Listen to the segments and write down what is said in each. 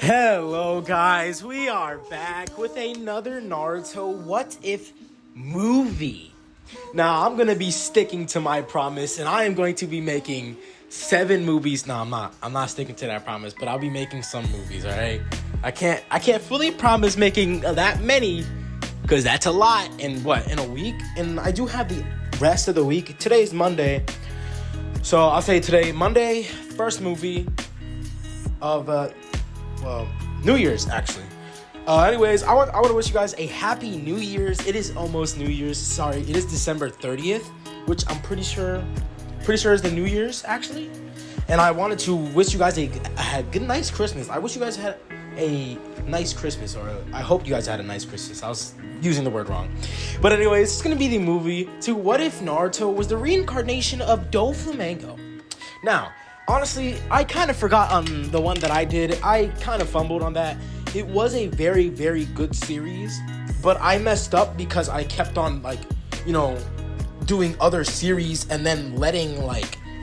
Hello guys, we are back with another Naruto What If movie. Now I'm gonna be sticking to my promise and I am going to be making 7 movies. No, I'm not sticking to that promise, but I'll be making some movies, alright? I can't fully promise making that many, because that's a lot in a week. And I do have the rest of the week. Today's Monday. So I'll say today, Monday, first movie of New Year's, actually. Anyways, I want to wish you guys a happy New Year's. It is almost New Year's. Sorry, it is December 30th, which I'm pretty sure is the New Year's, actually. And I wanted to wish you guys a good, nice Christmas. I wish you guys had a nice Christmas, or I hope you guys had a nice Christmas. I was using the word wrong. But anyways, it's going to be the movie to What If Naruto was the reincarnation of doflamingo. Now, honestly, I kind of forgot on the one that I did. I kind of fumbled on that. It was a very, very good series, but I messed up because I kept on, doing other series and then letting,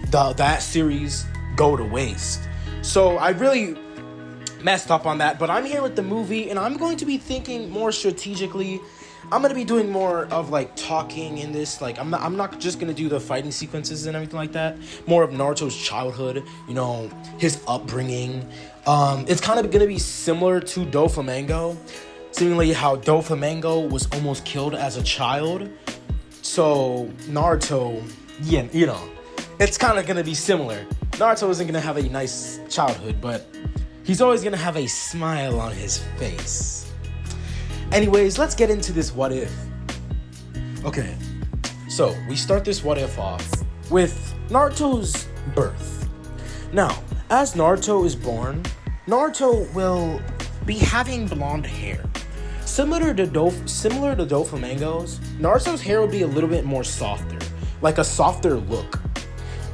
that series go to waste. So I really messed up on that, but I'm here with the movie, and I'm going to be thinking more strategically. I'm going to be doing more of, talking in this. I'm not just going to do the fighting sequences and everything like that. More of Naruto's childhood, his upbringing. It's kind of going to be similar to doflamingo. Seemingly how doflamingo was almost killed as a child. So, Naruto, it's kind of going to be similar. Naruto isn't going to have a nice childhood, but he's always going to have a smile on his face. Anyways, let's get into this what if. Okay, so we start this what if off with Naruto's birth. Now, as Naruto is born, Naruto will be having blonde hair. Similar to doflamingo's, Naruto's hair will be a little bit more softer, like a softer look,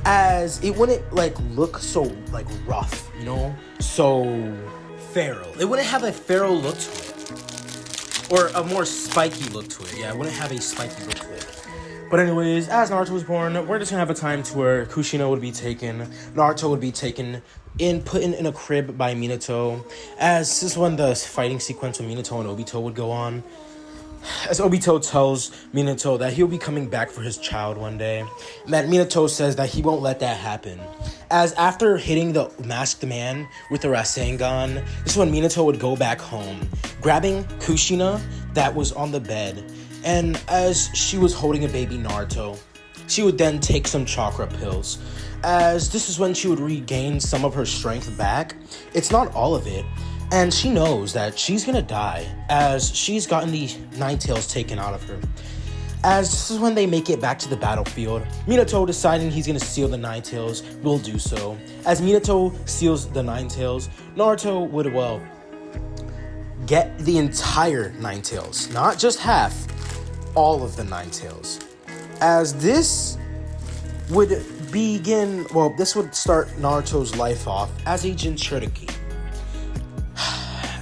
as it wouldn't look so rough, so feral. It wouldn't have a feral look to it. Or a more spiky look to it. Yeah, I wouldn't have a spiky look to it. But anyways, as Naruto was born, we're just gonna have a time to where Kushina would be taken, Naruto would be taken and put in a crib by Minato. As this is when the fighting sequence with Minato and Obito would go on. As Obito tells Minato that he'll be coming back for his child one day. And that Minato says that he won't let that happen. As after hitting the masked man with the Rasengan, this is when Minato would go back home, grabbing Kushina that was on the bed. And as she was holding a baby Naruto, she would then take some chakra pills. As this is when she would regain some of her strength back. It's not all of it. And she knows that she's gonna die, as she's gotten the Nine Tails taken out of her. As this is when they make it back to the battlefield, Minato deciding he's gonna steal the Nine Tails will do so. As Minato steals the Nine Tails, Naruto would, get the entire Nine Tails, not just half, all of the Nine Tails. As this would this would start Naruto's life off as a Jinchuriki.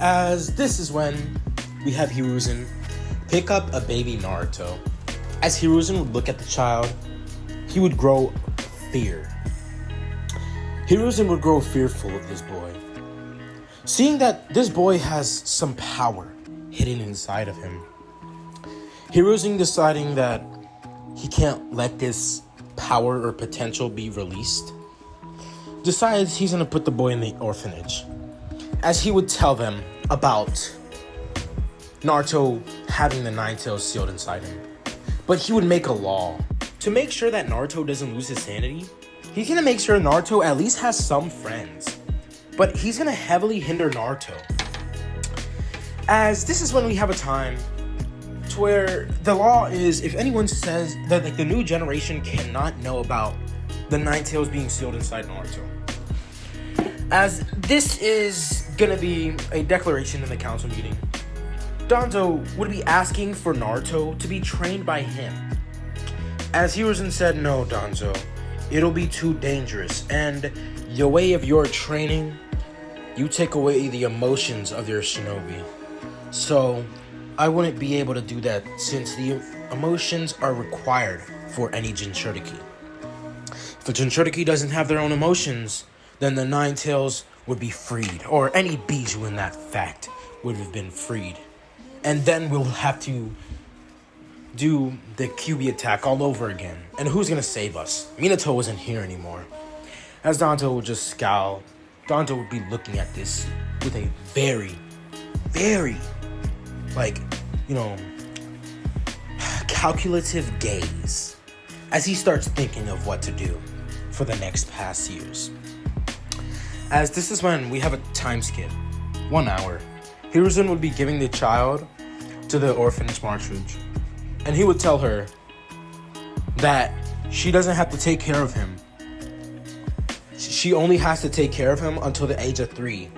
As this is when we have Hiruzen pick up a baby Naruto. As Hiruzen would look at the child, he would grow fear. Hiruzen would grow fearful of this boy. Seeing that this boy has some power hidden inside of him, Hiruzen deciding that he can't let this power or potential be released, decides he's gonna put the boy in the orphanage. As he would tell them about Naruto having the Nine Tails sealed inside him. But he would make a law to make sure that Naruto doesn't lose his sanity. He's gonna make sure Naruto at least has some friends. But he's gonna heavily hinder Naruto. As this is when we have a time to where the law is, if anyone says that the new generation cannot know about the Nine Tails being sealed inside Naruto. As this is gonna be a declaration in the council meeting, Danzo would be asking for Naruto to be trained by him. As Hiruzen said, no, Danzo, it'll be too dangerous, and the way of your training, you take away the emotions of your shinobi. So, I wouldn't be able to do that since the emotions are required for any Jinchuriki. If a Jinchuriki doesn't have their own emotions, then the Nine Tails would be freed, or any Bijou in that fact would have been freed. And then we'll have to do the QB attack all over again. And who's gonna save us? Minato isn't here anymore. As Danto would just scowl, Danto would be looking at this with a very, very, calculative gaze as he starts thinking of what to do for the next past years. As this is when we have a time skip, 1 hour. Hiruzen would be giving the child to the orphanage Marchridge, and he would tell her that she doesn't have to take care of him. She only has to take care of him until the age of 3.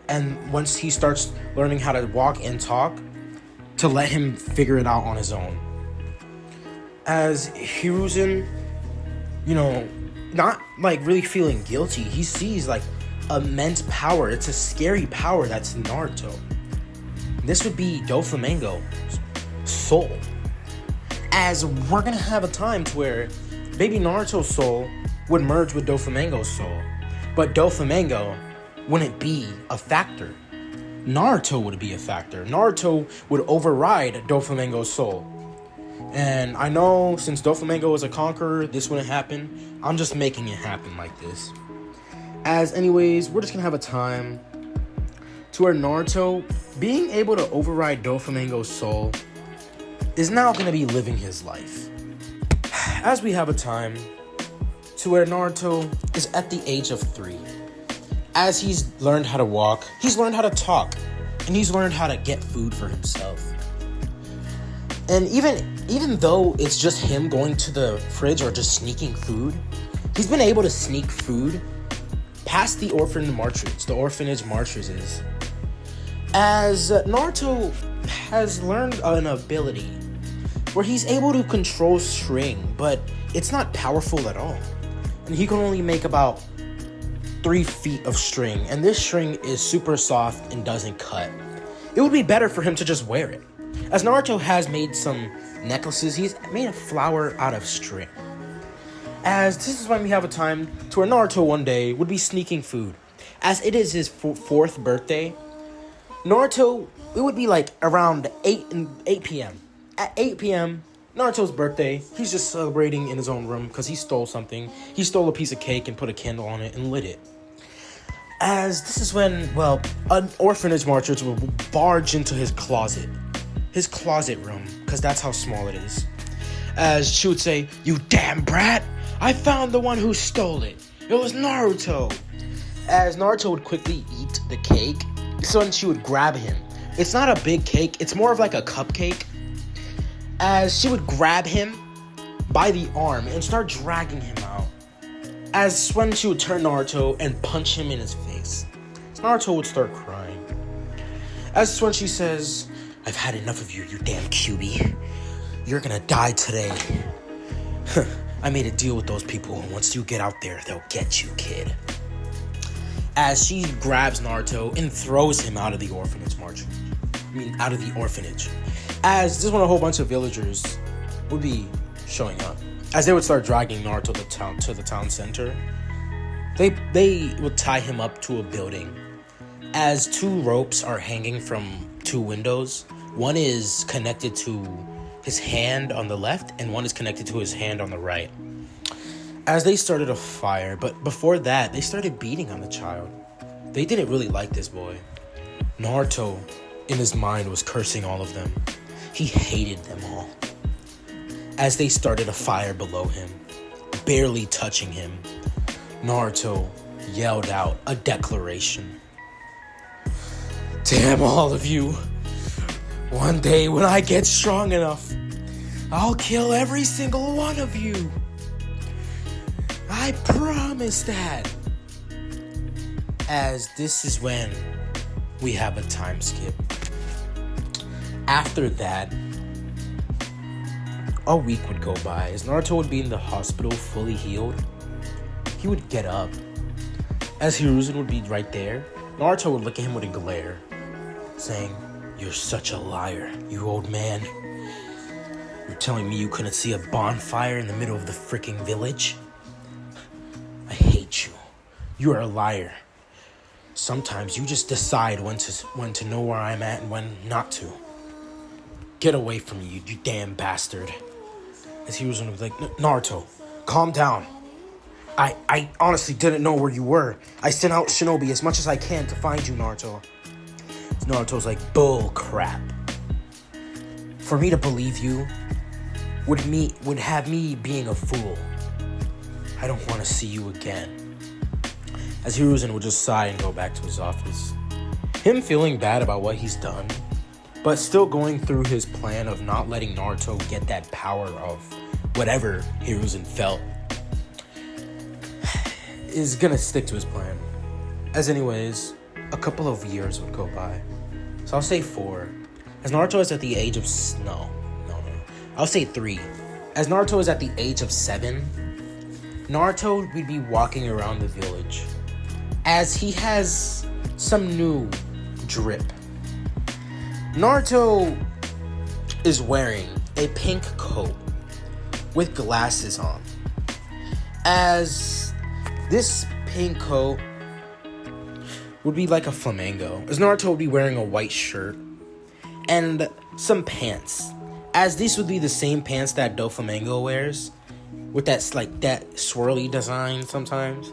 And once he starts learning how to walk and talk, to let him figure it out on his own. As Hiruzen, not really feeling guilty, he sees immense power. It's a scary power that's Naruto. This would be Doflamingo's soul. As we're gonna have a time to where baby Naruto's soul would merge with Doflamingo's soul, but Doflamingo wouldn't be a factor. Naruto would be a factor. Naruto would override Doflamingo's soul. And I know since Doflamingo is a conqueror, this wouldn't happen. I'm just making it happen like this. As anyways, we're just gonna have a time to where Naruto being able to override Doflamingo's soul is now gonna be living his life. As we have a time to where Naruto is at the age of 3. As he's learned how to walk, he's learned how to talk, and he's learned how to get food for himself. And even though it's just him going to the fridge or just sneaking food, he's been able to sneak food past the orphanage Marchridges. As Naruto has learned an ability where he's able to control string, but it's not powerful at all. And he can only make about 3 feet of string, and this string is super soft and doesn't cut. It would be better for him to just wear it. As Naruto has made some necklaces, he's made a flower out of string. As this is when we have a time to where Naruto one day would be sneaking food. As it is his 4th birthday, Naruto, it would be around 8 p.m. At 8 p.m., Naruto's birthday, he's just celebrating in his own room because he stole something. He stole a piece of cake and put a candle on it and lit it. As this is when, an orphanage Marchridge will barge into his closet room, because that's how small it is. As she would say, "You damn brat, I found the one who stole it. It was Naruto." As Naruto would quickly eat the cake, so then she would grab him. It's not a big cake, it's more of like a cupcake. As she would grab him by the arm and start dragging him out. As when she would turn Naruto and punch him in his face. So Naruto would start crying. As when she says, "I've had enough of you, you damn QB. You're gonna die today. I made a deal with those people. Once you get out there, they'll get you, kid." As she grabs Naruto and throws him out of the orphanage out of the orphanage. As this is when a whole bunch of villagers would be showing up. As they would start dragging Naruto to the town center, they would tie him up to a building. As 2 ropes are hanging from 2 windows. One is connected to his hand on the left, and one is connected to his hand on the right. As they started a fire, but before that, they started beating on the child. They didn't really like this boy. Naruto, in his mind, was cursing all of them. He hated them all. As they started a fire below him, barely touching him, Naruto yelled out a declaration. "Damn all of you. One day when I get strong enough, I'll kill every single one of you. I promise that." As this is when we have a time skip. After that, a week would go by. As Naruto would be in the hospital fully healed, he would get up. As Hiruzen would be right there, Naruto would look at him with a glare, saying, "You're such a liar, you old man. You're telling me you couldn't see a bonfire in the middle of the freaking village? I hate you. You are a liar." Sometimes you just decide when to know where I'm at and when not to. Get away from me, you damn bastard. As he was gonna be like, Naruto, calm down. I honestly didn't know where you were. I sent out Shinobi as much as I can to find you, Naruto. Naruto's like, bull crap. For me to believe you would have me being a fool. I don't want to see you again. As Hiruzen would just sigh and go back to his office. Him feeling bad about what he's done, but still going through his plan of not letting Naruto get that power of whatever Hiruzen felt, is gonna stick to his plan. As anyways, a couple of years would go by. So I'll say 4. As Naruto is at the age of... No. I'll say 3. As Naruto is at the age of 7, Naruto would be walking around the village. As he has some new drip. Naruto is wearing a pink coat with glasses on. As this pink coat would be like a flamingo. As Naruto would be wearing a white shirt and some pants. As these would be the same pants that Doflamingo wears, with that swirly design sometimes.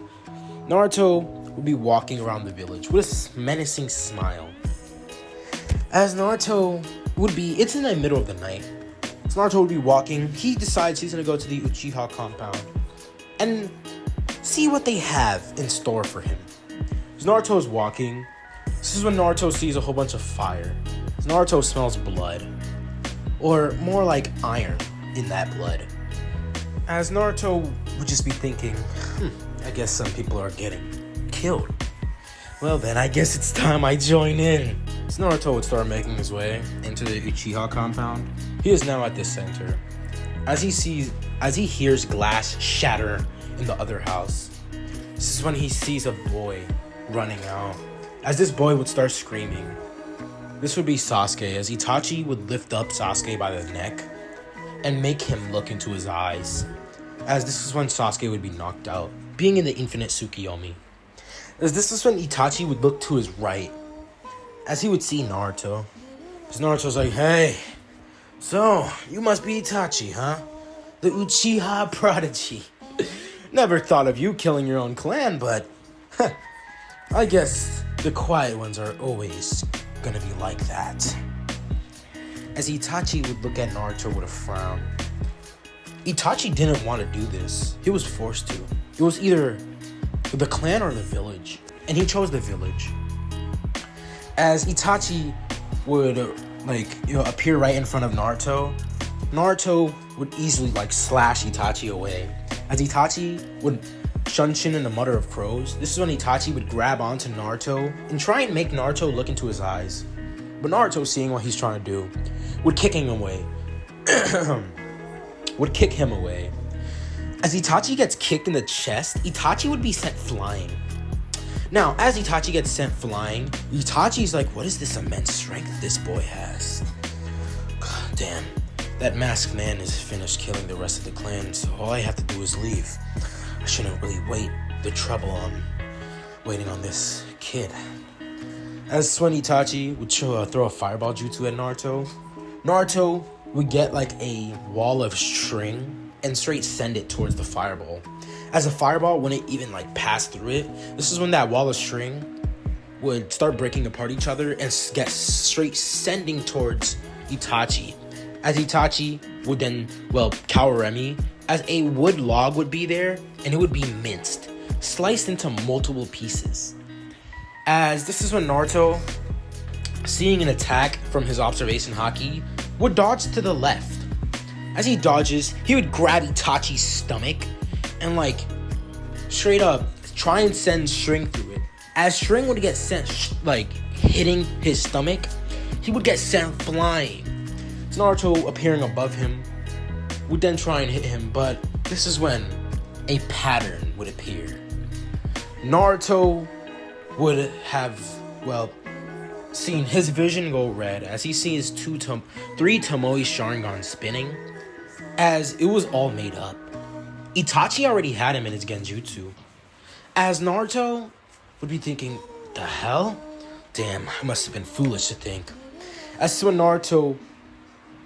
Naruto would be walking around the village with a menacing smile. As Naruto would be, it's in the middle of the night. As Naruto would be walking, he decides he's gonna go to the Uchiha compound and see what they have in store for him. As Naruto is walking, this is when Naruto sees a whole bunch of fire. As Naruto smells blood, or more like iron in that blood. As Naruto would just be thinking, I guess some people are getting killed. Well then, I guess it's time I join in. As Naruto would start making his way into the Uchiha compound, he is now at the center. As he hears glass shatter in the other house, this is when he sees a boy running out. As this boy would start screaming, this would be Sasuke, as Itachi would lift up Sasuke by the neck and make him look into his eyes. As this is when Sasuke would be knocked out, being in the infinite Tsukiyomi. As this is when Itachi would look to his right, as he would see Naruto. As Naruto's like, hey, so you must be Itachi, huh? The Uchiha prodigy. Never thought of you killing your own clan, but I guess the quiet ones are always gonna be like that. As Itachi would look at Naruto with a frown. Itachi didn't want to do this. He was forced to. It was either the clan or the village, and he chose the village. As Itachi would appear right in front of Naruto, Naruto would easily slash Itachi away. As Itachi would Shunshin and the Mother of Crows, this is when Itachi would grab onto Naruto and try and make Naruto look into his eyes. But Naruto, seeing what he's trying to do, would kick him away. As Itachi gets kicked in the chest, Itachi would be sent flying. Now, as Itachi gets sent flying, Itachi's like, what is this immense strength this boy has? God damn, that masked man is finished killing the rest of the clan, so all I have to do is leave. I shouldn't really wait the trouble on waiting on this kid. As when Itachi would throw a fireball jutsu at Naruto, Naruto would get a wall of string and straight send it towards the fireball. As the fireball wouldn't even pass through it, this is when that wall of string would start breaking apart each other and get straight sending towards Itachi. As Itachi would then, Kawaremi, as a wood log would be there, and it would be minced, sliced into multiple pieces. As this is when Naruto, seeing an attack from his observation haki, would dodge to the left. As he dodges, he would grab Itachi's stomach and straight up try and send string through it. As string would get sent hitting his stomach, he would get sent flying. Naruto, appearing above him, would then try and hit him, but this is when a pattern would appear. Naruto would have, seen his vision go red as he sees three Tomoe Sharingan spinning, as it was all made up. Itachi already had him in his genjutsu. As Naruto would be thinking, the hell? Damn, I must have been foolish to think. As when Naruto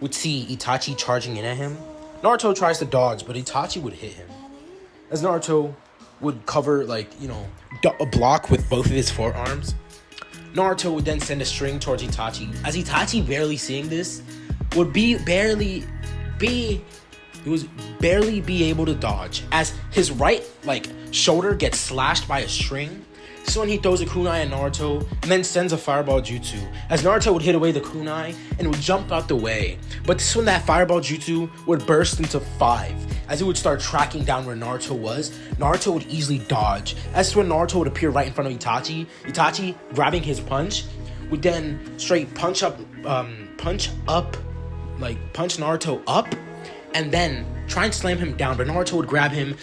would see Itachi charging in at him, Naruto tries to dodge, but Itachi would hit him. As Naruto would cover, a block with both of his forearms, Naruto would then send a string towards Itachi. As Itachi, barely seeing this, would barely be able to dodge. As his right, shoulder gets slashed by a string. So when he throws a kunai at Naruto and then sends a fireball jutsu, as Naruto would hit away the kunai and would jump out the way. But this is when that fireball jutsu would burst into 5. As it would start tracking down where Naruto was, Naruto would easily dodge. As when Naruto would appear right in front of Itachi, Itachi, grabbing his punch, would then straight punch Naruto up, and then try and slam him down, but Naruto would grab him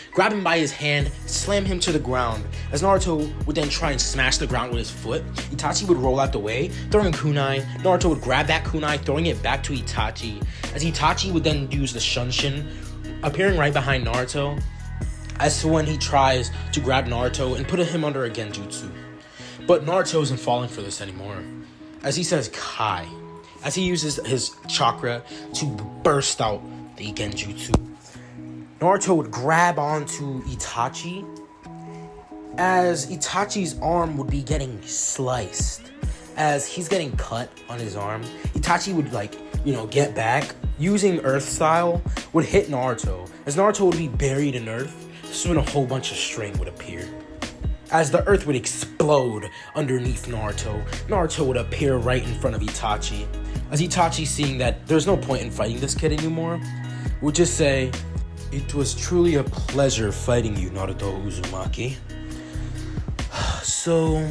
by his hand, slam him to the ground. As Naruto would then try and smash the ground with his foot, Itachi would roll out the way, throwing kunai. Naruto would grab that kunai, throwing it back to Itachi. As Itachi would then use the Shunshin, appearing right behind Naruto, as to when he tries to grab Naruto and put him under a genjutsu. But Naruto isn't falling for this anymore, as he says Kai, as he uses his chakra to burst out the genjutsu. Naruto would grab onto Itachi, as Itachi's arm would be getting sliced. As he's getting cut on his arm, Itachi would get back, using Earth Style, would hit Naruto. As Naruto would be buried in Earth, this is when a whole bunch of string would appear. As the Earth would explode underneath Naruto, Naruto would appear right in front of Itachi. As Itachi, seeing that there's no point in fighting this kid anymore, would just say, "It was truly a pleasure fighting you, Naruto Uzumaki. So,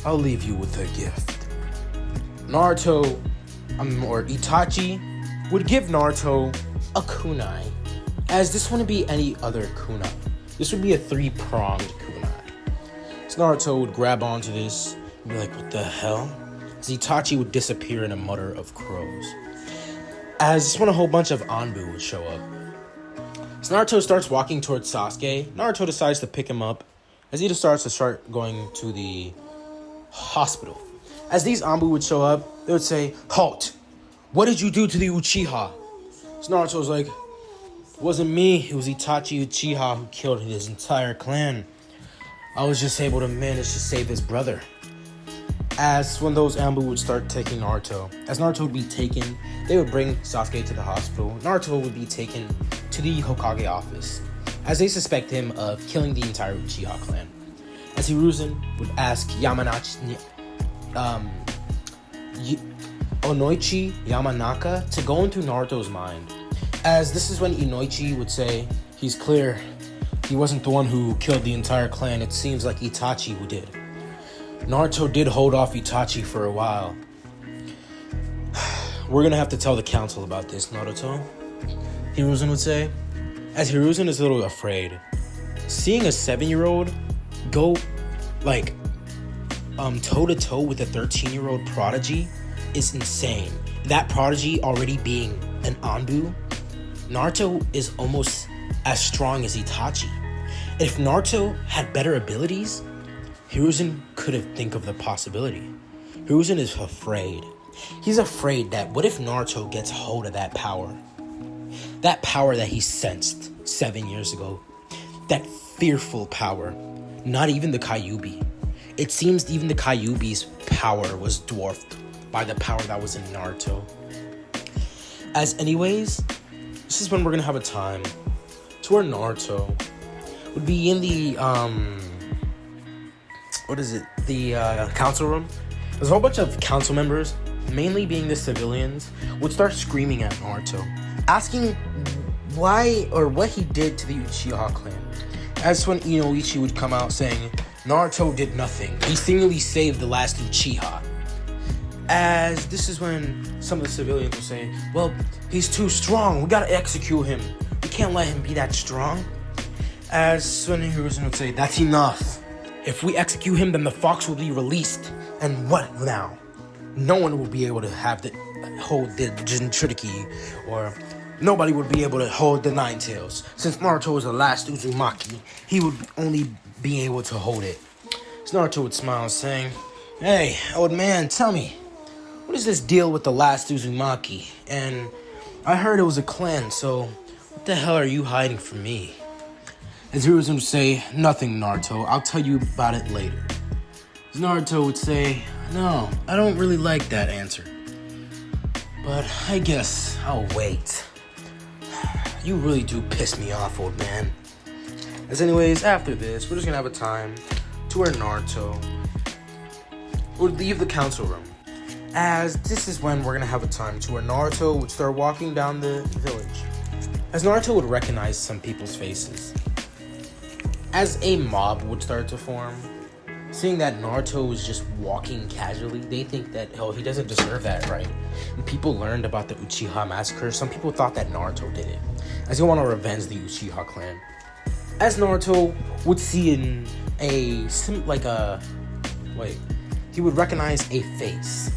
I'll leave you with a gift." Itachi would give Naruto a kunai, as this wouldn't be any other kunai. This would be a 3-pronged kunai. So Naruto would grab onto this and be like, "What the hell?" As Itachi would disappear in a mutter of crows. As this when a whole bunch of Anbu would show up. As Naruto starts walking towards Sasuke, Naruto decides to pick him up as he starts going to the hospital. As these Anbu would show up, they would say, "Halt! What did you do to the Uchiha?" So Naruto was like, "It wasn't me, it was Itachi Uchiha who killed his entire clan. I was just able to manage to save his brother." As when those Anbu would start taking Naruto, as Naruto would be taken, they would bring Sasuke to the hospital. Naruto would be taken to the Hokage office, as they suspect him of killing the entire Uchiha clan. As Hiruzen would ask Onoichi Yamanaka to go into Naruto's mind, as this is when Inoichi would say, "He's clear. He wasn't the one who killed the entire clan. It seems like Itachi who did." Naruto did hold off Itachi for a while. "We're gonna have to tell the council about this, Naruto," Hiruzen would say. As Hiruzen is a little afraid. Seeing a 7-year-old go, toe-to-toe with a 13-year-old prodigy is insane. That prodigy already being an Anbu, Naruto is almost as strong as Itachi. If Naruto had better abilities, Hiruzen couldn't think of the possibility. Hiruzen is afraid. He's afraid that what if Naruto gets hold of that power? That power that he sensed 7 years ago. That fearful power. Not even the Kyuubi. It seems even the Kyuubi's power was dwarfed by the power that was in Naruto. As anyways, this is when we're gonna have a time to where Naruto would be in the council room. There's a whole bunch of council members, mainly being the civilians, would start screaming at Naruto, asking why or what he did to the Uchiha clan. As when Inoichi would come out saying, "Naruto did nothing. He seemingly saved the last Uchiha." As this is when some of the civilians were saying, "Well, he's too strong. We gotta execute him. We can't let him be that strong." As when Hiruzen would say, "That's enough. If we execute him, then the fox will be released. And what now? No one will be able to hold the Jinchuriki, or nobody would be able to hold the Nine Tails. Since Naruto was the last Uzumaki, he would only be able to hold it." Naruto would smile, saying, "Hey, old man, tell me, what is this deal with the last Uzumaki? And I heard it was a clan, so what the hell are you hiding from me?" As Hiruzen would say, "Nothing, Naruto. I'll tell you about it later." As Naruto would say, "No, I don't really like that answer. But I guess I'll wait. You really do piss me off, old man." As anyways, after this, we're just gonna have a time to where Naruto would leave the council room. As this is when we're gonna have a time to where Naruto would start walking down the village. As Naruto would recognize some people's faces. As a mob would start to form, seeing that Naruto was just walking casually, they think that, oh, he doesn't deserve that, right? When people learned about the Uchiha massacre, some people thought that Naruto did it, as he wanted to revenge the Uchiha clan. As Naruto would see he would recognize a face,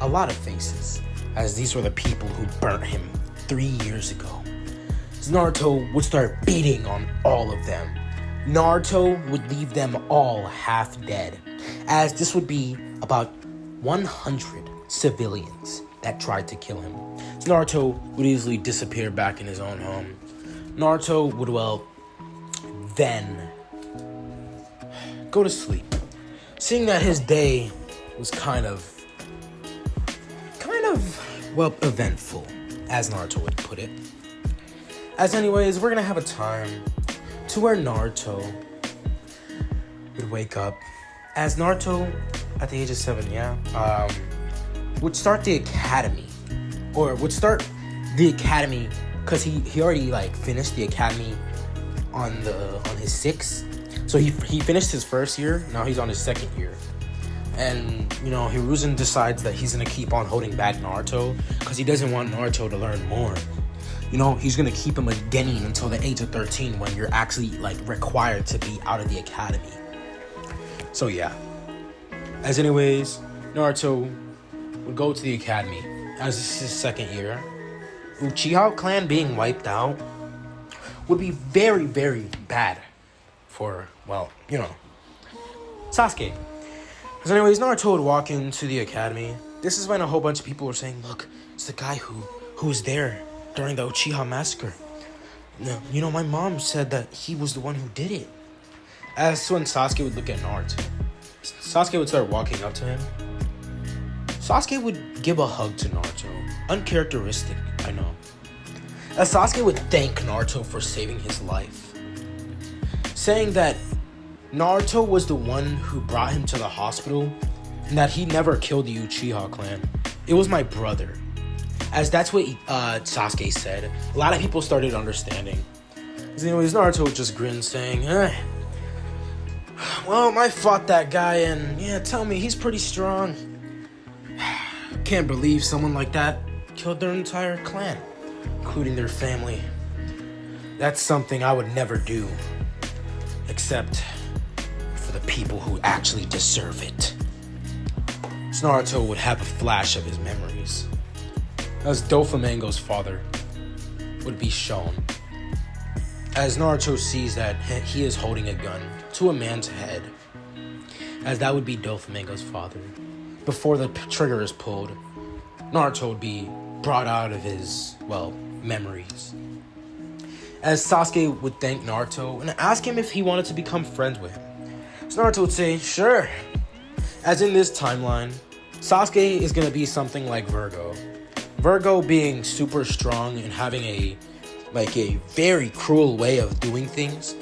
a lot of faces, as these were the people who burnt him 3 years ago. As Naruto would start beating on all of them. Naruto would leave them all half dead, as this would be about 100 civilians that tried to kill him. So Naruto would easily disappear back in his own home. Naruto would, then go to sleep, seeing that his day was kind of, eventful, as Naruto would put it. As anyways, we're gonna have a time to where Naruto would wake up. As Naruto, at the age of 7, would start the academy. Or would start the academy, because he already, finished the academy on his 6th. So he finished his first year, now he's on his 2nd year. And, Hiruzen decides that he's going to keep on holding back Naruto, because he doesn't want Naruto to learn more. He's going to keep him a genin until the age of 13, when you're actually, required to be out of the academy. So, yeah. As anyways, Naruto would go to the academy, as this is his 2nd year. Uchiha clan being wiped out would be very, very bad for, Sasuke. As anyways, Naruto would walk into the academy. This is when a whole bunch of people were saying, "Look, it's the guy who was there during the Uchiha massacre. No, my mom said that he was the one who did it." As when Sasuke would look at Naruto, Sasuke would start walking up to him. Sasuke would give a hug to Naruto. Uncharacteristic, I know. As Sasuke would thank Naruto for saving his life, saying that Naruto was the one who brought him to the hospital, and that he never killed the Uchiha clan. It was my brother. As that's what Sasuke said. A lot of people started understanding. As anyways, Naruto would just grin, saying, "Well, I fought that guy, and tell me, he's pretty strong. Can't believe someone like that killed their entire clan, including their family. That's something I would never do, except for the people who actually deserve it." So Naruto would have a flash of his memories, as doflamingo's father would be shown. As Naruto sees that he is holding a gun to a man's head, as that would be doflamingo's father. Before the trigger is pulled, Naruto would be brought out of his, memories. As Sasuke would thank Naruto and ask him if he wanted to become friends with him. So Naruto would say, "Sure." As in this timeline, Sasuke is going to be something like Virgo. Virgo being super strong and having a very cruel way of doing things.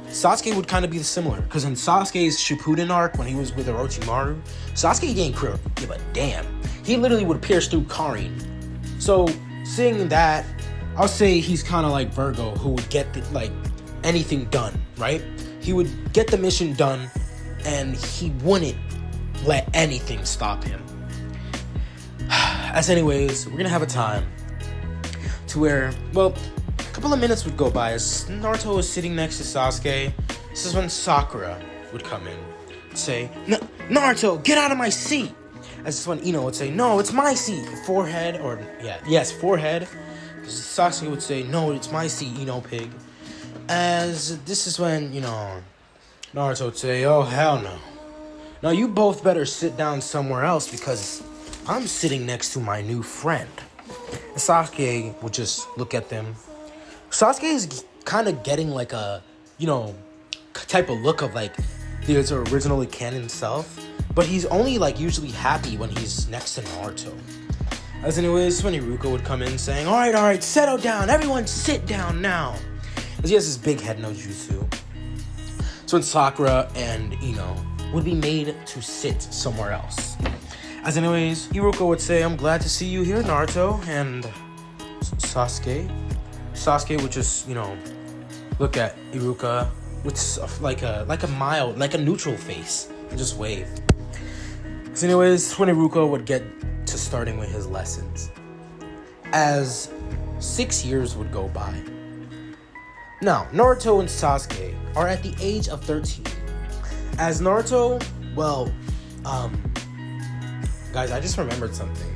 Sasuke would kind of be similar, because in Sasuke's Shippuden arc, when he was with Orochimaru, Sasuke didn't give a damn. He literally would pierce through Karin. So, seeing that, I'll say he's kind of like Virgo, who would get anything done, right? He would get the mission done, and he wouldn't let anything stop him. As anyways, we're gonna have a time to where, a couple of minutes would go by as Naruto was sitting next to Sasuke. This is when Sakura would come in and say, "Naruto, get out of my seat." As this is when Ino would say, "No, it's my seat." Forehead. Sasuke would say, "No, it's my seat, Ino pig." As this is when, Naruto would say, "Oh, hell no. Now you both better sit down somewhere else because I'm sitting next to my new friend. And Sasuke will just look at them. Sasuke is kind of getting like a, type of look of like the originally canon self. But he's only like usually happy when he's next to Naruto. As anyways, when Iruka would come in saying, all right, settle down. Everyone sit down now. As he has this big head no jutsu. So when Sakura and Ino would be made to sit somewhere else. As anyways, Iruka would say, I'm glad to see you here, Naruto. And Sasuke would just, look at Iruka with like a mild, like a neutral face and just wave. So anyways, when Iruka would get to starting with his lessons, as 6 years would go by. Now, Naruto and Sasuke are at the age of 13. As Naruto, guys, I just remembered something.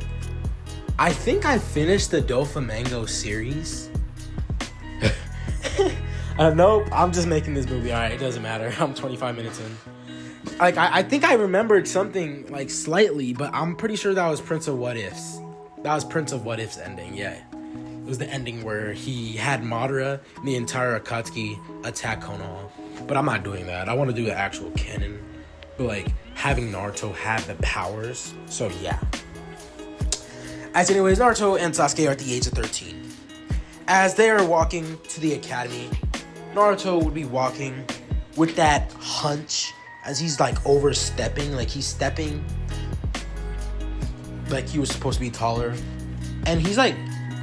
I think I finished the Doflamingo series. Nope, I'm just making this movie. Alright, it doesn't matter. I'm 25 minutes in. Like, I think I remembered something, like, slightly, but I'm pretty sure that was Prince of What Ifs. That was Prince of What Ifs ending, yeah. It was the ending where he had Madara and the entire Akatsuki attack Konoha. But I'm not doing that. I want to do the actual canon. But, like, having Naruto have the powers. So, yeah. As anyways, Naruto and Sasuke are at the age of 13. As they are walking to the academy, Naruto would be walking with that hunch as he's, like, overstepping. Like, he's stepping like he was supposed to be taller. And he's, like,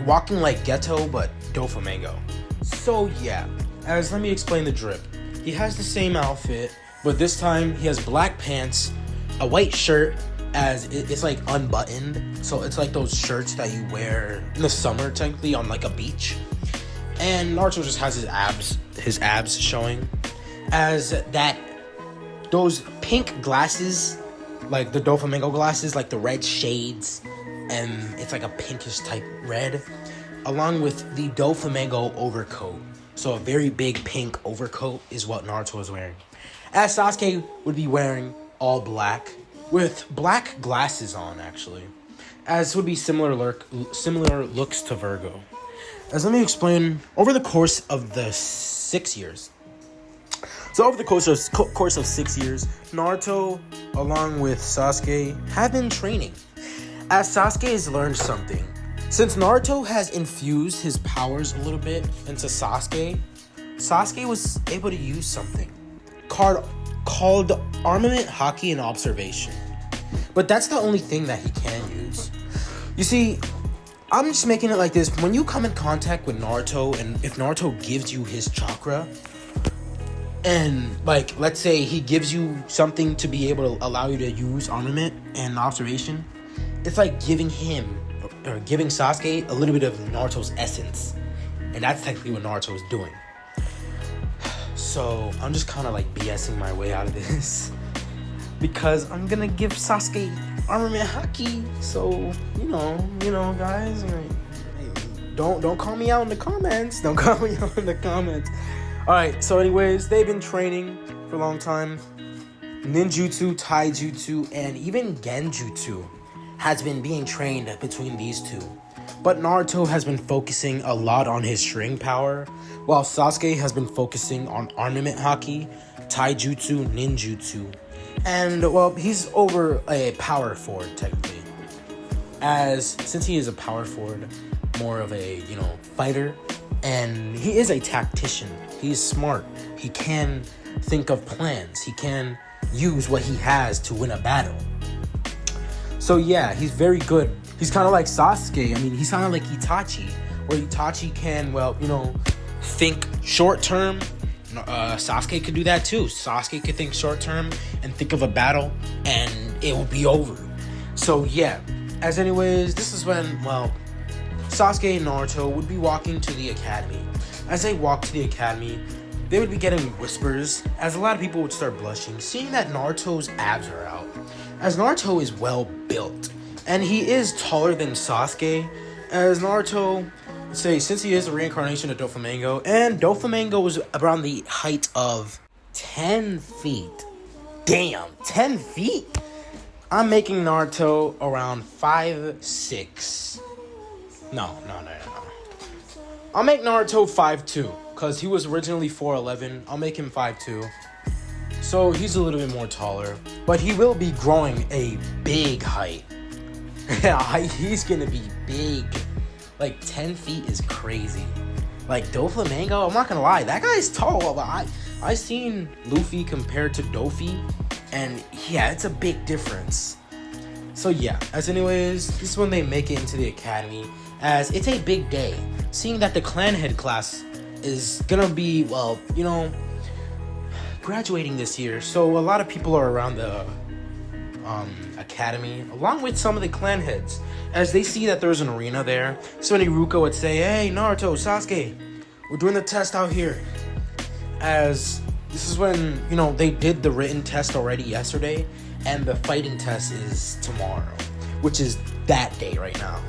walking like Geto, but Doflamingo. So, yeah. As let me explain the drip. He has the same outfit, but this time he has black pants, a white shirt, as it's like unbuttoned. So it's like those shirts that you wear in the summer, technically, on like a beach. And Naruto just has his abs showing. As those pink glasses, like the Doflamingo glasses, like the red shades, and it's like a pinkish type red, along with the Doflamingo overcoat. So a very big pink overcoat is what Naruto is wearing. As Sasuke would be wearing all black, with black glasses on, actually. As would be similar looks to Virgo. As let me explain, over the course of the 6 years. So over the course of 6 years, Naruto, along with Sasuke, have been training. As Sasuke has learned something. Since Naruto has infused his powers a little bit into Sasuke was able to use something called armament, haki, and observation. But that's the only thing that he can use. You see, I'm just making it like this. When you come in contact with Naruto, and if Naruto gives you his chakra, and, like, let's say he gives you something to be able to allow you to use armament and observation, it's like giving Sasuke a little bit of Naruto's essence. And that's technically what Naruto is doing. So, I'm just kind of like BSing my way out of this. Because I'm gonna give Sasuke armament haki. So, guys. Don't call me out in the comments. Don't call me out in the comments. Alright, so anyways, they've been training for a long time. Ninjutsu, taijutsu, and even genjutsu has been being trained between these two. But Naruto has been focusing a lot on his string power, while Sasuke has been focusing on armament haki, taijutsu, ninjutsu. And, well, he's over a power forward, technically. Since he is a power forward, more of a, fighter, and he is a tactician. He's smart. He can think of plans. He can use what he has to win a battle. So yeah, he's very good. He's kind of like Sasuke. I mean, he's kind of like Itachi, where Itachi can, think short term. Sasuke could do that too. Sasuke could think short term and think of a battle, and it will be over. So yeah, as anyways, this is when, Sasuke and Naruto would be walking to the academy. As they walk to the academy, they would be getting whispers, as a lot of people would start blushing, seeing that Naruto's abs are out. As Naruto is well built, and he is taller than Sasuke, as Naruto, since he is a reincarnation of Doflamingo, and Doflamingo was around the height of 10 feet. Damn, 10 feet? I'm making Naruto around 5'6". No. I'll make Naruto 5'2", because he was originally 4'11". I'll make him 5'2". So he's a little bit more taller. But he will be growing a big height. Yeah, he's gonna be big. Like, 10 feet is crazy. Like, Doflamingo, I'm not gonna lie, that guy's tall. But I seen Luffy compared to Dofi, and yeah, it's a big difference. So yeah, as anyways, this is when they make it into the academy, as it's a big day. Seeing that the clan head class is gonna be, well, you know, graduating this year. So a lot of people are around the academy, along with some of the clan heads, as they see that there's an arena there. So Iruka would say, "Hey, Naruto, Sasuke, we're doing the test out here." As this is when, you know, they did the written test already yesterday, and the fighting test is tomorrow, which is that day right now.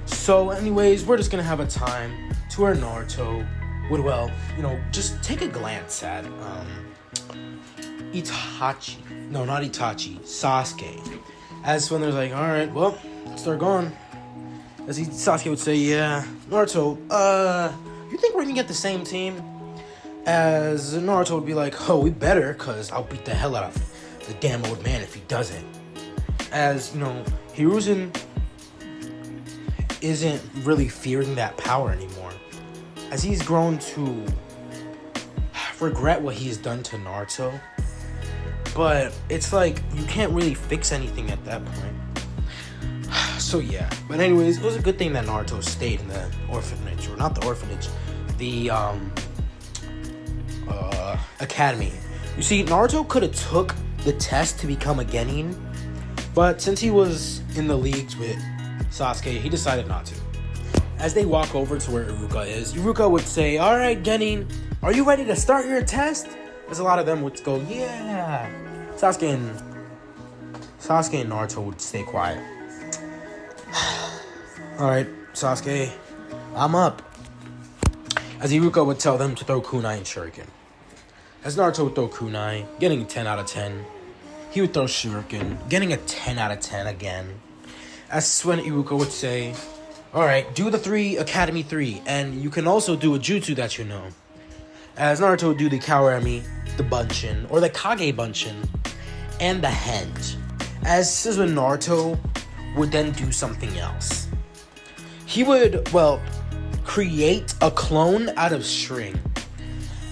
So anyways, we're just gonna have a time to where Naruto would, well, you know, just take a glance at Itachi. No, not Itachi, Sasuke. As when they're like, alright, well, let's start going. Sasuke would say, yeah, Naruto, you think we're gonna get the same team? As Naruto would be like, oh, we better, cause I'll beat the hell out of the damn old man if he doesn't. As, you know, Hiruzen isn't really fearing that power anymore, as he's grown to regret what he's done to Naruto. But it's like, you can't really fix anything at that point. So yeah, but anyways, it was a good thing that Naruto stayed in the orphanage, or not the orphanage, the academy. You see, Naruto could have took the test to become a Genin, but since he was in the leagues with Sasuke, he decided not to. As they walk over to where Iruka is, Iruka would say, alright, Genin, are you ready to start your test? As a lot of them would go, yeah. Sasuke and Naruto would stay quiet. Alright, Sasuke, I'm up. As Iruka would tell them to throw kunai and shuriken. As Naruto would throw kunai, getting a 10 out of 10. He would throw shuriken, getting a 10 out of 10 again. As when Iruka would say, alright, do the 3 Academy 3, and you can also do a jutsu that you know. As Naruto would do the Kawarami, the Bunshin, or the Kage Bunshin, and the Hand. As this is when Naruto would then do something else. He would, well, create a clone out of string.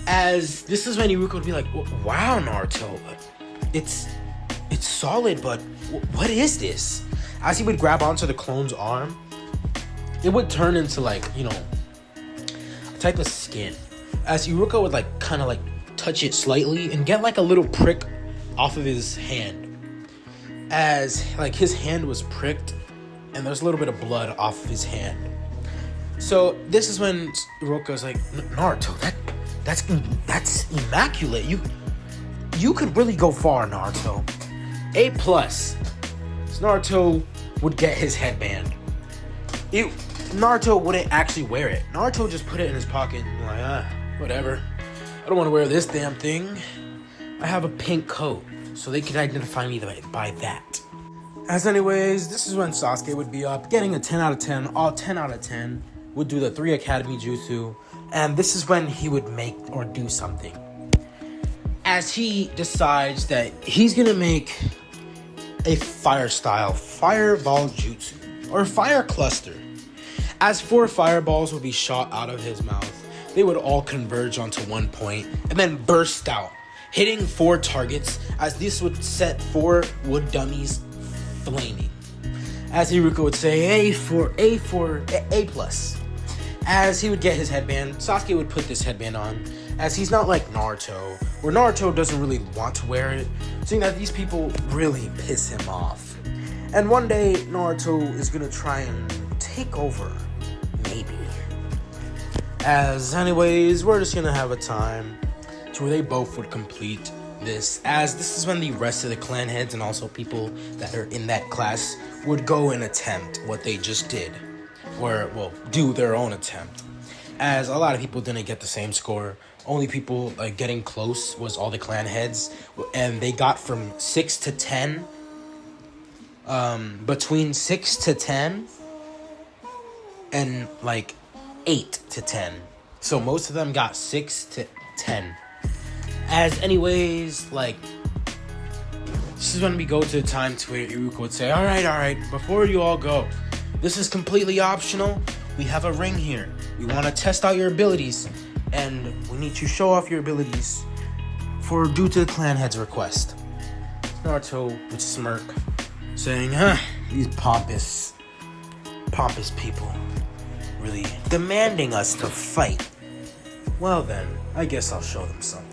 As this is when Iruka would be like, wow, Naruto, it's solid, but what is this? As he would grab onto the clone's arm, it would turn into, like, you know, a type of skin. As Iruka would, like, kind of, like, touch it slightly and get, like, a little prick off of his hand. As, like, his hand was pricked and there's a little bit of blood off of his hand. So this is when Iruka's like, Naruto, that's immaculate. You could really go far, Naruto. A+. So Naruto would get his headband. Naruto wouldn't actually wear it. Naruto would just put it in his pocket and be like, whatever. I don't want to wear this damn thing. I have a pink coat, so they could identify me by that. As anyways, this is when Sasuke would be up, getting a 10 out of 10, all 10 out of 10, would do the 3 Academy Jutsu, and this is when he would make or do something. As he decides that he's gonna make a fireball jutsu, or fire cluster. As 4 fireballs would be shot out of his mouth, they would all converge onto one point and then burst out, hitting 4 targets, as this would set 4 wood dummies flaming. As Iruka would say, A+. As he would get his headband, Sasuke would put this headband on, as he's not like Naruto, where Naruto doesn't really want to wear it, seeing that these people really piss him off. And one day, Naruto is gonna try and take over, maybe. As anyways, we're just gonna have a time to where they both would complete this, as this is when the rest of the clan heads and also people that are in that class would go and attempt what they just did, or, well, do their own attempt. As a lot of people didn't get the same score, only people like getting close was all the clan heads, and they got from 6 to 10. Between 6 to 10 and like 8 to 10. So most of them got 6 to 10. As anyways, like, this is when we go to the time to where Iruka would say, all right, before you all go, this is completely optional. We have a ring here. We want to test out your abilities, and we need to show off your abilities due to the clan head's request. Naruto would smirk, saying, these pompous people really demanding us to fight. Well then, I guess I'll show them something.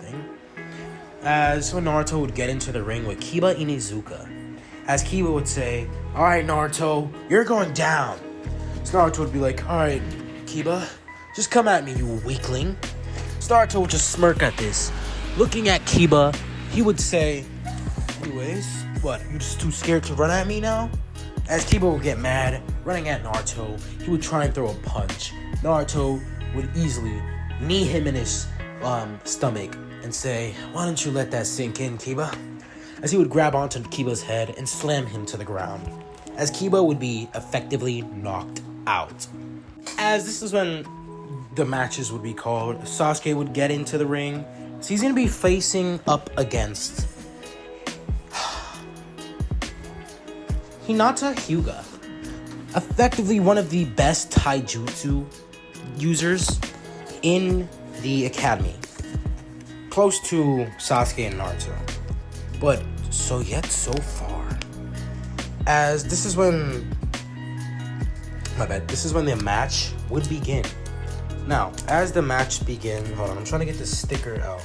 As when Naruto would get into the ring with Kiba Inizuka. As Kiba would say, alright Naruto, you're going down. So Naruto would be like, alright Kiba, just come at me, you weakling. So Naruto would just smirk at this. Looking at Kiba, he would say, anyways, what, you just too scared to run at me now? As Kiba would get mad, running at Naruto, he would try and throw a punch. Naruto would easily knee him in his stomach and say, why don't you let that sink in, Kiba? As he would grab onto Kiba's head and slam him to the ground. As Kiba would be effectively knocked out. As this is when the matches would be called, Sasuke would get into the ring. So he's going to be facing up against Hinata Hyuga, effectively one of the best taijutsu users in the academy, close to Sasuke and Naruto, but so far. As this is when the match would begin. Now, as the match begins, hold on, I'm trying to get this sticker out.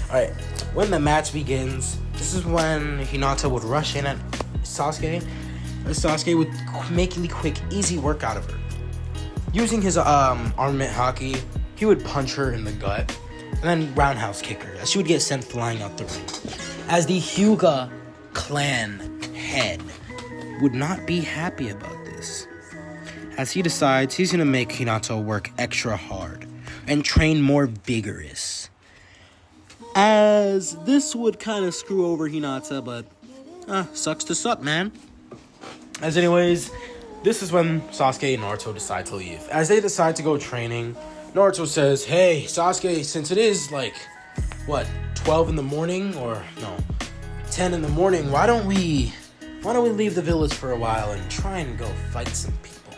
Alright, when the match begins, this is when Hinata would rush in at Sasuke. Sasuke would make a quick, easy work out of her. Using his armament haki, he would punch her in the gut and then roundhouse kick her as she would get sent flying out the ring. As the Hyuga clan head would not be happy about this, as he decides he's going to make Hinata work extra hard and train more vigorous. As this would kind of screw over Hinata, but sucks to suck, man. As anyways, this is when Sasuke and Naruto decide to leave. As they decide to go training, Naruto says, hey, Sasuke, since it is 12 in the morning, or no, 10 in the morning, why don't we leave the village for a while and try and go fight some people?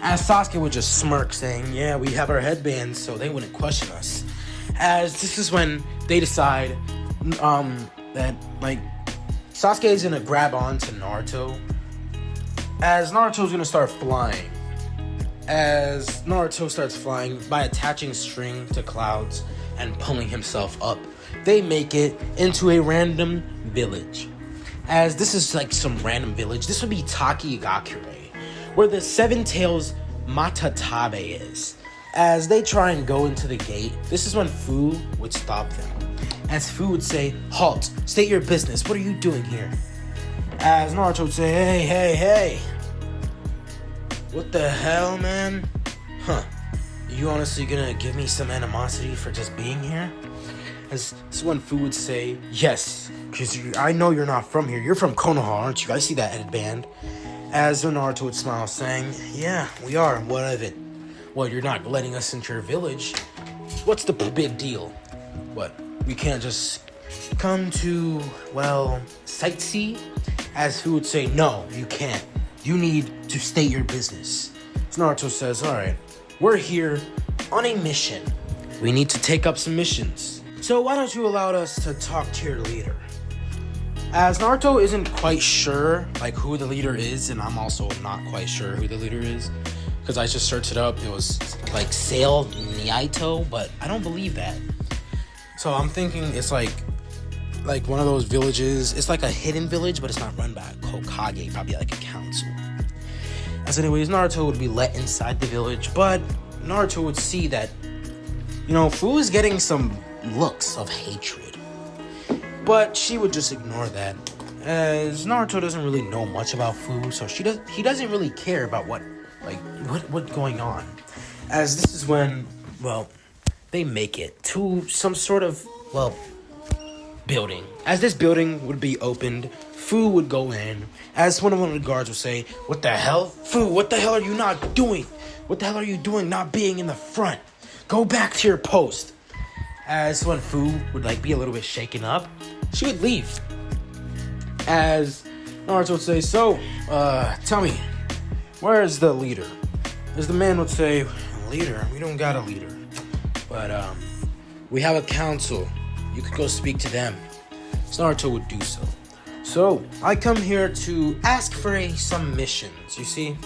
As Sasuke would just smirk, saying, yeah, we have our headbands, so they wouldn't question us. As this is when they decide that Sasuke is gonna grab on to Naruto, as Naruto's gonna start flying. As Naruto starts flying by attaching string to clouds and pulling himself up, they make it into a random village. As this is some random village, this would be Takigakure, where the Seven Tails Matatabe is. As they try and go into the gate, this is when Fu would stop them. As Fu would say, halt, state your business, what are you doing here? As Naruto would say, hey, what the hell, man? You honestly gonna give me some animosity for just being here? As this is when Fu would say, yes, because I know you're not from here. You're from Konoha, aren't you? I see that headband. As Naruto would smile, saying, yeah, we are. What of it? Well, you're not letting us into your village. What's the big deal? What? We can't just come to, sightsee? As Fu would say, no, you can't. You need to state your business. So Naruto says, alright, we're here on a mission. We need to take up some missions. So why don't you allow us to talk to your leader? As Naruto isn't quite sure who the leader is, and I'm also not quite sure who the leader is, because I just searched it up. It was Sail Naito, but I don't believe that. So I'm thinking it's like one of those villages. It's like a hidden village, but it's not run by a Hokage, probably like a council. As anyways, Naruto would be let inside the village, but Naruto would see that, Fu is getting some looks of hatred. But she would just ignore that, as Naruto doesn't really know much about Fu, so he doesn't really care about what's going on. As this is when, they make it to some sort of, well, building. As this building would be opened, Fu would go in. As one of the guards would say, "What the hell? Fu, what the hell are you not doing? What the hell are you doing not being in the front? Go back to your post." As when Fu would be a little bit shaken up, she would leave. As Naruto would say, "So, tell me, where is the leader?" As the man would say, "Leader? We don't got a leader. But, we have a council. You could go speak to them." So Naruto would do so. "So, I come here to ask for some missions. You see,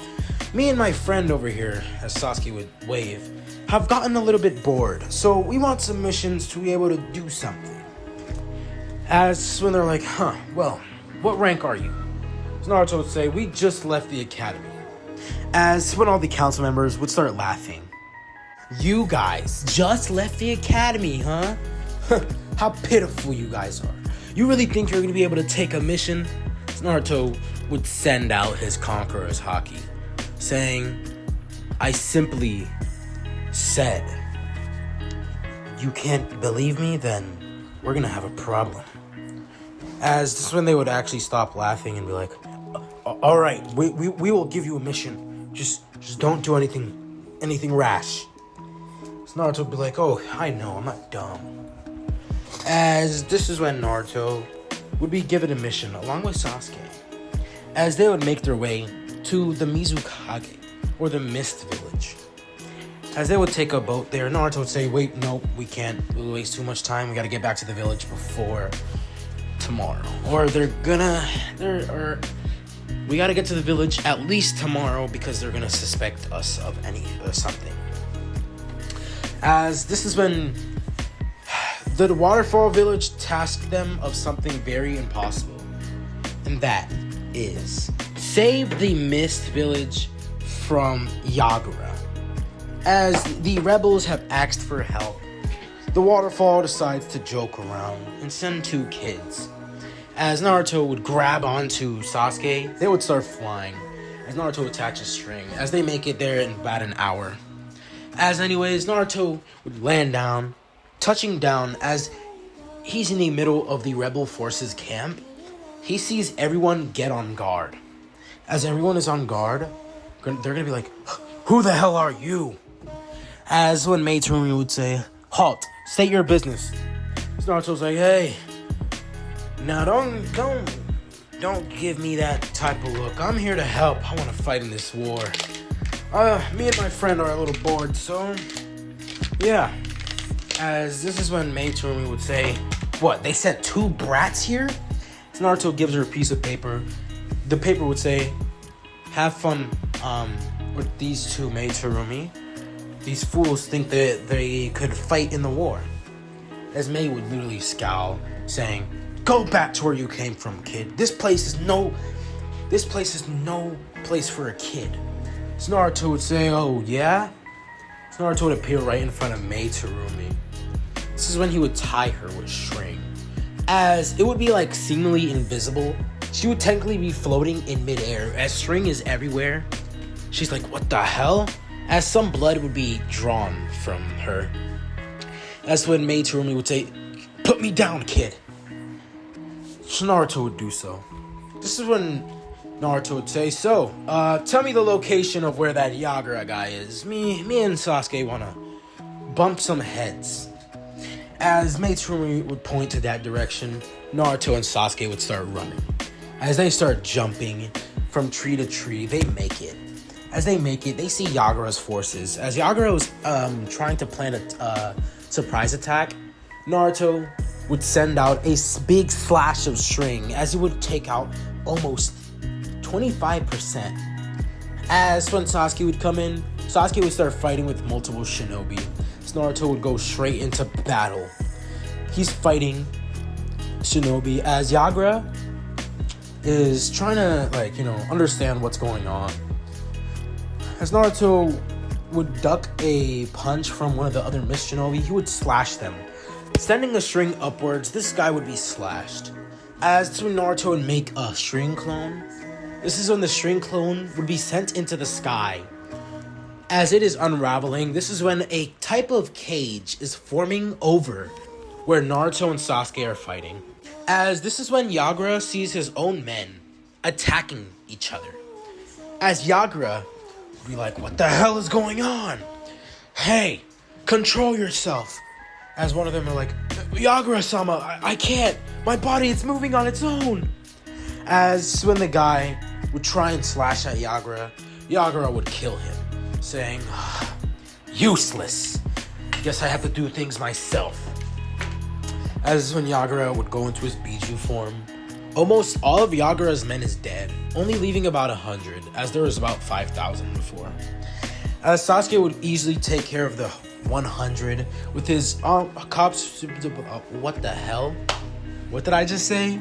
me and my friend over here," as Sasuke would wave, "have gotten a little bit bored. So, we want some missions to be able to do something." As when they're like, well, what rank are you?" So Naruto would say, "We just left the academy." As when all the council members would start laughing. "You guys just left the academy, huh? How pitiful you guys are. You really think you're going to be able to take a mission?" So Naruto would send out his Conqueror's Haki, saying, "I simply said, you can't believe me? Then we're going to have a problem." As this is when they would actually stop laughing and be like, "All right, we will give you a mission. Just don't do anything rash." So Naruto would be like, "Oh, I know, I'm not dumb." As this is when Naruto would be given a mission along with Sasuke. As they would make their way to the Mizukage, or the Mist Village. As they would take a boat there, Naruto would say, "Wait, no, we can't. We'll waste too much time. We gotta get back to the village before tomorrow. Or we gotta get to the village at least tomorrow because they're gonna suspect us of something." As this is when the Waterfall Village tasked them of something very impossible. And that is save the Mist Village from Yagura. As the rebels have asked for help, the Waterfall decides to joke around and send 2 kids. As Naruto would grab onto Sasuke, they would start flying. As Naruto attaches string, as they make it there in about an hour. As anyways, Naruto would land down, touching down as he's in the middle of the rebel forces camp. He sees everyone get on guard. As everyone is on guard, they're gonna be like, "Who the hell are you?" As when Maitsumi would say, "Halt, state your business." So Naruto's like, "Hey, now don't give me that type of look. I'm here to help. I want to fight in this war. Me and my friend are a little bored, so yeah." As this is when Maitsumi would say, "What, they sent 2 brats here?" So Naruto gives her a piece of paper. The paper would say, "Have fun with these 2, Maitsumi. These fools think that they could fight in the war." As Mei would literally scowl, saying, "Go back to where you came from, kid. This place is no place for a kid." So Naruto would say, "Oh, yeah?" So Naruto would appear right in front of Mei Terumi. This is when he would tie her with string. As it would be seemingly invisible, she would technically be floating in midair. As string is everywhere, she's like, "What the hell?" As some blood would be drawn from her. That's when Mei Terumi would say, "Put me down, kid." So Naruto would do so. This is when Naruto would say, "So, tell me the location of where that Yagura guy is. Me and Sasuke wanna bump some heads." As Maitsumi would point to that direction, Naruto and Sasuke would start running. As they start jumping from tree to tree, they make it. As they make it, they see Yagura's forces. As Yagura was trying to plan a surprise attack, Naruto would send out a big slash of string as it would take out almost 25%. As when Sasuke would come in, Sasuke would start fighting with multiple shinobi. Naruto would go straight into battle. He's fighting shinobi as Yagura is trying to understand what's going on. As Naruto would duck a punch from one of the other Mist Shinobi, he would slash them. Sending the string upwards, this guy would be slashed. As to Naruto would make a string clone, this is when the string clone would be sent into the sky. As it is unraveling, this is when a type of cage is forming over where Naruto and Sasuke are fighting. As this is when Yagura sees his own men attacking each other. As Yagura would be like, what the hell is going on? Hey, control yourself. As one of them are like, Yagura-sama, I can't. My body, it's moving on its own. As when the guy would try and slash at Yagura, Yagura would kill him, saying, useless. Guess I have to do things myself. As when Yagura would go into his Biju form, almost all of Yagura's men is dead, only leaving about 100, as there was about 5,000 before. As Sasuke would easily take care of the 100 with his cops. What the hell? What did I just say?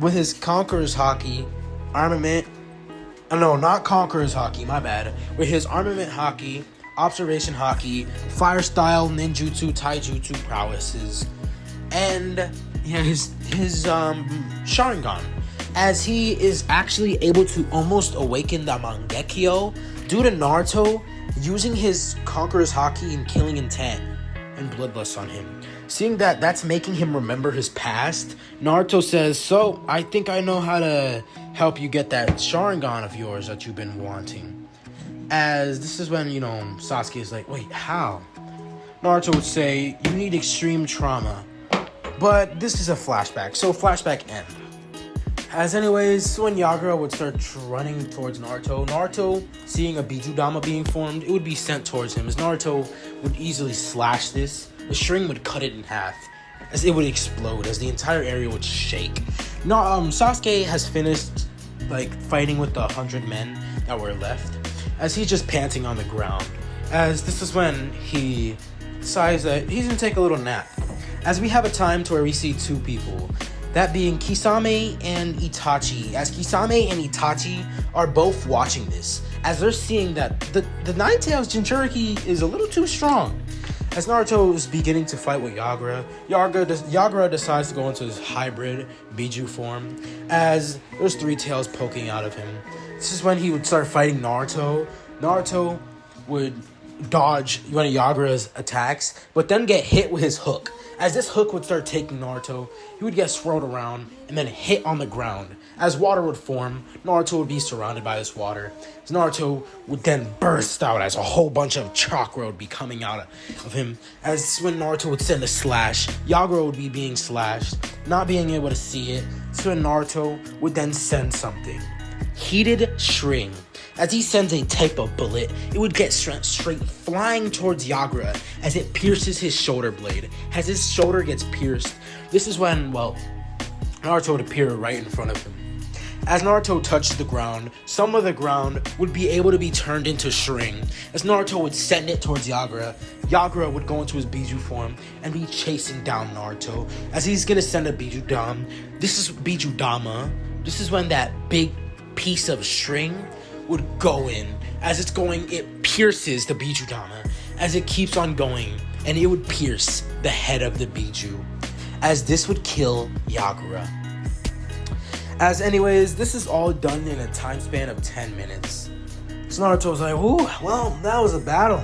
With his Conqueror's Haki armament. No, not Conqueror's Haki, my bad. With his armament Haki, observation Haki, fire style, ninjutsu, taijutsu prowesses, and his Sharingan, as he is actually able to almost awaken the Mangekyo due to Naruto using his Conqueror's Haki and killing intent and bloodlust on him. Seeing that that's making him remember his past, Naruto says, so I think I know how to help you get that Sharingan of yours that you've been wanting. As this is when, Sasuke is like, wait, how? Naruto would say, you need extreme trauma. But this is a flashback, so flashback end. As anyways, when Yagura would start running towards Naruto, seeing a Bijudama being formed, it would be sent towards him, as Naruto would easily slash this. The string would cut it in half, as it would explode, as the entire area would shake. Sasuke has finished, fighting with the 100 men that were left, as he's just panting on the ground, as this is when he decides that he's gonna take a little nap. As we have a time to where we see two people, that being Kisame and Itachi, as Kisame and Itachi are both watching this, as they're seeing that the Nine Tails Jinchuriki is a little too strong. As Naruto is beginning to fight with Yagura decides to go into his hybrid Biju form, as there's three tails poking out of him. This is when he would start fighting Naruto. Naruto would dodge one of Yagura's attacks, but then get hit with his hook. As this hook would start taking Naruto, he would get swirled around and then hit on the ground. As water would form, Naruto would be surrounded by this water. As Naruto would then burst out as a whole bunch of chakra would be coming out of him. As when Naruto would send a slash, Yagura would be being slashed, not being able to see it. So when Naruto would then send something. Heated string. As he sends a type of bullet, it would get straight flying towards Yagura as it pierces his shoulder blade. As his shoulder gets pierced, this is when, Naruto would appear right in front of him. As Naruto touched the ground, some of the ground would be able to be turned into string. As Naruto would send it towards Yagura, Yagura would go into his Biju form and be chasing down Naruto. As he's gonna send a Bijudama, this is Bijudama. This is when that big piece of string would go in. As it's going, it pierces the Bijudama. As it keeps on going, and it would pierce the head of the Biju. As this would kill Yagura. As anyways, this is all done in a time span of 10 minutes. So Naruto's like, ooh, well, that was a battle.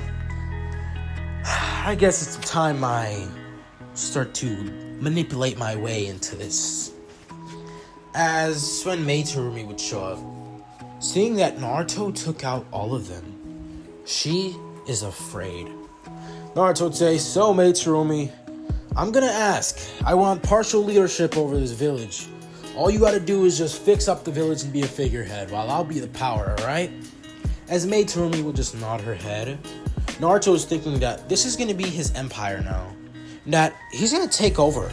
I guess it's time I start to manipulate my way into this. As when Meitorumi would show up, seeing that Naruto took out all of them, she is afraid. Naruto would say, so Meitorumi, I'm gonna ask. I want partial leadership over this village. All you gotta do is just fix up the village and be a figurehead, while I'll be the power, alright? As Meitorumi would just nod her head, Naruto is thinking that this is gonna be his empire now. That he's gonna take over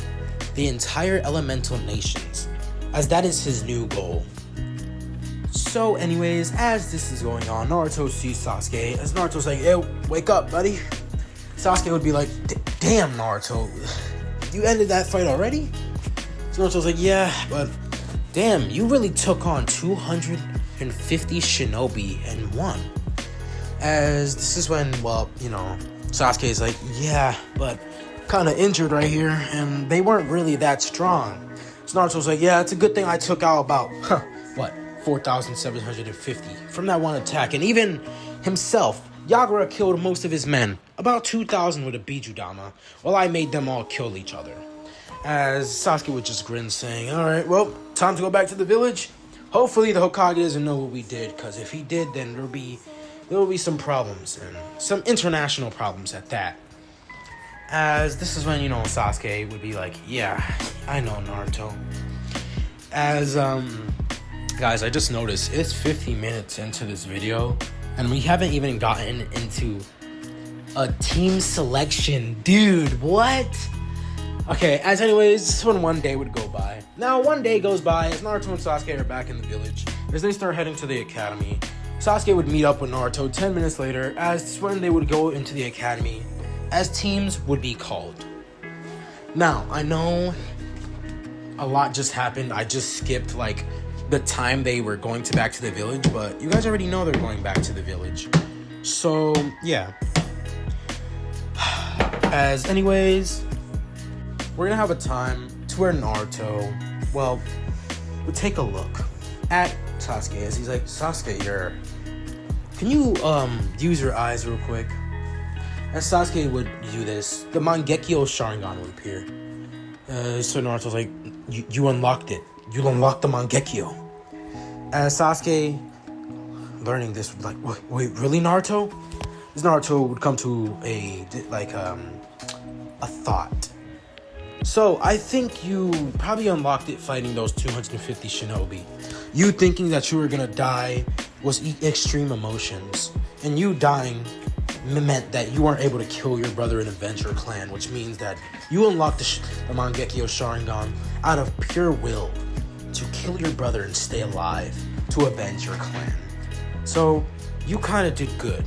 the entire elemental nations, as that is his new goal. So anyways, as this is going on, Naruto sees Sasuke, as Naruto's like, hey, wake up, buddy. Sasuke would be like, damn, Naruto, you ended that fight already? So Naruto's like, yeah, but damn, you really took on 250 shinobi and won. As this is when, Sasuke is like, yeah, but kind of injured right here, and they weren't really that strong. So Naruto's like, yeah, it's a good thing I took out about, 4,750 from that one attack. And even himself Yagura killed most of his men, about 2,000 with a Bijudama, while I made them all kill each other. As Sasuke would just grin, saying, alright, well, time to go back to the village. Hopefully the Hokage doesn't know what we did, because if he did, then there will be some problems, and some international problems at that. As this is when, Sasuke would be like, yeah, I know, Naruto. As, guys, I just noticed it's 50 minutes into this video, and we haven't even gotten into a team selection. Dude, what? Okay, as anyways, this is when one day would go by. Now, one day goes by as Naruto and Sasuke are back in the village. As they start heading to the academy, Sasuke would meet up with Naruto 10 minutes later, as when they would go into the academy, as teams would be called. Now, I know a lot just happened. I just skipped, the time they were going back to the village, but you guys already know they're going back to the village. So, yeah. As anyways, we're gonna have a time to where Naruto, we'll take a look at Sasuke as he's like, Sasuke, can you use your eyes real quick? As Sasuke would do this, the Mangekyo Sharingan would appear. So Naruto's like, you unlocked it. You unlocked the Mangekyo. As Sasuke, learning this, would wait, really, Naruto? This Naruto would come to a thought. So, I think you probably unlocked it fighting those 250 shinobi. You thinking that you were gonna die was extreme emotions. And you dying meant that you weren't able to kill your brother and avenge your clan, which means that you unlocked the Mangekyo Sharingan out of pure will to kill your brother and stay alive to avenge your clan. So, you kind of did good.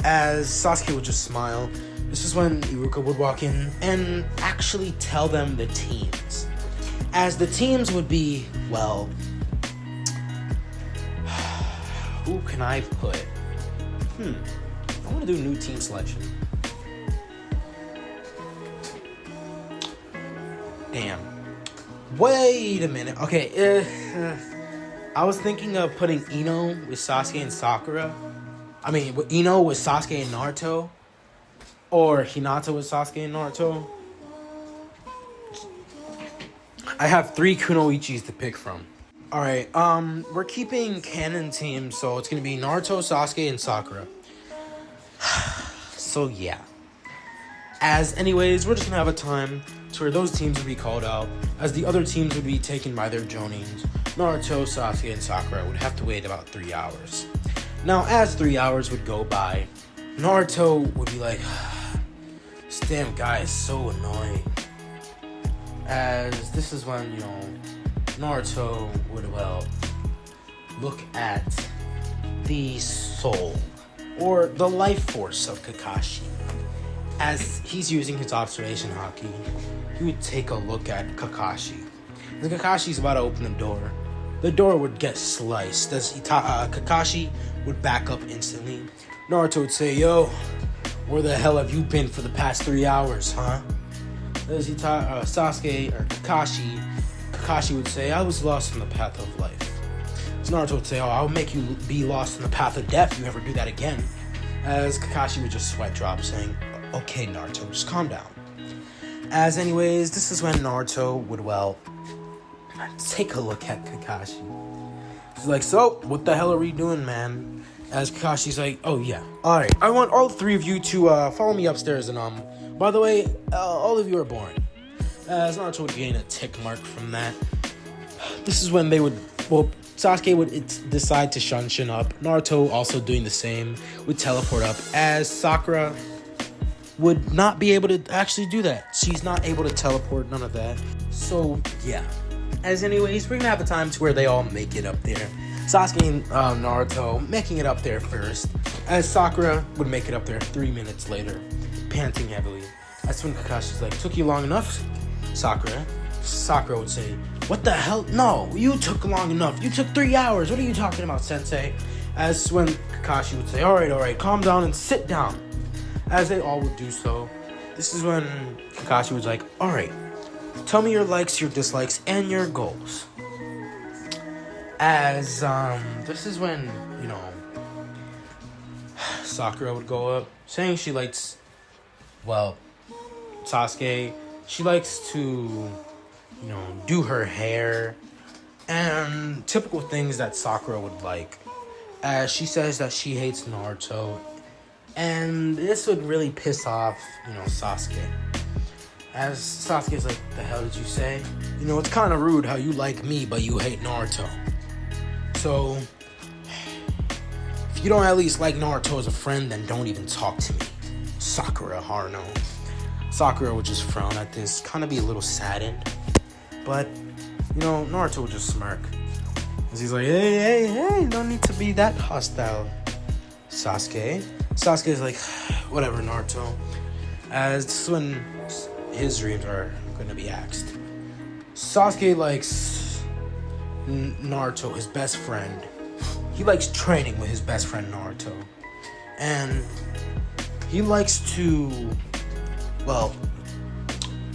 As Sasuke would just smile, this is when Iruka would walk in and actually tell them the teams. As the teams would be, well, who can I put? I want to do new team selection. Damn. Wait a minute. Okay, I was thinking of putting Ino with Sasuke and Sakura. Ino with Sasuke and Naruto. Or Hinata with Sasuke and Naruto. I have 3 Kunoichis to pick from. Alright, we're keeping canon teams, so it's gonna be Naruto, Sasuke, and Sakura. So yeah. As anyways, we're just gonna have a time to where those teams would be called out, as the other teams would be taken by their jonins. Naruto, Sasuke, and Sakura would have to wait about 3 hours. Now, as 3 hours would go by, Naruto would be like, this damn guy is so annoying. As this is when, Naruto would, look at the soul, or the life force of Kakashi. As he's using his observation haki, he would take a look at Kakashi. As Kakashi's about to open the door would get sliced. As Kakashi would back up instantly. Naruto would say, yo, where the hell have you been for the past 3 hours, huh? As Sasuke or Kakashi would say, I was lost in the path of life. As Naruto would say, oh, I'll make you be lost in the path of death if you ever do that again. As Kakashi would just sweat drop, saying, okay, Naruto, just calm down. As anyways, this is when Naruto would, take a look at Kakashi. He's like, so, what the hell are we doing, man? As Kakashi's like, oh yeah, alright. I want all 3 of you to follow me upstairs, and by the way, all of you are boring. As Naruto would gain a tick mark from that. This is when Sasuke would decide to shunshin up. Naruto also doing the same, would teleport up, as Sakura would not be able to actually do that. She's not able to teleport, none of that. So, yeah. As anyways, we're gonna have a time to where they all make it up there. Sasuke and Naruto making it up there first, as Sakura would make it up there 3 minutes later, panting heavily. That's when Kakashi's like, took you long enough, Sakura? Sakura would say, what the hell? No, you took long enough. You took 3 hours. What are you talking about, sensei? As when Kakashi would say, alright, calm down and sit down. As they all would do so, this is when Kakashi was like, alright, tell me your likes, your dislikes, and your goals. As, this is when, Sakura would go up, saying she likes, well, Sasuke. She likes to, do her hair and typical things that Sakura would like. As she says that she hates Naruto, and this would really piss off, Sasuke. As Sasuke's like, the hell did you say? It's kind of rude how you like me, but you hate Naruto. So, if you don't at least like Naruto as a friend, then don't even talk to me, Sakura Haruno. Sakura would just frown at this, kind of be a little saddened. But, Naruto would just smirk. As he's like, hey, no need to be that hostile, Sasuke. Sasuke's like, whatever, Naruto. As this is when his dreams are going to be axed. Sasuke likes Naruto, his best friend. He likes training with his best friend, Naruto. And he likes to,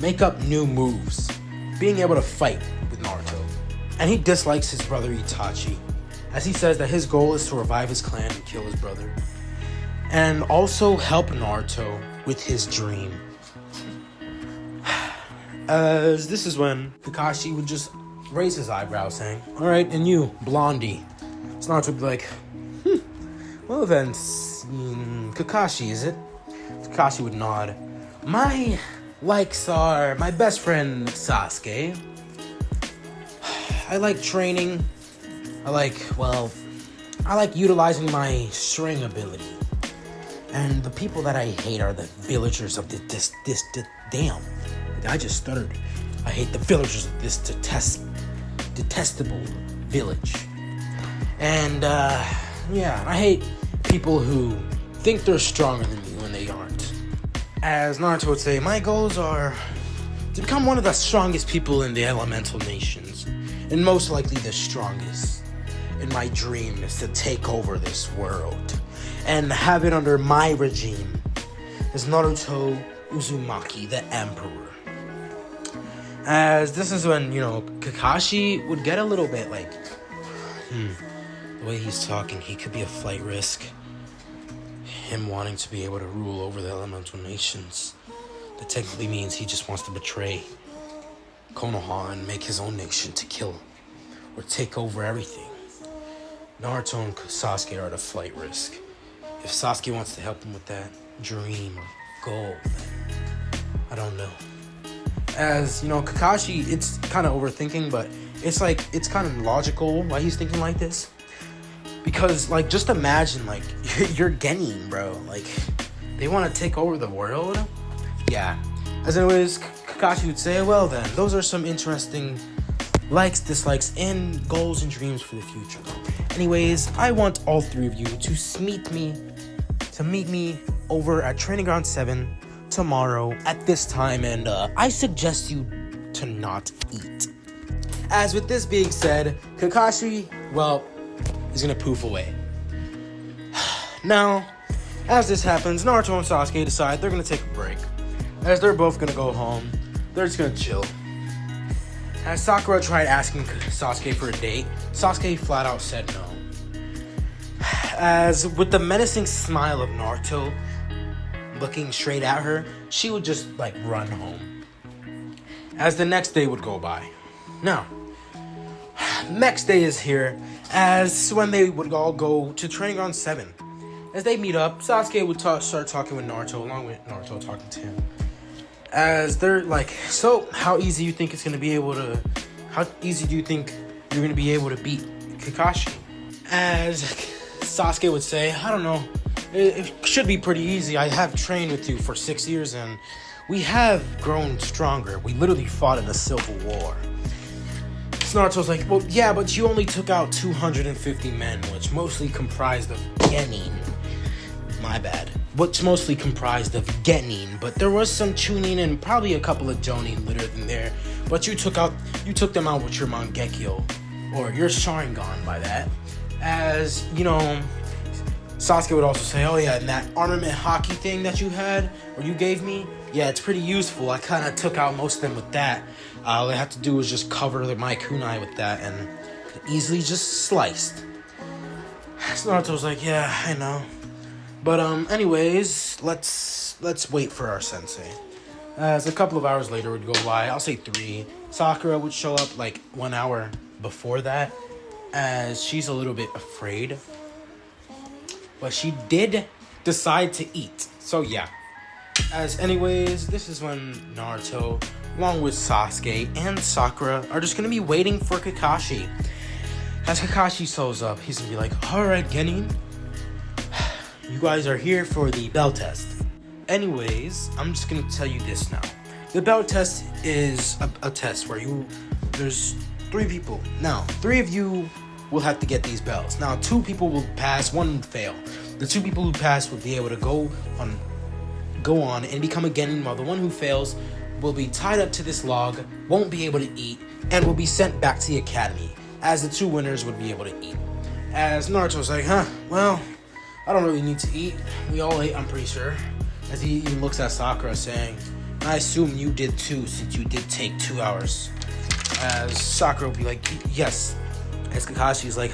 make up new moves. Being able to fight with Naruto. And he dislikes his brother Itachi, as he says that his goal is to revive his clan and kill his brother. And also help Naruto with his dream. As this is when Kakashi would just raise his eyebrows saying, alright, and you, Blondie. So Naruto would be like, well then, Kakashi, is it? Kakashi would nod. My likes are my best friend Sasuke. I like training. I like utilizing my string ability. And the people that I hate are the villagers of this damn. I just stuttered. I hate the villagers of this detestable village. And, I hate people who think they're stronger than me when they aren't. As Naruto would say, my goals are to become one of the strongest people in the elemental nations. And most likely the strongest. And my dream is to take over this world and have it under my regime as Naruto Uzumaki, the Emperor. As this is when, Kakashi would get a little bit like, the way he's talking, he could be a flight risk. Him wanting to be able to rule over the elemental nations. That technically means he just wants to betray Konoha and make his own nation to kill or take over everything. Naruto and Sasuke are the flight risk. If Sasuke wants to help him with that dream or goal, then I don't know. As, Kakashi, it's kind of overthinking, but it's kind of logical why he's thinking like this. Because, just imagine, you're Genin, bro. They want to take over the world? Yeah. As anyways, Kakashi would say, well then, those are some interesting likes, dislikes, and goals and dreams for the future. Anyways, I want all three of you to meet me over at Training Ground 7 tomorrow at this time, and I suggest you to not eat. As with this being said, Kakashi, is gonna poof away. Now, as this happens, Naruto and Sasuke decide they're gonna take a break. As they're both gonna go home, they're just gonna chill. As Sakura tried asking Sasuke for a date, Sasuke flat out said no. As with the menacing smile of Naruto looking straight at her, she would just run home. As the next day would go by. Now, next day is here, as when they would all go to Training Ground 7. As they meet up, Sasuke would start talking with Naruto, along with Naruto talking to him. As they're so how easy do you think you're going to be able to beat Kakashi? As Sasuke would say, I don't know, it should be pretty easy. I have trained with you for 6 years and we have grown stronger. We literally fought in a civil war. Naruto's like, well, yeah, but you only took out 250 men, which mostly comprised of Genin. My bad. Which mostly comprised of Genin, but there was some Chunin and probably a couple of Jonin littered in there. But you took them out with your Mangekyo, or your Sharingan by that. As, Sasuke would also say, oh yeah, and that armament hockey thing that you had, or you gave me, yeah, it's pretty useful. I kind of took out most of them with that. All I have to do is just cover my kunai with that, and easily just sliced. So Naruto's like, yeah, I know. But anyways, let's wait for our sensei. As a couple of hours later would go by, I'll say 3. Sakura would show up like 1 hour before that, as she's a little bit afraid. But she did decide to eat. So yeah. As anyways, this is when Naruto, along with Sasuke and Sakura, are just gonna be waiting for Kakashi. As Kakashi shows up, he's gonna be like, alright, Genin, you guys are here for the bell test. Anyways, I'm just gonna tell you this now. The bell test is a test where there's 3 people. Now, 3 of you will have to get these bells. Now, 2 people will pass, 1 will fail. The 2 people who pass will be able to go on and become a Genin, while the one who fails will be tied up to this log, won't be able to eat, and will be sent back to the academy, as the 2 winners would be able to eat. As Naruto's like, well, I don't really need to eat. We all ate, I'm pretty sure. As he even looks at Sakura saying, I assume you did too, since you did take 2 hours. As Sakura will be like, yes. As Kakashi's like,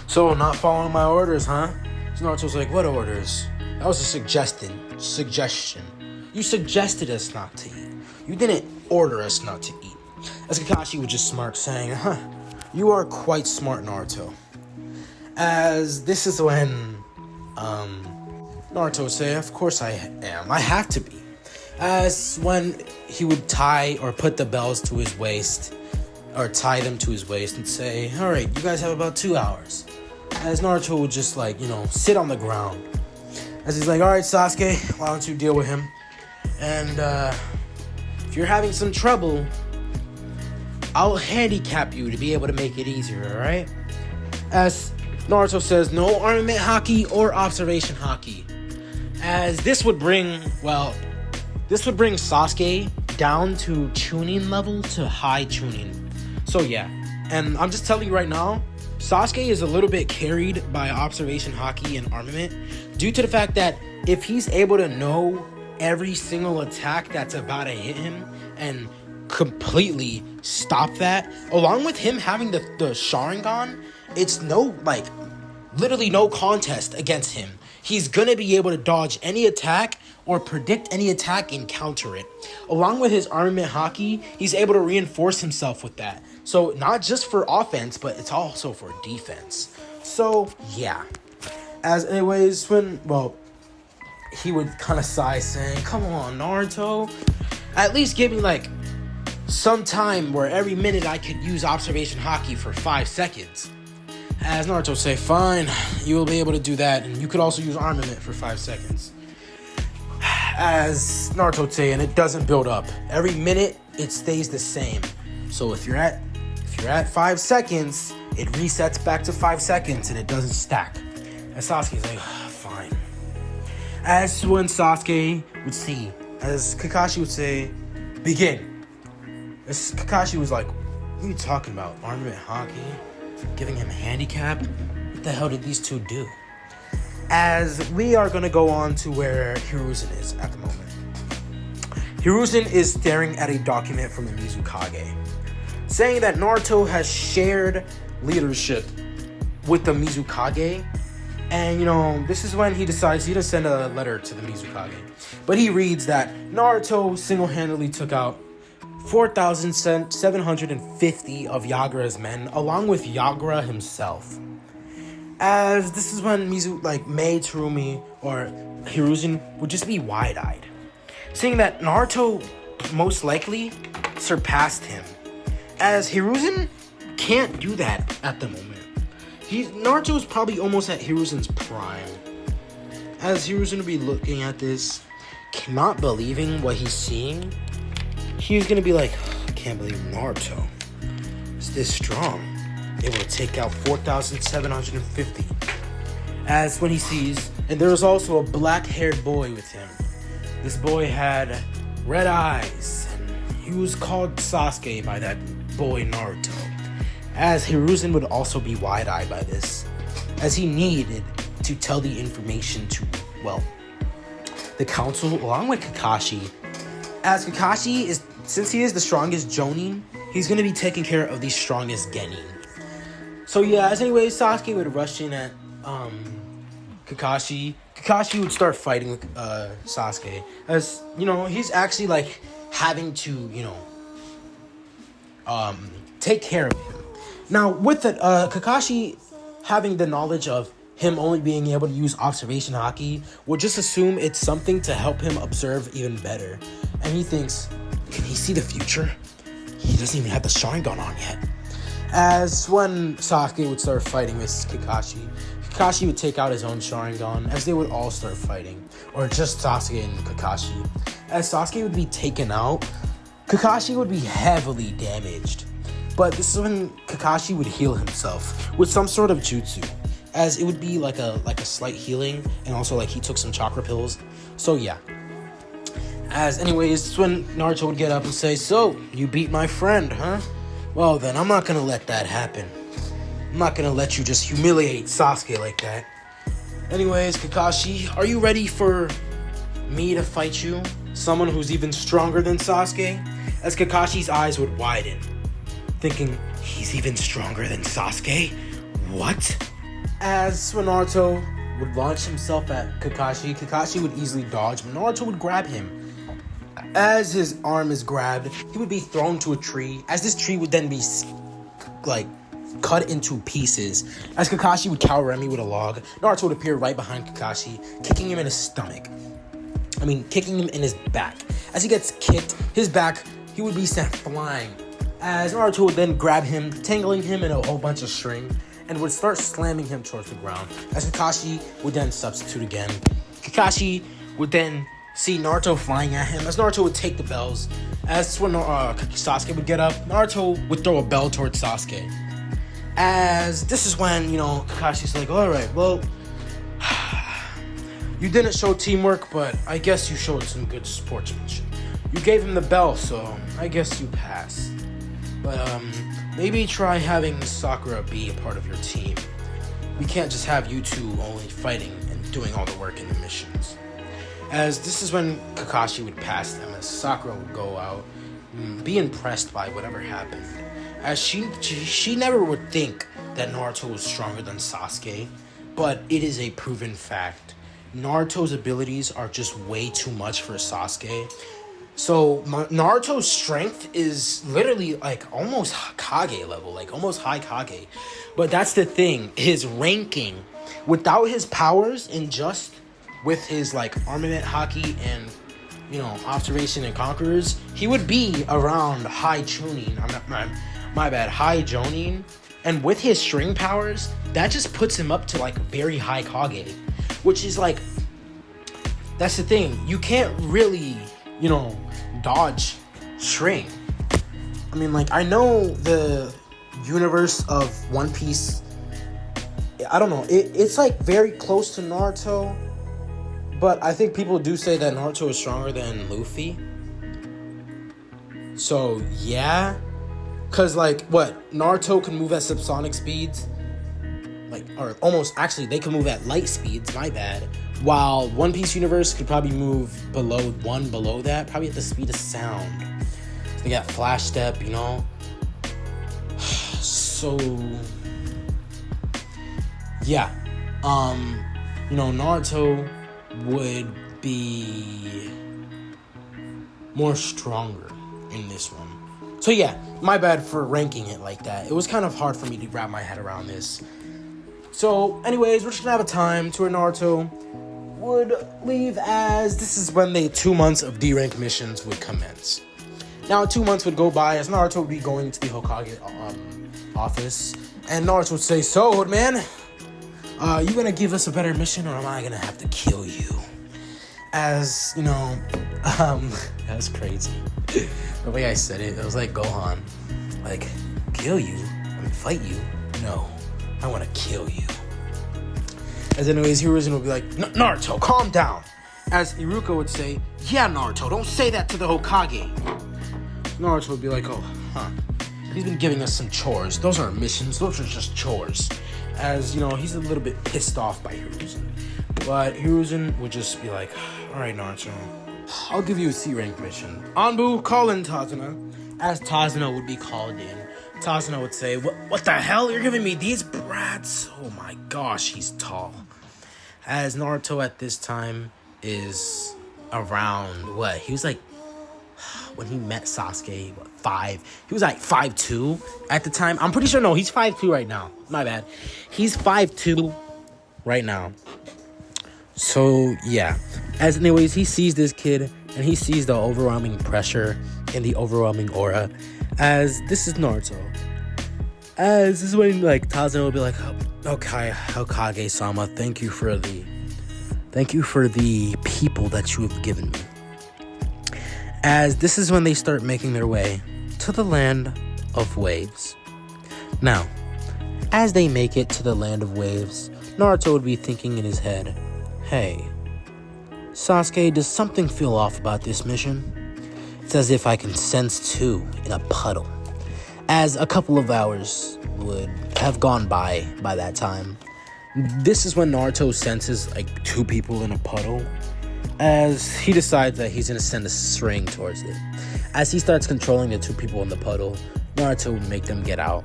so not following my orders, huh? So Naruto's like, what orders? That was a suggestion. You suggested us not to eat. You didn't order us not to eat. As Kakashi would just smirk, saying, you are quite smart, Naruto. As this is when Naruto would say, of course I am. I have to be. As when he would tie or put the bells to his waist, or tie them to his waist and say, alright, you guys have about 2 hours. As Naruto would just sit on the ground. As he's like, alright, Sasuke, why don't you deal with him? And if you're having some trouble, I'll handicap you to be able to make it easier, alright? As Naruto says, no armament haki or observation haki. As this would bring Sasuke down to tuning level to high tuning. So yeah, and I'm just telling you right now, Sasuke is a little bit carried by observation haki and armament due to the fact that if he's able to know every single attack that's about to hit him and completely stop that, along with him having the Sharingan, it's literally no contest against him. He's gonna be able to dodge any attack or predict any attack and counter it. Along with his armament haki, he's able to reinforce himself with that. So not just for offense, but it's also for defense. So yeah. As anyways, he would kind of sigh saying, come on, Naruto, at least give me some time where every minute I could use observation haki for 5 seconds. As Naruto say, fine, you will be able to do that, and you could also use armament for 5 seconds. As Naruto say, and it doesn't build up. Every minute it stays the same. So if you're at 5 seconds, it resets back to 5 seconds and it doesn't stack. And Sasuke's like, fine. As when Sasuke would see, as Kakashi would say, begin. As Kakashi was like, what are you talking about? Armament haki? Giving him a handicap? What the hell did these 2 do? As we are going to go on to where Hiruzen is at the moment. Hiruzen is staring at a document from the Mizukage, saying that Naruto has shared leadership with the Mizukage. And, this is when he decides to send a letter to the Mizukage. But he reads that Naruto single-handedly took out 4,750 of Yagura's men, along with Yagura himself. As this is when Mei, Terumi, or Hiruzen would just be wide-eyed, saying that Naruto most likely surpassed him. As Hiruzen can't do that at the moment. Naruto is probably almost at Hiruzen's prime. As Hiruzen will be looking at this, not believing what he's seeing, he's gonna be like, I can't believe Naruto is this strong, able to take out 4,750. As when he sees, and there was also a black-haired boy with him. This boy had red eyes, and he was called Sasuke by that boy Naruto. As Hiruzen would also be wide-eyed by this, as he needed to tell the information to, the council, along with Kakashi. As Kakashi since he is the strongest Jonin, he's going to be taking care of the strongest Genin. So yeah, as anyways, Sasuke would rush in at Kakashi would start fighting with Sasuke. As, you know, he's actually, like, having to, you know, take care of him. Now, with it, Kakashi having the knowledge of him only being able to use observation haki, will just assume it's something to help him observe even better. And he thinks, can he see the future? He doesn't even have the Sharingan on yet. As when Sasuke would start fighting with Kakashi, Kakashi would take out his own Sharingan, as they would all start fighting. Or just Sasuke and Kakashi. As Sasuke would be taken out, Kakashi would be heavily damaged. But this is when Kakashi would heal himself with some sort of jutsu. As it would be like a slight healing, and also like he took some chakra pills. So yeah. As anyways, this is when Naruto would get up and say, so, you beat my friend, huh? Well then, I'm not gonna let that happen. I'm not gonna let you just humiliate Sasuke like that. Anyways, Kakashi, are you ready for me to fight you? Someone who's even stronger than Sasuke? As Kakashi's eyes would widen, thinking, he's even stronger than Sasuke? What? As when Naruto would launch himself at Kakashi, Kakashi would easily dodge, but Naruto would grab him. As his arm is grabbed, he would be thrown to a tree, as this tree would then be, like, cut into pieces. As Kakashi would cower Remy with a log, Naruto would appear right behind Kakashi, kicking him in his stomach. Kicking him in his back. As he gets kicked, his back, he would be sent flying. As Naruto would then grab him, tangling him in a whole bunch of string, and would start slamming him towards the ground. As Kakashi would then substitute again. Kakashi would then see Naruto flying at him, as Naruto would take the bells. As when Sasuke would get up, Naruto would throw a bell towards Sasuke. As this is when, you know, Kakashi's like, alright, well, you didn't show teamwork, but I guess you showed some good sportsmanship. You gave him the bell, so I guess you passed. But, maybe try having Sakura be a part of your team. We can't just have you two only fighting and doing all the work in the missions. As this is when Kakashi would pass them, as Sakura would go out and be impressed by whatever happened. As she never would think that Naruto was stronger than Sasuke, but it is a proven fact. Naruto's abilities are just way too much for Sasuke. So Naruto's strength is literally like almost Kage level, like almost high Kage. But that's the thing, his ranking, without his powers and just with his like armament haki and, you know, observation and conquerors, he would be around high Chunin, high Jonin. And with his string powers, that just puts him up to like very high Kage, which is like, that's the thing, you can't really, you know, dodge string. I mean, like, I know the universe of One Piece, I don't know, it's like very close to Naruto, but I think people do say that Naruto is stronger than Luffy. So yeah, cause like what, Naruto can move at subsonic speeds, like, or almost, actually they can move at light speeds, my bad, while One Piece universe could probably move below that, probably at the speed of sound. So they got flash step, you know. So yeah, you know, Naruto would be more stronger in this one. So yeah, my bad for ranking it like that. It was kind of hard for me to wrap my head around this. So anyways, we're just gonna have a time to where Naruto would leave, as this is when the 2 months of D-rank missions would commence. Now 2 months would go by as Naruto would be going to the Hokage office, and Naruto would say, so old man, you gonna give us a better mission, or am I gonna have to kill you? As, you know, that was crazy. The way I said it, it was like Gohan. Like, kill you? I mean, fight you? No, I wanna kill you. As anyways, Hiruzen would be like, Naruto, calm down. As Iruka would say, yeah, Naruto, don't say that to the Hokage. Naruto would be like, oh, huh. He's been giving us some chores. Those aren't missions, those are just chores. As, you know, he's a little bit pissed off by Hiruzen. But Hiruzen would just be like, alright, Naruto, I'll give you a C-rank mission. Anbu, call in Tazuna. As Tazuna would be called in, Tazuna would say, what the hell? You're giving me these brats? Oh my gosh, he's tall. As Naruto at this time is around what? He was like, when he met Sasuke, what, 5? He was like 5'2" at the time. I'm pretty sure, no, he's 5'2" right now. My bad. He's 5'2" right now. So, yeah. As anyways, he sees this kid, and he sees the overwhelming pressure and the overwhelming aura. As this is Naruto. As this is when, like, Tazuna will be like, okay, Hokage-sama, thank you for the people that you have given me. As this is when they start making their way to the land of waves. Now, as they make it to the land of waves, Naruto would be thinking in his head, hey, Sasuke, does something feel off about this mission? It's as if I can sense two in a puddle. As a couple of hours would have gone by that time. This is when Naruto senses like 2 people in a puddle. As he decides that he's going to send a string towards it. As he starts controlling the 2 people in the puddle, Naruto would make them get out.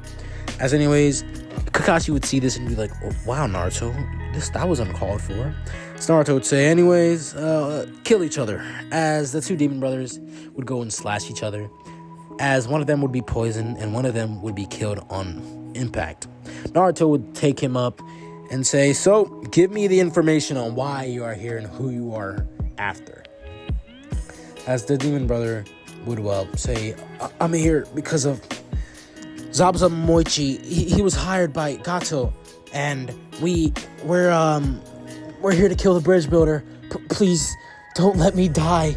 As anyways, Kakashi would see this and be like, oh, wow, Naruto, that was uncalled for. So Naruto would say, anyways, kill each other. As the 2 demon brothers would go and slash each other. As one of them would be poisoned and one of them would be killed on impact. Naruto would take him up and say, so, give me the information on why you are here and who you are after. As the demon brother would, say, I'm here because of Zabuza Moichi. He was hired by Gato, and we're here to kill the bridge builder. Please, don't let me die.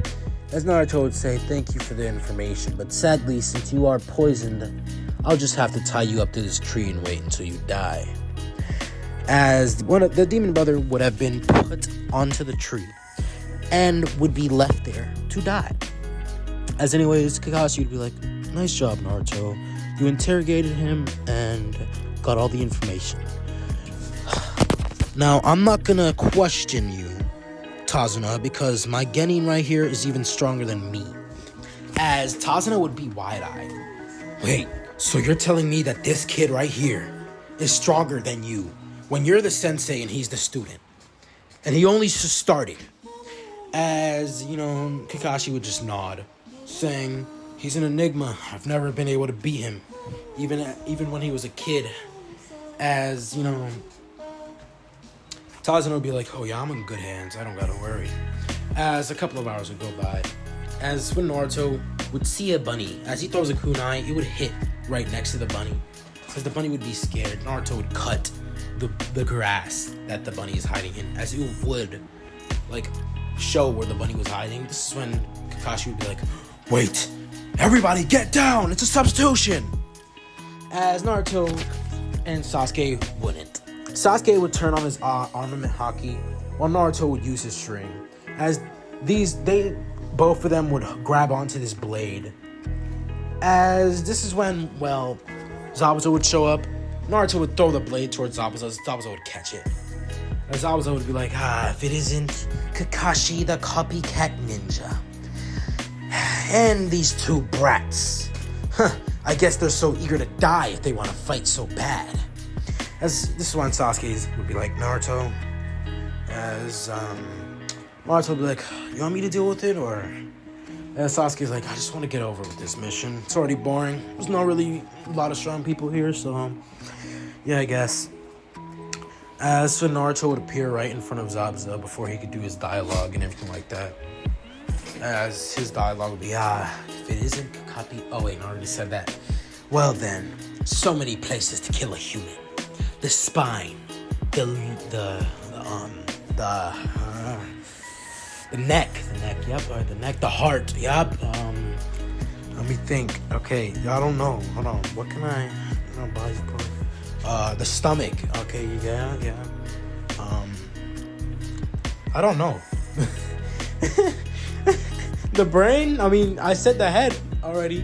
As Naruto would say, thank you for the information, but sadly, since you are poisoned, I'll just have to tie you up to this tree and wait until you die. As one of the demon brother would have been put onto the tree and would be left there to die. As anyways, Kakashi would be like, nice job, Naruto. You interrogated him and got all the information. Now, I'm not gonna question you, Tazuna, because my genin right here is even stronger than me. As Tazuna would be wide-eyed. Wait, so you're telling me that this kid right here is stronger than you when you're the sensei and he's the student? And he only just started. As, Kakashi would just nod, saying, he's an enigma. I've never been able to beat him, even when he was a kid. As, Tazuna would be like, oh yeah, I'm in good hands. I don't gotta worry. As a couple of hours would go by. As when Naruto would see a bunny, as he throws a kunai, it would hit right next to the bunny. As the bunny would be scared, Naruto would cut the grass that the bunny is hiding in, as it would, show where the bunny was hiding. This is when Kakashi would be like, wait, everybody get down, it's a substitution! As Naruto and Sasuke wouldn't. Sasuke would turn on his armament haki, while Naruto would use his string. As both of them would grab onto this blade. As this is when, Zabuza would show up. Naruto would throw the blade towards Zabuza. Zabuza would catch it. As Zabuza would be like, if it isn't Kakashi the copycat ninja. And these 2 brats. I guess they're so eager to die if they want to fight so bad. As this is when Sasuke would be like, Naruto. As Naruto would be like, you want me to deal with it, or? And Sasuke's like, I just want to get over with this mission. It's already boring. There's not really a lot of strong people here, so yeah, I guess. As Naruto would appear right in front of Zabuza before he could do his dialogue and everything like that. As his dialogue would be, if it isn't Kakashi... Oh wait, I already said that. Well then, so many places to kill a human. The spine, the neck, yep, or the neck, the heart, yep. Let me think. Okay, I don't know. Hold on. What can body part? The stomach. Okay, yeah. I don't know. The brain? I mean, I said the head already.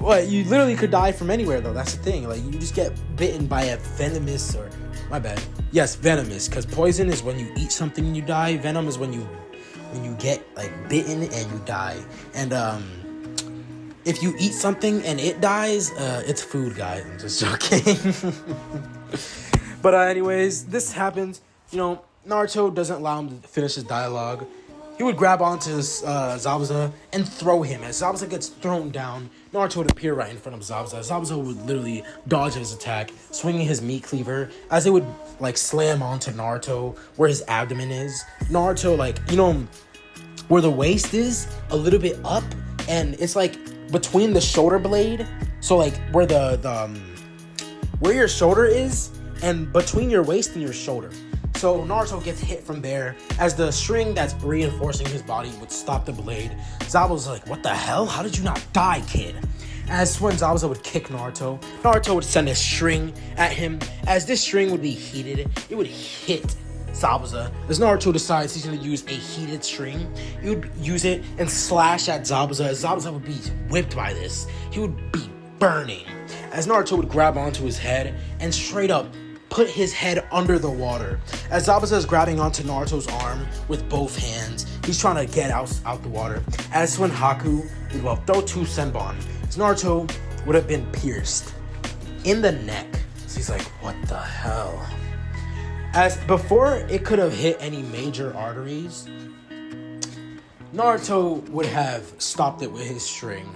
What? You literally could die from anywhere, though. That's the thing. You just get bitten by a venomous or... My bad. Yes, venomous. Because poison is when you eat something and you die. Venom is when you get, bitten and you die. And, if you eat something and it dies, it's food, guys. I'm just joking. But, anyways, this happens. Naruto doesn't allow him to finish his dialogue. He would grab onto Zabuza and throw him. As Zabuza gets thrown down, Naruto would appear right in front of Zabuza. Zabuza would literally dodge his attack, swinging his meat cleaver as it would like slam onto Naruto where his abdomen is. Naruto, like, you know, where the waist is a little bit up, and it's like between the shoulder blade. So like where where your shoulder is, and between your waist and your shoulder. So Naruto gets hit from there as the string that's reinforcing his body would stop the blade. Zabuza's like, what the hell? How did you not die, kid? As when Zabuza would kick Naruto, Naruto would send a string at him. As this string would be heated, it would hit Zabuza. As Naruto decides he's going to use a heated string, he would use it and slash at Zabuza. As Zabuza would be whipped by this, he would be burning. As Naruto would grab onto his head and straight up put his head under the water. As Zabuza is grabbing onto Naruto's arm with both hands, he's trying to get out the water. As when Haku would throw two Senbon, as Naruto would have been pierced in the neck. So he's like, what the hell? As before it could have hit any major arteries, Naruto would have stopped it with his string.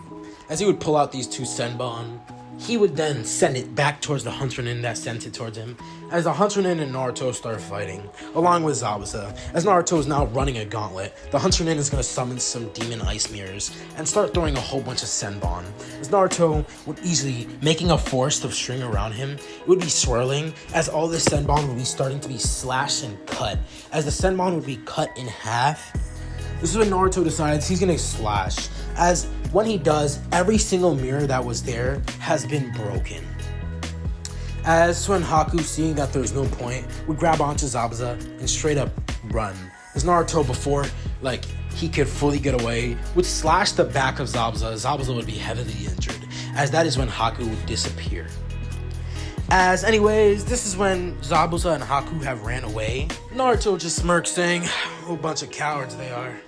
As he would pull out these two Senbon, he would then send it back towards the Hunter-nin that sent it towards him. As the Hunter-nin and Naruto start fighting, along with Zabuza, as Naruto is now running a gauntlet, the Hunter-nin is going to summon some demon ice mirrors and start throwing a whole bunch of Senbon. As Naruto would easily, making a forest of string around him, it would be swirling as all the Senbon would be starting to be slashed and cut. As the Senbon would be cut in half, this is when Naruto decides he's going to slash. As when he does, every single mirror that was there has been broken. As when Haku, seeing that there's no point, would grab onto Zabuza and straight up run. As Naruto, before like he could fully get away, would slash the back of Zabuza. Zabuza would be heavily injured, as that is when Haku would disappear. As anyways, this is when Zabuza and Haku have ran away. Naruto just smirks, saying, what a bunch of cowards they are.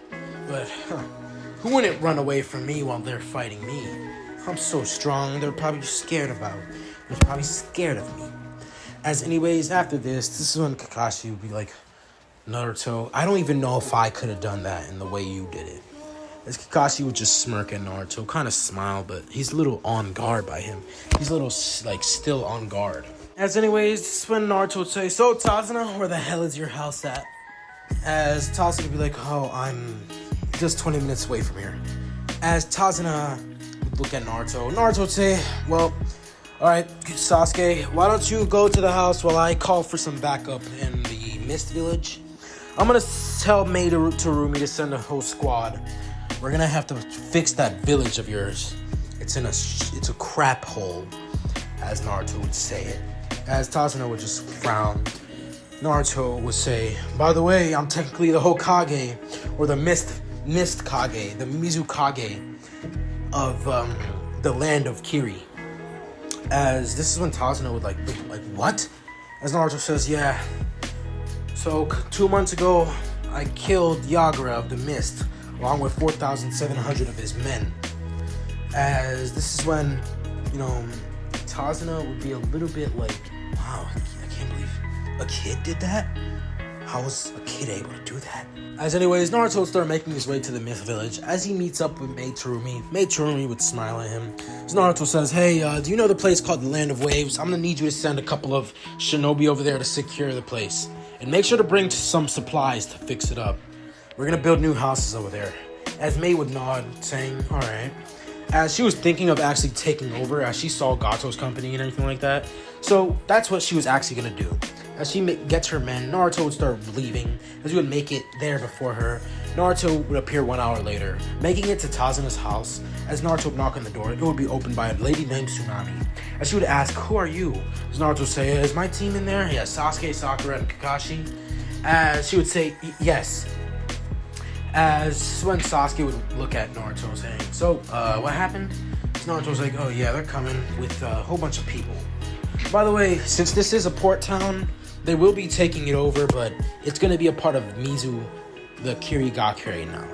But who wouldn't run away from me while they're fighting me? I'm so strong, they're probably scared of me. As anyways, after this is when Kakashi would be like, Naruto, I don't even know if I could have done that in the way you did it. As Kakashi would just smirk at Naruto, kind of smile, but he's a little on guard by him. He's a little, like, still on guard. As anyways, this is when Naruto would say, so Tazuna, where the hell is your house at? As Tazuna would be like, oh, I'm just 20 minutes away from here. As Tazuna would look at Naruto, Naruto would say, well, alright, Sasuke, why don't you go to the house while I call for some backup in the Mist Village? I'm gonna tell Maid Terumi to send a whole squad. We're gonna have to fix that village of yours. It's a crap hole, as Naruto would say it. As Tazuna would just frown, Naruto would say, by the way, I'm technically the Hokage, or the Mist Kage, the Mizukage of the land of Kiri. As this is when Tazuna would like, what? As Naruto says, yeah. So 2 months ago, I killed Yagura of the Mist, along with 4,700 of his men. As this is when, Tazuna would be a little bit like, wow, I can't believe a kid did that? How was a kid able to do that? As anyways, Naruto would start making his way to the Mist Village. As he meets up with Maid Terumi would smile at him. As Naruto says, hey, do you know the place called the Land of Waves? I'm gonna need you to send a couple of shinobi over there to secure the place. And make sure to bring some supplies to fix it up. We're gonna build new houses over there. As Mei would nod, saying, alright. As she was thinking of actually taking over, as she saw Gato's company and everything like that. So that's what she was actually gonna do. As she gets her men, Naruto would start leaving, as he would make it there before her. Naruto would appear 1 hour later, making it to Tazuna's house. As Naruto would knock on the door, it would be opened by a lady named Tsunami. As she would ask, who are you? As Naruto would say, is my team in there? Yes, Sasuke, Sakura, and Kakashi. As she would say, yes. As when Sasuke would look at Naruto saying, so, what happened? As Naruto was like, oh yeah, they're coming with a whole bunch of people. By the way, since this is a port town, they will be taking it over, but it's going to be a part of Mizu, the Kirigakure now.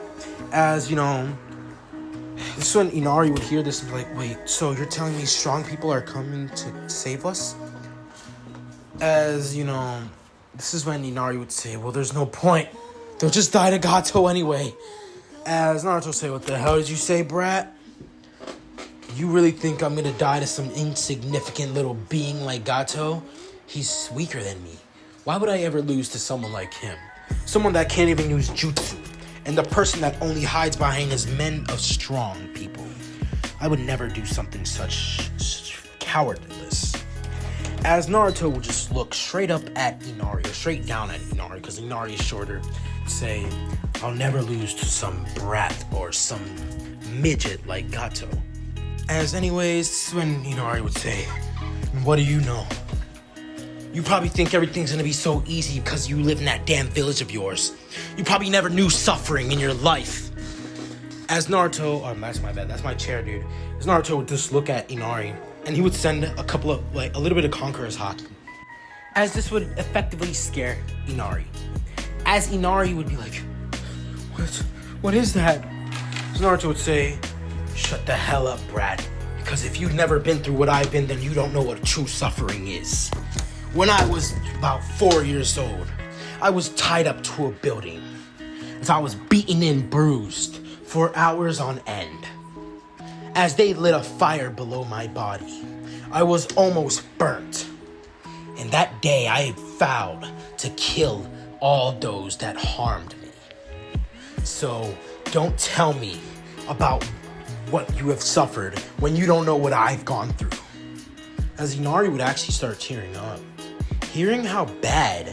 As, this is when Inari would hear this and be like, wait, so you're telling me strong people are coming to save us? As, This is when Inari would say, well, there's no point. They'll just die to Gato anyway. As Naruto would say, what the hell did you say, brat? You really think I'm gonna die to some insignificant little being like Gato? He's weaker than me. Why would I ever lose to someone like him? Someone that can't even use jutsu. And the person that only hides behind his men of strong people. I would never do something such cowardless. As Naruto would just look straight up at Inari, or straight down at Inari, because Inari is shorter, say, I'll never lose to some brat or some midget like Gato. As anyways, this is when Inari would say, what do you know? You probably think everything's gonna be so easy because you live in that damn village of yours. You probably never knew suffering in your life. As Naruto, oh, that's my bad, that's my chair, dude. As Naruto would just look at Inari, and he would send a little bit of Conqueror's Haki. As this would effectively scare Inari. As Inari would be like, what is that? As Naruto would say, shut the hell up, brat. Because if you've never been through what I've been, then you don't know what true suffering is. When I was about 4 years old, I was tied up to a building as I was beaten and bruised for hours on end. As they lit a fire below my body, I was almost burnt. And that day I vowed to kill all those that harmed me. So don't tell me about what you have suffered when you don't know what I've gone through. As Inari would actually start tearing up. Hearing how bad,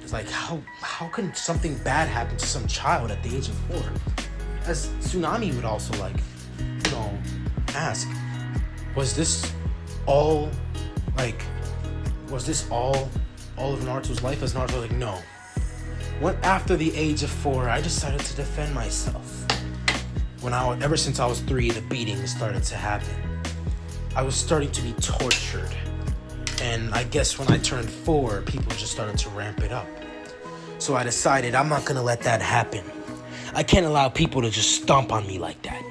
it's like, how can something bad happen to some child at the age of 4? As Tsunami would also ask, was this all of Naruto's life? As Naruto was like, no. After the age of 4, I decided to defend myself. Ever since I was 3, the beatings started to happen. I was starting to be tortured. And I guess when I turned 4, people just started to ramp it up. So I decided I'm not gonna let that happen. I can't allow people to just stomp on me like that.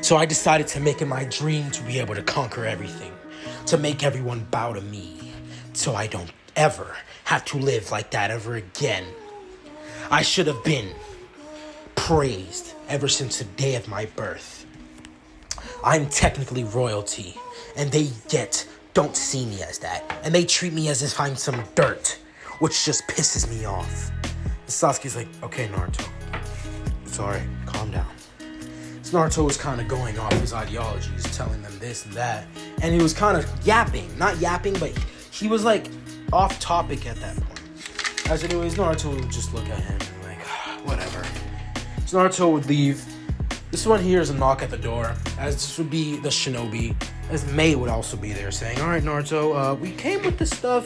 So I decided to make it my dream to be able to conquer everything. To make everyone bow to me. So I don't ever have to live like that ever again. I should have been praised ever since the day of my birth. I'm technically royalty, and they don't see me as that, and they treat me as if I'm some dirt, which just pisses me off. And Sasuke's like, okay, Naruto, it's alright, calm down. So Naruto was kind of going off his ideologies, telling them this and that, and he was kind of not yapping, but he was like off topic at that point. As anyways, Naruto would just look at him and like, whatever. So Naruto would leave. This one here is a knock at the door, as this would be the shinobi, as Mei would also be there saying, alright Naruto, we came with this stuff.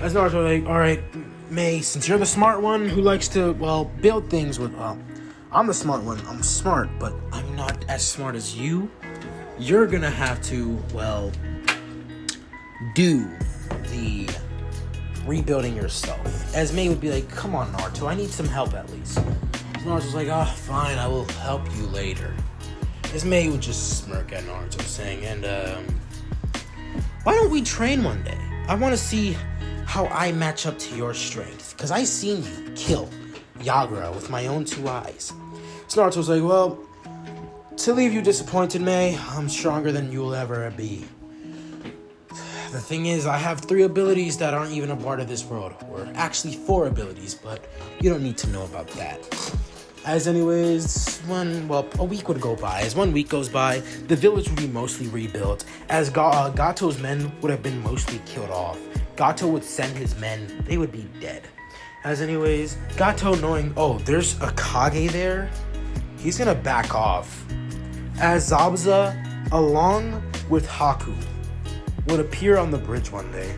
As Naruto like, alright Mei, since you're the smart one who likes to, build things with, I'm the smart one, I'm smart, but I'm not as smart as you. You're gonna have to, do the rebuilding yourself. As Mei would be like, come on Naruto, I need some help at least. Naruto's like, fine, I will help you later. As Mei would just smirk at Naruto, saying, and, why don't we train one day? I want to see how I match up to your strength, because I seen you kill Yagura with my own 2 eyes. So Naruto's like, to leave you disappointed, Mei, I'm stronger than you'll ever be. The thing is, I have 3 abilities that aren't even a part of this world, or actually 4 abilities, but you don't need to know about that. As anyways, a week would go by. As 1 week goes by, the village would be mostly rebuilt, as Gato's men would have been mostly killed off. Gato would send his men, they would be dead. As anyways, Gato knowing, there's a Kage there, he's gonna back off. As Zabuza, along with Haku, would appear on the bridge one day.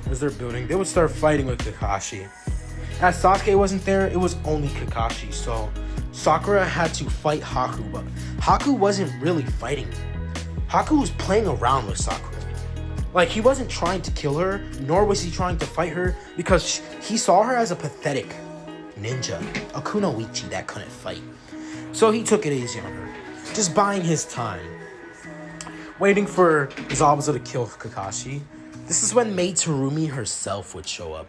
As they're building, they would start fighting with Kakashi. As Sasuke wasn't there, it was only Kakashi, so Sakura had to fight Haku, but Haku wasn't really fighting. Haku was playing around with Sakura. Like, he wasn't trying to kill her, nor was he trying to fight her, because he saw her as a pathetic ninja, a kunoichi that couldn't fight. So he took it easy on her, just buying his time. Waiting for Zabuza to kill Kakashi, This is when Mei Terumi herself would show up.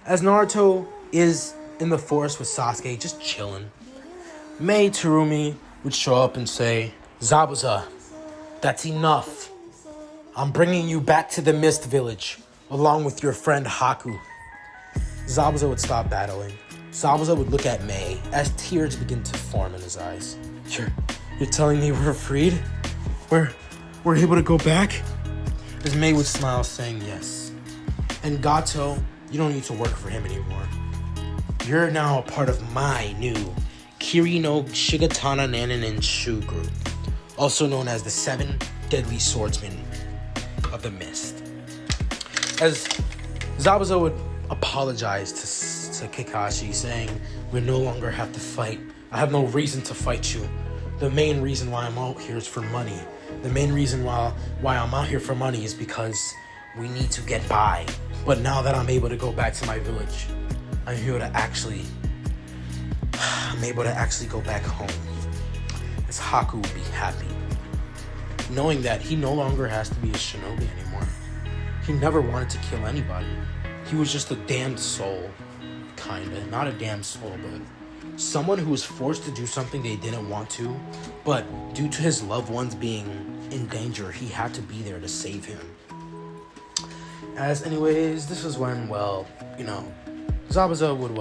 As Naruto is in the forest with Sasuke, just chilling, Mei Terumi would show up and say, Zabuza, that's enough. I'm bringing you back to the Mist Village, along with your friend Haku. Zabuza would stop battling. Zabuza would look at Mei as tears begin to form in his eyes. You're telling me we're freed? We're able to go back? As Mei would smile, saying yes. And Gato, you don't need to work for him anymore. You're now a part of my new Kiri no Shigatana Nanin Shu group, also known as the 7 Deadly Swordsmen of the Mist. As Zabuza would apologize to Kakashi, saying, we no longer have to fight. I have no reason to fight you. The main reason why I'm out here is for money. The main reason why I'm out here for money is because we need to get by. But now that I'm able to go back to my village, I'm able to actually go back home. As Haku would be happy, knowing that he no longer has to be a shinobi anymore. He never wanted to kill anybody. He was just a damned soul, kinda. Not a damned soul, but someone who was forced to do something they didn't want to, but due to his loved ones being in danger, he had to be there to save him. As anyways, this is when, Zabuza would,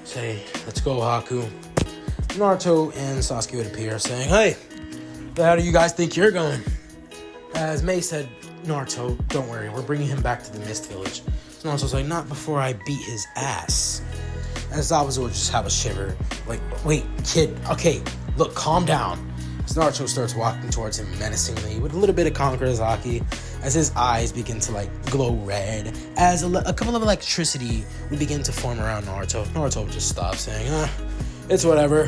say, let's go, Haku. Naruto and Sasuke would appear, saying, hey, how do you guys think you're going? As Mei said, Naruto, don't worry, we're bringing him back to the Mist Village. So Naruto's like, not before I beat his ass. As Zabuza would just have a shiver, like, wait, kid, okay, look, calm down. As Naruto starts walking towards him menacingly with a little bit of Kankura-Zaki, as his eyes begin to, glow red, as a couple of electricity would begin to form around Naruto. Naruto would just stop, saying, it's whatever.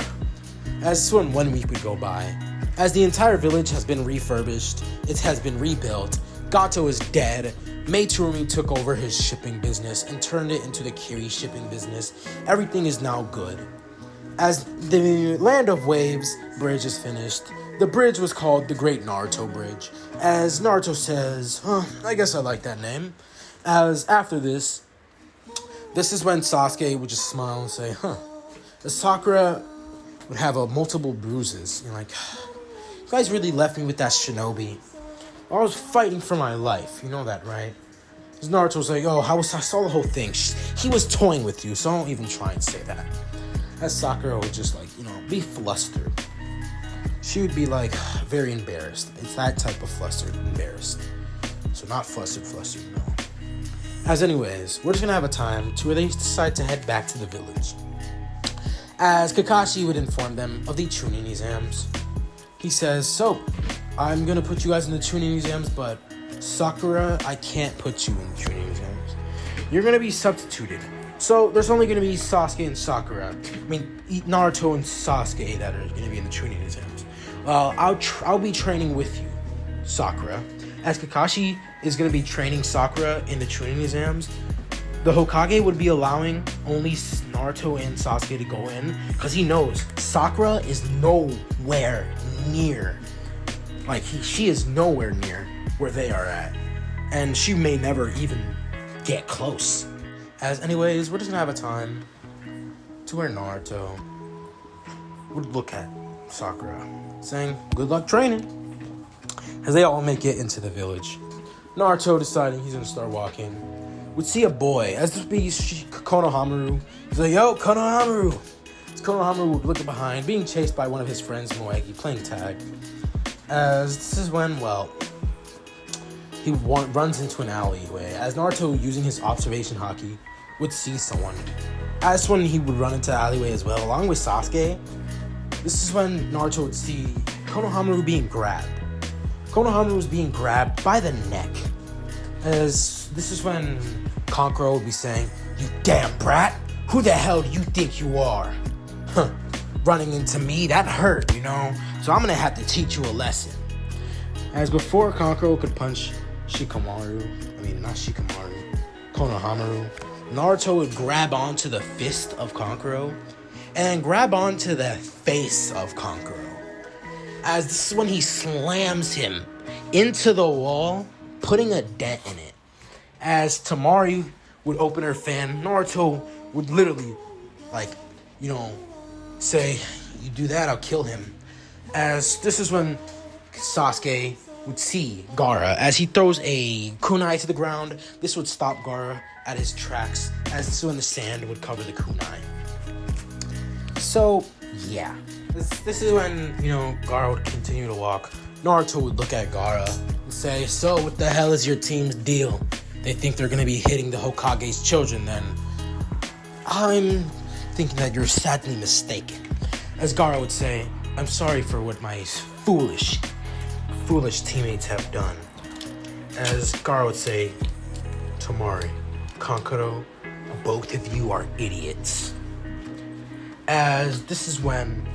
As 1 week would go by, as the entire village has been refurbished, it has been rebuilt, Gato is dead, Mei Terumi took over his shipping business and turned it into the Kiri shipping business. Everything is now good. As the Land of Waves bridge is finished, the bridge was called the Great Naruto Bridge. As Naruto says, I guess I like that name. As after this is when Sasuke would just smile and say, As Sakura would have multiple bruises. You're like, you guys really left me with that shinobi. I was fighting for my life. You know that, right? Because Naruto was like, I saw the whole thing. He was toying with you, so don't even try and say that. As Sakura would just, be flustered. She would be, very embarrassed. It's that type of flustered, embarrassed. So not flustered, no. As anyways, we're just going to have a time to where they decide to head back to the village. As Kakashi would inform them of the Chunin exams. He says, so, I'm going to put you guys in the Chunin exams, but Sakura, I can't put you in the Chunin exams. You're going to be substituted. So, there's only going to be Sasuke and Sakura. Naruto and Sasuke that are going to be in the Chunin exams. I'll be training with you, Sakura. As Kakashi is going to be training Sakura in the Chunin exams, the Hokage would be allowing only Naruto and Sasuke to go in because he knows Sakura is nowhere near. She is nowhere near where they are at. And she may never even get close. As anyways, we're just gonna have a time to where Naruto would look at Sakura, saying, good luck training. As they all make it into the village, Naruto deciding he's gonna start walking, would see a boy, as this be Konohamaru. He's like, yo, Konohamaru. As Konohamaru would look behind, being chased by one of his friends, Moegi, playing tag. As this is when, he runs into an alleyway. As Naruto, using his observation haki, would see someone. As when he would run into the alleyway as well, along with Sasuke. This is when Naruto would see Konohamaru being grabbed. Konohamaru was being grabbed by the neck. As this is when Kankuro would be saying, you damn brat, who the hell do you think you are? Running into me, that hurt, So I'm gonna have to teach you a lesson. As before Kankuro could punch Konohamaru, Naruto would grab onto the fist of Kankuro and grab onto the face of Kankuro. As this is when he slams him into the wall putting a dent in it. As Tamari would open her fan, Naruto would literally, like, say, you do that, I'll kill him. As this is when Sasuke would see Gaara. As he throws a kunai to the ground, this would stop Gaara at his tracks, as this is when the sand would cover the kunai. So, yeah. This is when, Gaara would continue to walk. Naruto would look at Gaara and say, so what the hell is your team's deal? They think they're going to be hitting the Hokage's children, then I'm thinking that you're sadly mistaken. As Gaara would say, I'm sorry for what my foolish teammates have done. As Gaara would say, Tamari, Kankuro, both of you are idiots. As this is when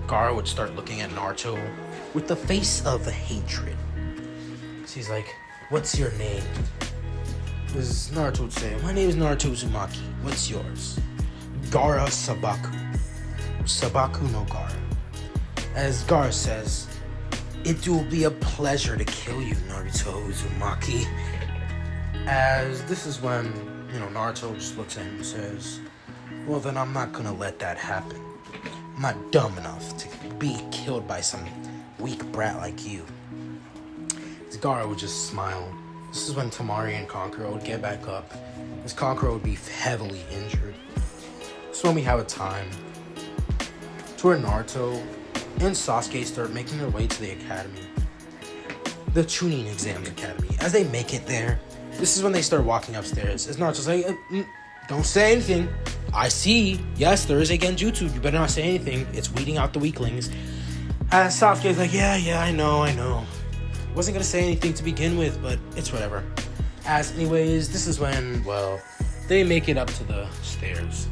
Gaara would start looking at Naruto with the face of hatred. She's like, what's your name? As Naruto would say, my name is Naruto Uzumaki. What's yours? Gaara Sabaku. Sabaku no Gaara. As Gaara says, it will be a pleasure to kill you, Naruto Uzumaki. As this is when, Naruto just looks at him and says, well, then I'm not gonna let that happen. I'm not dumb enough to be killed by some weak brat like you. As Gaara would just smile. This is when Tamari and Kankuro would get back up, as Kankuro would be heavily injured. This is when we have a time to where Naruto and Sasuke start making their way to the academy. The Chunin Exams Academy. As they make it there, this is when they start walking upstairs. As Naruto's like, don't say anything. I see. Yes, there is a genjutsu. You better not say anything. It's weeding out the weaklings. As Sasuke's like, yeah, I know. Wasn't gonna say anything to begin with, but it's whatever. As anyways, this is when, they make it up to the stairs.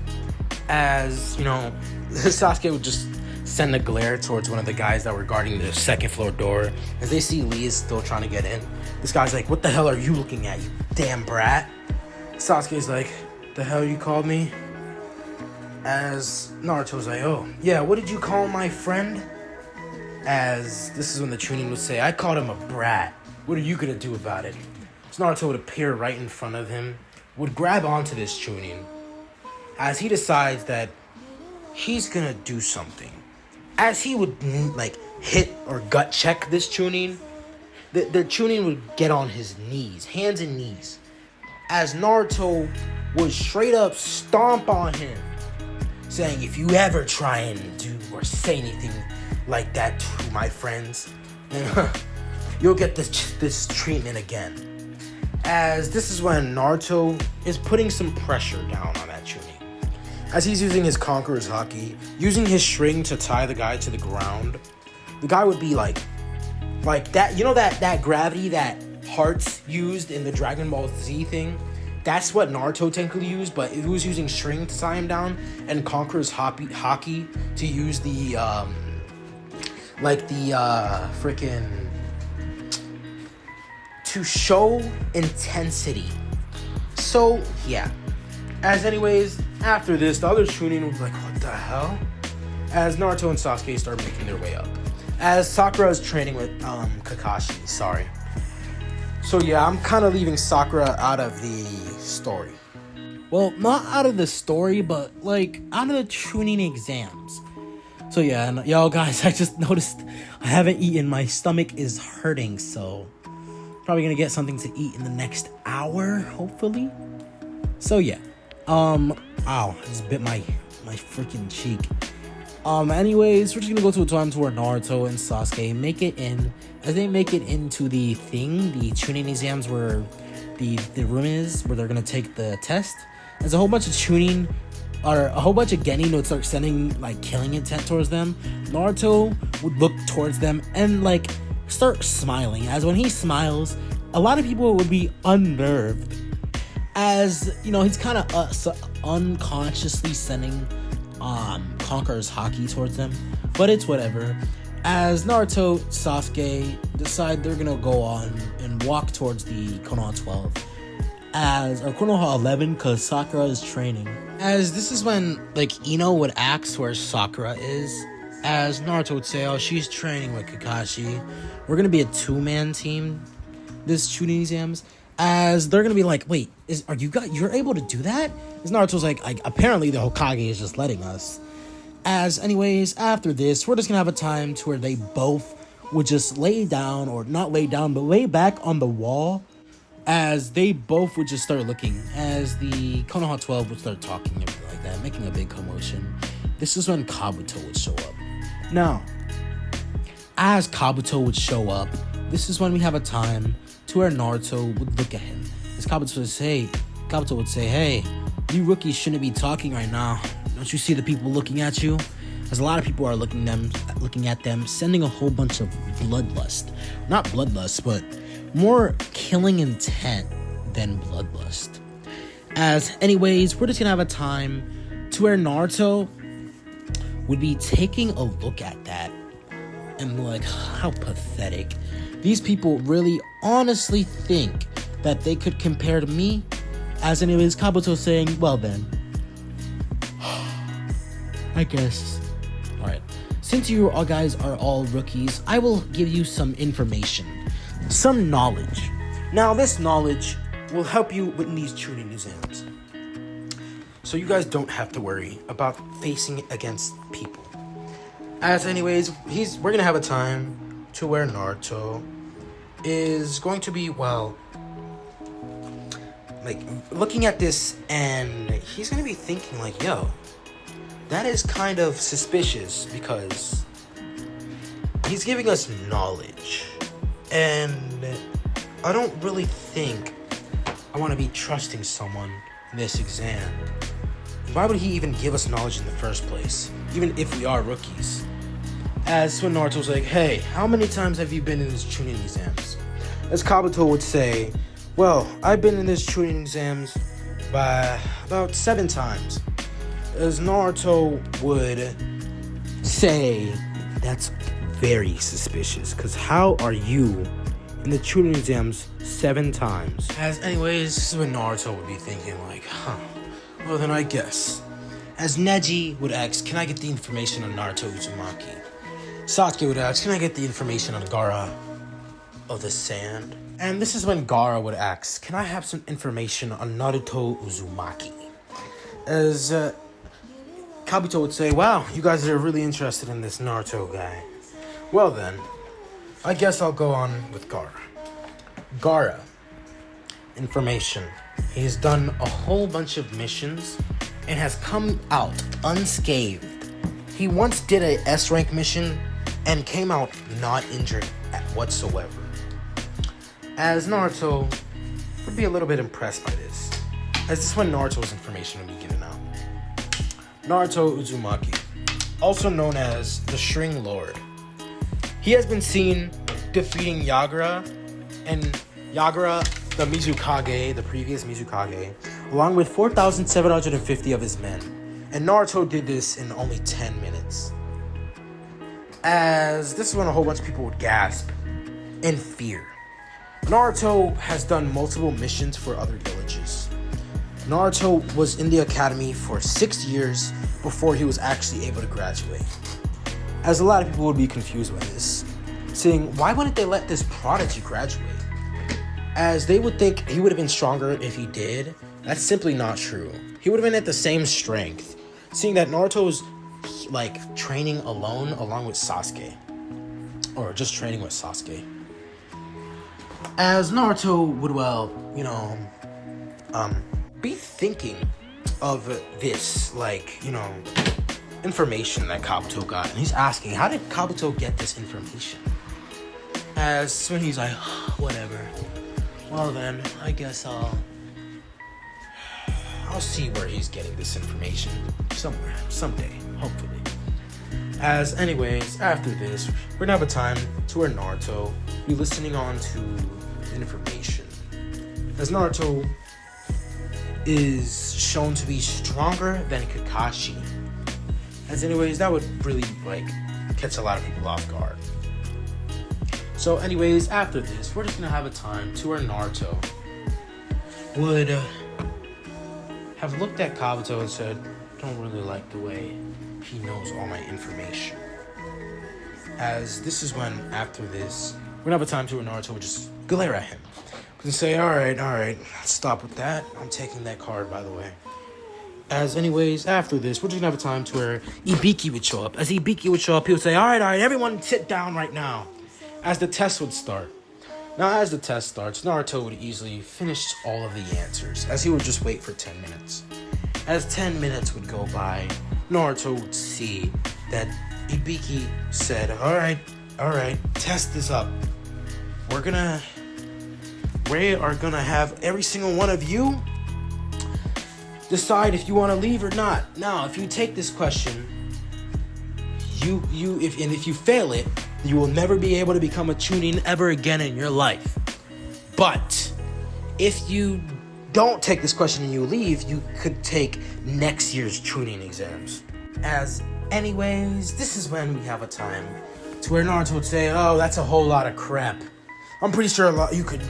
As, Sasuke would just send a glare towards one of the guys that were guarding the second floor door. As they see Lee is still trying to get in. This guy's like, what the hell are you looking at, you damn brat? Sasuke's like, the hell you called me? As Naruto's like, oh, yeah, what did you call my friend? As this is when the Chunin would say, I called him a brat. What are you gonna do about it? So Naruto would appear right in front of him, would grab onto this Chunin, as he decides that he's gonna do something. As he would, hit or gut check this Chunin, the Chunin would get on his knees, hands and knees, as Naruto would straight up stomp on him, saying, if you ever try and do or say anything like that to my friends, then you'll get this treatment again. As this is when Naruto is putting some pressure down on that Chunin. As he's using his Conqueror's Haki, using his string to tie the guy to the ground, the guy would be like that, that gravity that Hearts used in the Dragon Ball Z thing? That's what Naruto technically used, but he was using string to tie him down and Conqueror's Haki to use the to show intensity. So, yeah. As anyways, after this, the other Chunin was like, what the hell? As Naruto and Sasuke start making their way up. As Sakura is training with Kakashi, sorry. So yeah, I'm kind of leaving Sakura out of the story. Well, not out of the story, but out of the Chunin exams. So yeah, and y'all guys, I just noticed I haven't eaten. My stomach is hurting, so probably gonna get something to eat in the next hour, hopefully. So yeah, ow, I just bit my freaking cheek. Anyways, we're just gonna go to a time to where Naruto and Sasuke make it in. As they make it into the Chunin exams where the room is, where they're gonna take the test. There's a whole bunch of Chunin, or a whole bunch of Genin would start sending killing intent towards them. Naruto would look towards them and start smiling. As when he smiles, a lot of people would be unnerved. As he's kind of unconsciously sending Conqueror's Haki towards them, but it's whatever. As Naruto, Sasuke decide they're gonna go on and walk towards the Konoha 12, or Konoha 11, because Sakura is training. As this is when Ino would ask where Sakura is, as Naruto would say, oh, she's training with Kakashi. We're gonna be a 2-man team. this Chunin exams, as they're gonna be like, wait, you're able to do that? As Naruto's like, apparently the Hokage is just letting us. As anyways, after this, we're just gonna have a time to where they both would just lay down, or not lay down, but lay back on the wall, as they both would just start looking, as the Konoha 12 would start talking and everything like that, making a big commotion. This is when Kabuto would show up. Now, as Kabuto would show up, this is when we have a time to where Naruto would look at him. As Kabuto would say, hey, you rookies shouldn't be talking right now. Don't you see the people looking at you? As a lot of people are looking at them, sending a whole bunch of bloodlust. Not bloodlust, but more killing intent than bloodlust. As anyways, we're just gonna have a time to where Naruto would be taking a look at that and be like, how pathetic. These people really honestly think that they could compare to me? As anyways, Kabuto saying, well then, I guess. Alright, since you all guys are all rookies, I will give you some information, some knowledge. Now, this knowledge will help you with these Chunin exams, so you guys don't have to worry about facing it against people. As anyways, we're gonna have a time to where Naruto is going to be, well, like, looking at this, and he's gonna be thinking like, yo, that is kind of suspicious, because he's giving us knowledge, and I don't really think I want to be trusting someone in this exam. Why would he even give us knowledge in the first place, even if we are rookies? As when Naruto's like, hey, how many times have you been in these Chunin exams? As Kabuto would say, well, I've been in this Chunin exams by about 7 times. As Naruto would say, that's very suspicious, because how are you in the Chunin exams 7 times? As anyways, this is when Naruto would be thinking like, well then I guess. As Neji would ask, can I get the information on Naruto Uzumaki? Sasuke would ask, can I get the information on Gaara of the Sand? And this is when Gaara would ask, can I have some information on Naruto Uzumaki? As Kabuto would say, wow, you guys are really interested in this Naruto guy. Well then, I guess I'll go on with Gaara. Gaara, information. He's done a whole bunch of missions and has come out unscathed. He once did a S-rank mission and came out not injured whatsoever. As Naruto would be a little bit impressed by this, as this is when Naruto's information would be given out. Naruto Uzumaki, also known as the String Lord. He has been seen defeating Yagura, and Yagura, the Mizukage, the previous Mizukage, along with 4,750 of his men. And Naruto did this in only 10 minutes. As this is when a whole bunch of people would gasp in fear. Naruto has done multiple missions for other villages. Naruto was in the academy for 6 years before he was actually able to graduate. As a lot of people would be confused by this, saying, why wouldn't they let this prodigy graduate? As they would think he would have been stronger if he did. That's simply not true. He would have been at the same strength, seeing that Naruto's like training along with Sasuke, or just training with Sasuke. As Naruto would, well, be thinking of this, like, information that Kabuto got, and he's asking, how did Kabuto get this information? As when he's like, whatever. Well then, I guess I'll see where he's getting this information somewhere, someday, hopefully. As anyways, after this, we're gonna have a time to where Naruto be listening on to information. As Naruto is shown to be stronger than Kakashi. As anyways, that would really catch a lot of people off guard. So anyways, after this, we're just gonna have a time to where Naruto would have looked at Kabuto and said, don't really like the way he knows all my information. As this is when, after this, we're gonna have a time to where Naruto would just glare at him. And say, all right, stop with that. I'm taking that card, by the way. As anyways, after this, we're just gonna have a time to where Ibiki would show up. As Ibiki would show up, he would say, all right, everyone sit down right now. As the test would start. Now, as the test starts, Naruto would easily finish all of the answers, as he would just wait for 10 minutes. As 10 minutes would go by, Naruto would see that Ibiki said, all right, test is up. We are gonna have every single one of you decide if you want to leave or not. Now, if you take this question, if you fail it, you will never be able to become a Chunin ever again in your life. But if you don't take this question and you leave, you could take next year's Chunin exams. As anyways, this is when we have a time to where Naruto would say, oh, that's a whole lot of crap. I'm pretty sure you could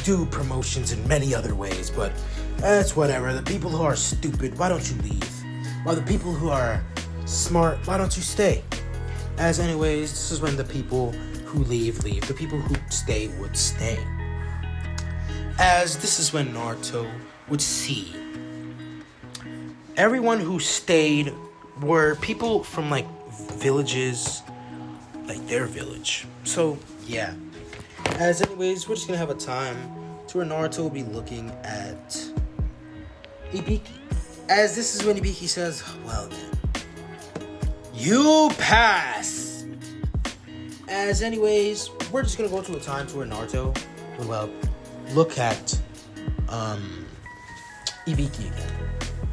do promotions in many other ways, but it's whatever. The people who are stupid, why don't you leave? While the people who are smart, why don't you stay? As anyways, this is when the people who leave. The people who stay would stay. As this is when Naruto would see everyone who stayed were people from like villages, like their village. So yeah. As anyways, we're just gonna have a time to where Naruto will be looking at Ibiki. As this is when Ibiki says, well then, you pass. As anyways, we're just gonna go to a time to where Naruto will look at Ibiki again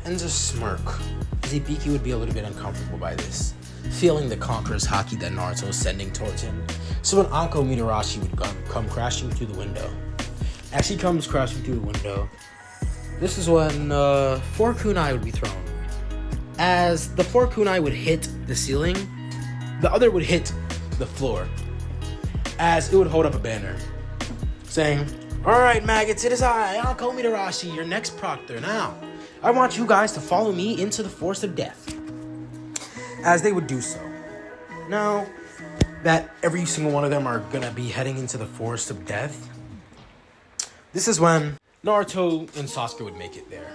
and just smirk. As Ibiki would be a little bit uncomfortable by this, feeling the conqueror's haki that Naruto is sending towards him. So when Anko Mitarashi would come crashing through the window. As he comes crashing through the window, this is when 4 kunai would be thrown. As the 4 kunai would hit the ceiling, the other would hit the floor. As it would hold up a banner saying, alright maggots, it is I, Anko Mitarashi, your next proctor. Now, I want you guys to follow me into the forest of death. As they would do so. Now, that every single one of them are gonna be heading into the forest of death, this is when Naruto and Sasuke would make it there.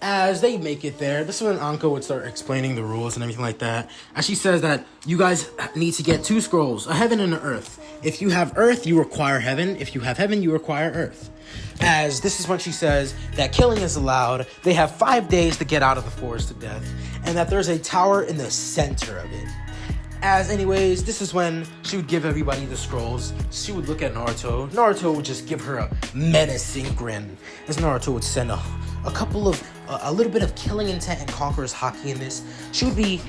As they make it there, this is when Anko would start explaining the rules and everything like that. As she says that you guys need to get 2 scrolls, a heaven and an earth. If you have earth, you require heaven. If you have heaven, you require earth. As this is when she says that killing is allowed. They have 5 days to get out of the forest of death. And that there's a tower in the center of it. As anyways, this is when she would give everybody the scrolls. She would look at Naruto. Naruto would just give her a menacing grin. As Naruto would send a little bit of killing intent and conqueror's haki in this. She would be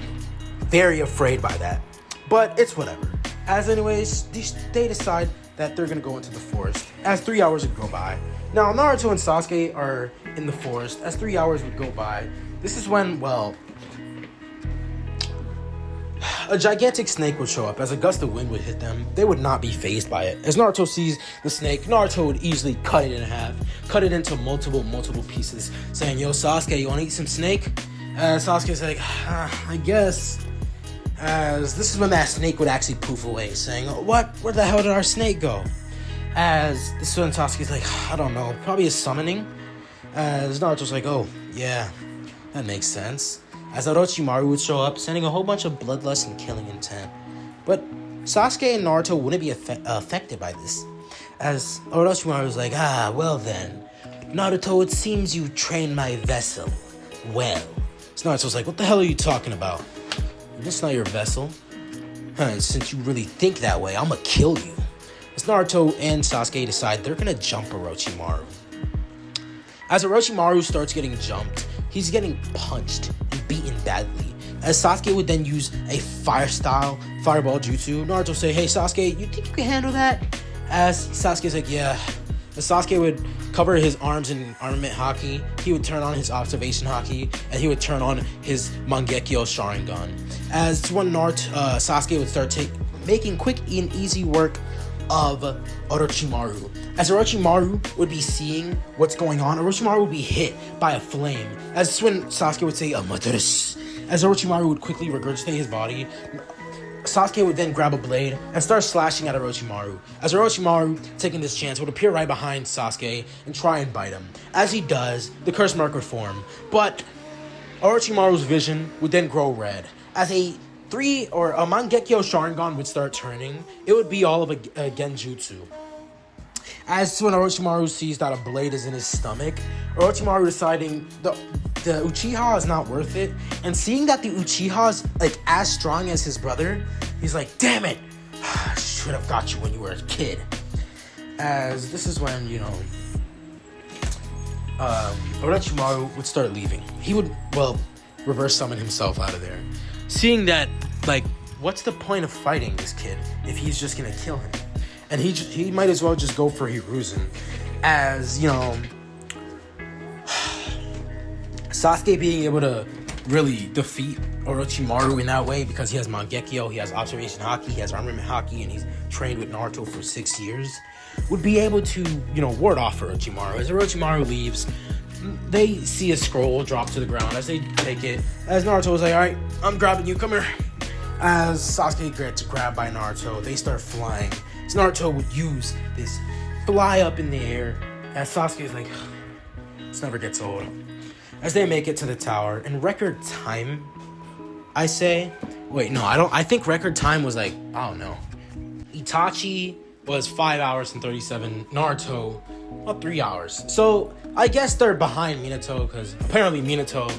very afraid by that. But it's whatever. As anyways, they decide that they're gonna go into the forest. As 3 hours would go by. Now, Naruto and Sasuke are in the forest. As 3 hours would go by, this is when, well, a gigantic snake would show up. As a gust of wind would hit them, they would not be fazed by it. As Naruto sees the snake, Naruto would easily cut it in half, cut it into multiple pieces, saying, yo, Sasuke, you wanna eat some snake? Sasuke's like, I guess. As this is when that snake would actually poof away, saying, what? Where the hell did our snake go? As this is when Sasuke's like, I don't know, probably a summoning. As Naruto's like, oh, yeah, that makes sense. As Orochimaru would show up, sending a whole bunch of bloodlust and killing intent. But Sasuke and Naruto wouldn't be affected by this. As Orochimaru was like, well then, Naruto, it seems you trained my vessel well. So Naruto's like, what the hell are you talking about? This is not your vessel. Since you really think that way, I'm gonna kill you. As Naruto and Sasuke decide they're gonna jump Orochimaru. As Orochimaru starts getting jumped, he's getting punched and beaten badly. As Sasuke would then use a fireball jutsu, Naruto say, hey Sasuke, you think you can handle that? As Sasuke's like, yeah. As Sasuke would cover his arms in armament haki, he would turn on his observation haki, and he would turn on his Mangekyo Sharingan. As when Sasuke would start making quick and easy work of Orochimaru. As Orochimaru would be seeing what's going on, Orochimaru would be hit by a flame. As when Sasuke would say, Amateris. As Orochimaru would quickly regurgitate his body, Sasuke would then grab a blade and start slashing at Orochimaru. As Orochimaru, taking this chance, would appear right behind Sasuke and try and bite him. As he does, the curse mark would form. But Orochimaru's vision would then grow red. As a Mangekyo Sharingan would start turning, it would be all of a Genjutsu. As when Orochimaru sees that a blade is in his stomach, Orochimaru deciding the Uchiha is not worth it, and seeing that the Uchiha is like as strong as his brother, he's like, damn it, I should have got you when you were a kid. As this is when, Orochimaru would start leaving. He would, reverse summon himself out of there. Seeing that, what's the point of fighting this kid if he's just gonna kill him? And he might as well just go for Hiruzen. As, Sasuke being able to really defeat Orochimaru in that way because he has Mangekyo, he has Observation Haki, he has Armament Haki, and he's trained with Naruto for 6 years, would be able to, ward off Orochimaru. As Orochimaru leaves, they see a scroll drop to the ground. As they take it, as Naruto was like, alright, I'm grabbing you, come here. As Sasuke gets grabbed by Naruto, they start flying. So Naruto would use this fly up in the air, as Sasuke is like, this never gets old. As they make it to the tower, in record time, I think record time was Itachi was 5 hours and 37, Naruto, 3 hours. So, I guess they're behind Minato, because apparently Minato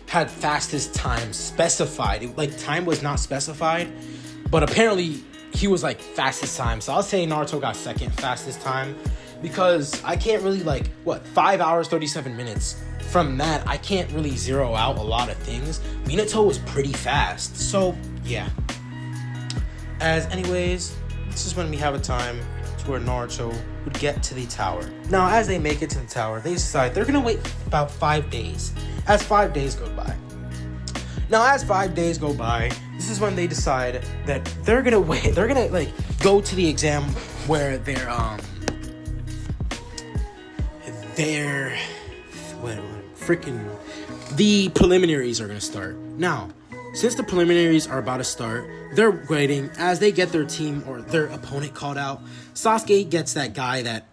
had fastest time specified. Time was not specified, but apparently he was fastest time. So I'll say Naruto got second fastest time, because I can't really 5 hours 37 minutes. From that, I can't really zero out a lot of things. Minato was pretty fast, so yeah. Anyways, this is when we have a time to where Naruto would get to the tower. Now, as they make it to the tower, they decide they're gonna wait about 5 days. As 5 days go by. Now, as 5 days go by, this is when they decide that they're gonna wait. They're gonna go to the exam where the preliminaries are gonna start. Now, since the preliminaries are about to start, they're waiting as they get their team or their opponent called out. Sasuke gets that guy that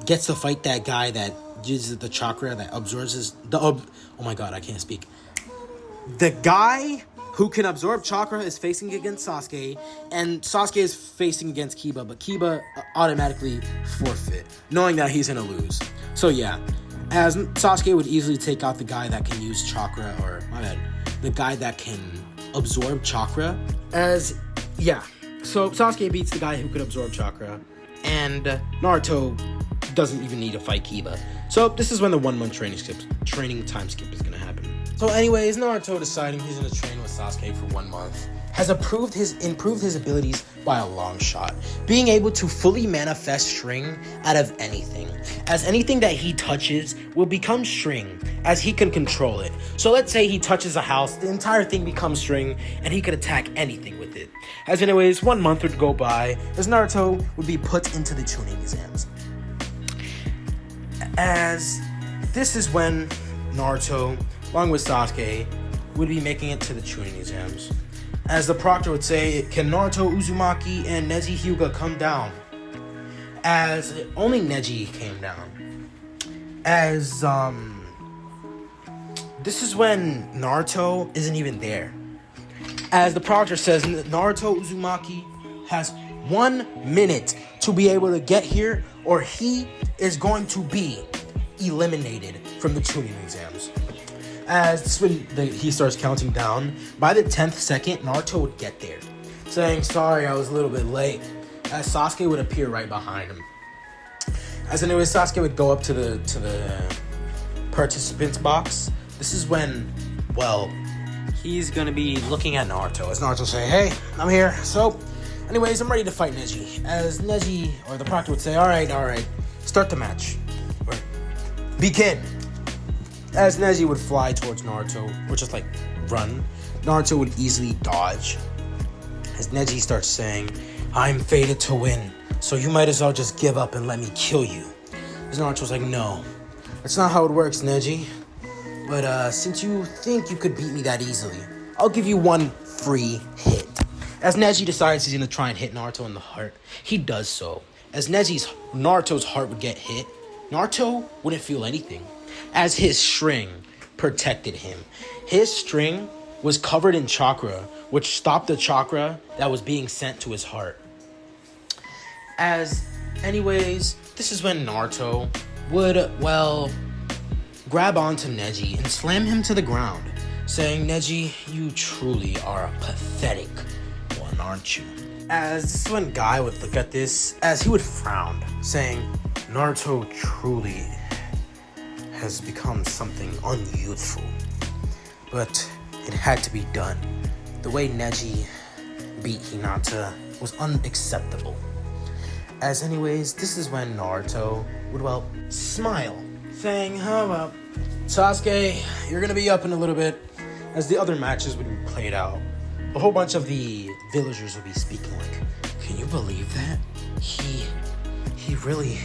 gets to fight that guy that uses the chakra that absorbs oh my god, I can't speak. The guy who can absorb chakra is facing against Sasuke, and Sasuke is facing against Kiba, but Kiba automatically forfeit, knowing that he's gonna lose. So yeah, as Sasuke would easily take out the guy that can use chakra, the guy that can absorb chakra. So Sasuke beats the guy who could absorb chakra, and Naruto doesn't even need to fight Kiba. So this is when the 1 month training time skip is gonna happen. So anyways, Naruto deciding he's gonna train with Sasuke for 1 month has improved his abilities by a long shot, being able to fully manifest string out of anything, as anything that he touches will become string, as he can control it. So let's say he touches a house, the entire thing becomes string, and he could attack anything with it. As anyways, 1 month would go by, as Naruto would be put into the tuning exams. As this is when Naruto, along with Sasuke, would be making it to the tuning exams. As the proctor would say, can Naruto Uzumaki and Neji Hyuga come down? As only Neji came down. As this is when Naruto isn't even there. As the proctor says, Naruto Uzumaki has 1 minute to be able to get here, or he is going to be eliminated from the tuning exams. As this when he starts counting down, by the 10th second, Naruto would get there, saying, sorry, I was a little bit late, as Sasuke would appear right behind him. As anyways, Sasuke would go up to the participants box. This is when, he's gonna be looking at Naruto, as Naruto say, hey, I'm here. So, anyways, I'm ready to fight Neji. As Neji, or the proctor would say, alright, start the match. Or, begin. As Neji would fly towards Naruto, or just run, Naruto would easily dodge. As Neji starts saying, I'm fated to win, so you might as well just give up and let me kill you. As Naruto's like, no, that's not how it works, Neji. But since you think you could beat me that easily, I'll give you one free hit. As Neji decides he's gonna try and hit Naruto in the heart, he does so. As Naruto's heart would get hit, Naruto wouldn't feel anything, as his string protected him. His string was covered in chakra, which stopped the chakra that was being sent to his heart. Anyways, this is when Naruto would, grab onto Neji and slam him to the ground, saying, "Neji, you truly are a pathetic one, aren't you?" As this is when Guy would look at this, as he would frown, saying, "Naruto truly has become something unyouthful, but it had to be done. The way Neji beat Hinata was unacceptable." Anyways, this is when Naruto would, smile, saying, Sasuke, you're gonna be up in a little bit." As the other matches would be played out, a whole bunch of the villagers would be speaking like, "Can you believe that? He really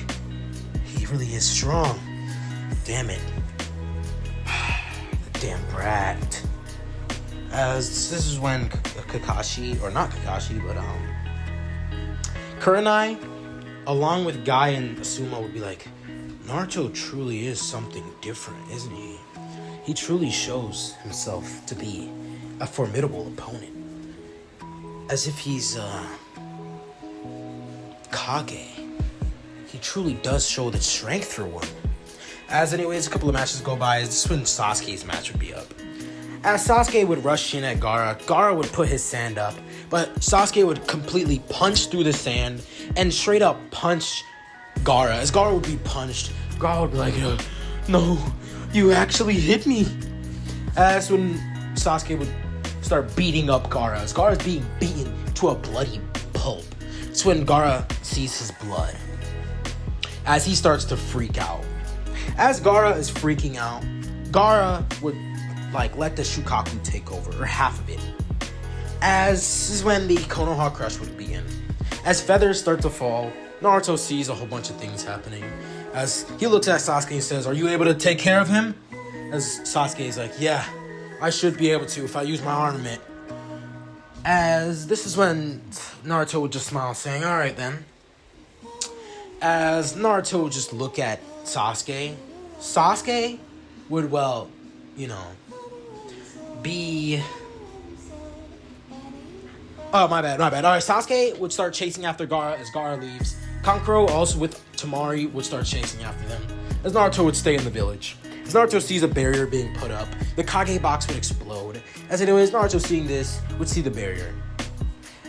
is strong. Damn it. The damn brat." As this is when Kakashi, or not Kakashi, but Kurenai, along with Guy and Asuma, would be like, "Naruto truly is something different, isn't he? He truly shows himself to be a formidable opponent. As if he's Kage. He truly does show the strength for one." Anyways, a couple of matches go by. This is when Sasuke's match would be up. As Sasuke would rush in at Gaara would put his sand up, but Sasuke would completely punch through the sand and straight up punch Gaara. As Gaara would be punched, Gaara would be like, "No, you actually hit me." That's when Sasuke would start beating up Gaara. As Gaara's being beaten to a bloody pulp. It's when Gaara sees his blood, as he starts to freak out. As Gaara is freaking out, Gaara would let the Shukaku take over, or half of it. This is when the Konoha Crush would begin. As feathers start to fall, Naruto sees a whole bunch of things happening. As he looks at Sasuke and says, "Are you able to take care of him?" As Sasuke is like, "Yeah, I should be able to if I use my armament." This is when Naruto would just smile, saying, "Alright then." As Naruto would just look at Sasuke would, be... Oh, my bad. Alright, Sasuke would start chasing after Gaara as Gaara leaves. Kankuro, also with Tamari, would start chasing after them, as Naruto would stay in the village. As Naruto sees a barrier being put up, the Kage box would explode. Anyways, Naruto seeing this would see the barrier.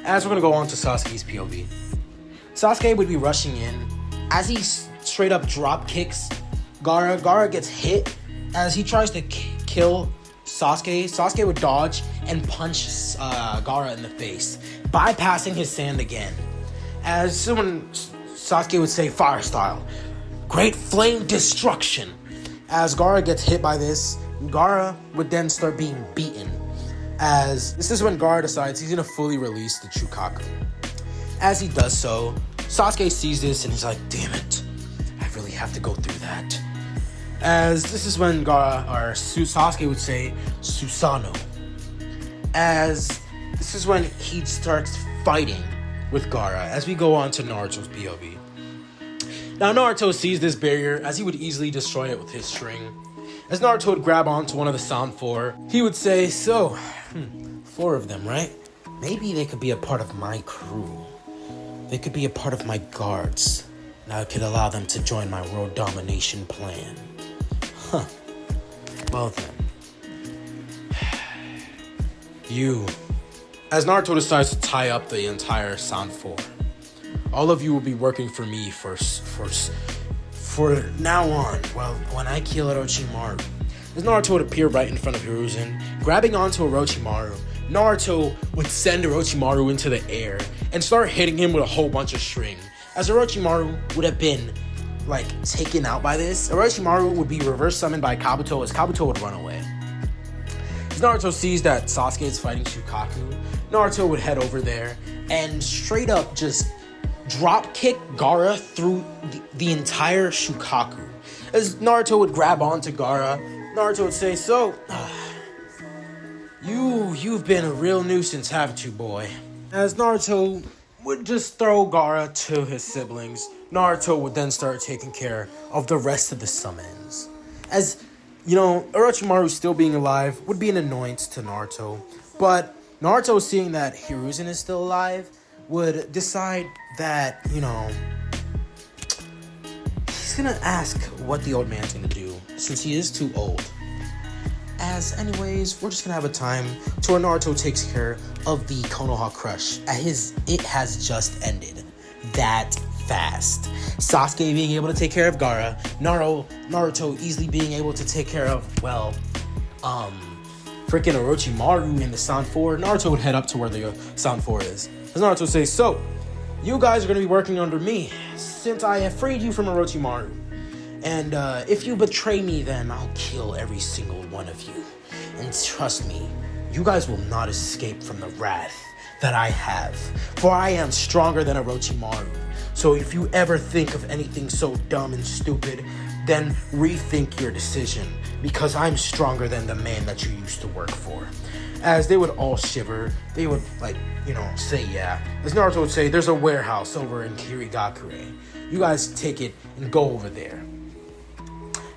We're gonna go on to Sasuke's POV. Sasuke would be rushing in. As he straight up drop kicks Gaara, Gaara gets hit. As he tries to kill Sasuke, Sasuke would dodge and punch Gaara in the face, bypassing his sand again. Someone, Sasuke would say, "Fire style, great flame destruction." As Gaara gets hit by this, Gaara would then start being beaten. This is when Gaara decides he's gonna fully release the Chukaku. As he does so, Sasuke sees this and he's like, "Damn it, I really have to go through that." This is when Sasuke would say, "Susanoo." This is when he starts fighting with Gaara, as we go on to Naruto's POV. Now Naruto sees this barrier, as he would easily destroy it with his string. As Naruto would grab onto one of the Sound 4, he would say, "So, 4 of them, right? Maybe they could be a part of my crew. They could be a part of my guards. And I could allow them to join my world domination plan." Well then. As Naruto decides to tie up the entire Sound 4. All of you will be working for me for now on, when I kill Orochimaru. As Naruto would appear right in front of Hiruzen, grabbing onto Orochimaru, Naruto would send Orochimaru into the air and start hitting him with a whole bunch of string. As Orochimaru would have been, taken out by this, Orochimaru would be reverse summoned by Kabuto, as Kabuto would run away. As Naruto sees that Sasuke is fighting Shukaku, Naruto would head over there and straight up just drop kick Gaara through the entire Shukaku. As Naruto would grab onto Gaara, Naruto would say, "So, you've been a real nuisance, haven't you, boy?" As Naruto would just throw Gaara to his siblings, Naruto would then start taking care of the rest of the summons. As you know, Orochimaru still being alive would be an annoyance to Naruto, but Naruto, seeing that Hiruzen is still alive, would decide that, he's gonna ask what the old man's gonna do, since he is too old. As anyways, we're just gonna have a time to where Naruto takes care of the Konoha crush. It has just ended that fast. Sasuke being able to take care of Gaara, Naruto easily being able to take care of, freaking Orochimaru in the Sound 4. Naruto would head up to where the Sound 4 is. As Naruto says, "So, you guys are gonna be working under me, since I have freed you from Orochimaru. And if you betray me, then I'll kill every single one of you. And trust me, you guys will not escape from the wrath that I have. For I am stronger than Orochimaru. So if you ever think of anything so dumb and stupid, then rethink your decision. Because I'm stronger than the man that you used to work for." As they would all shiver, they would, say yeah. As Naruto would say, "There's a warehouse over in Kirigakure. You guys take it and go over there."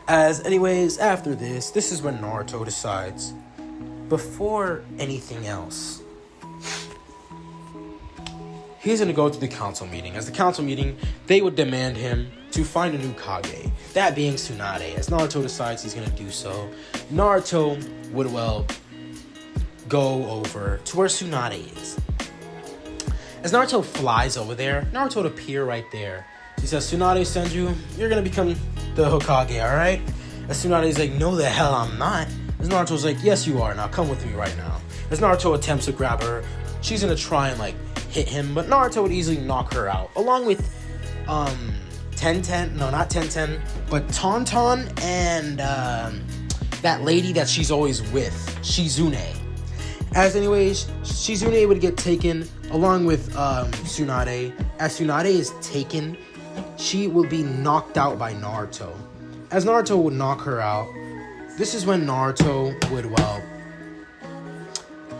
As anyways, after this is when Naruto decides, before anything else, he's going to go to the council meeting. As the council meeting, they would demand him to find a new Kage, that being Tsunade. As Naruto decides he's going to do so, Naruto would, go over to where Tsunade is. As Naruto flies over there, Naruto would appear right there. He says, "Tsunade sends you, you're going to become the Hokage, alright?" As Tsunade's like, "No, the hell I'm not." As Naruto's like, "Yes, you are. Now come with me right now." As Naruto attempts to grab her, she's going to try and, hit him, but Naruto would easily knock her out, along with, Tenten, but Tauntaun and, that lady that she's always with, Shizune. As anyways, Shizune would get taken, along with, Tsunade. As Tsunade is taken, she will be knocked out by Naruto. As Naruto would knock her out, this is when Naruto would,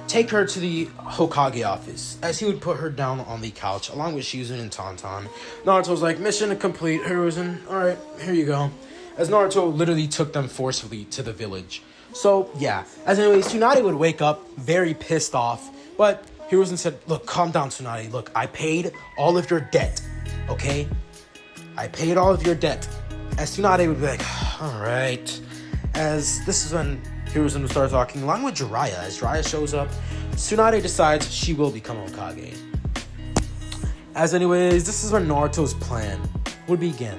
take her to the Hokage office, as he would put her down on the couch, along with Shizune and Tauntaun. Naruto's like, "Mission complete, Hiruzen. Alright, here you go." As Naruto literally took them forcefully to the village. So, yeah. As anyways, Tsunade would wake up very pissed off, but Hiruzen said, "Look, calm down, Tsunade. Look, I paid all of your debt, okay? I paid all of your debt." As Tsunade would be like, "Alright." As this is when Hiruzen would start talking, along with Jiraiya. As Jiraiya shows up, Tsunade decides she will become Hokage. As anyways, this is when Naruto's plan would begin.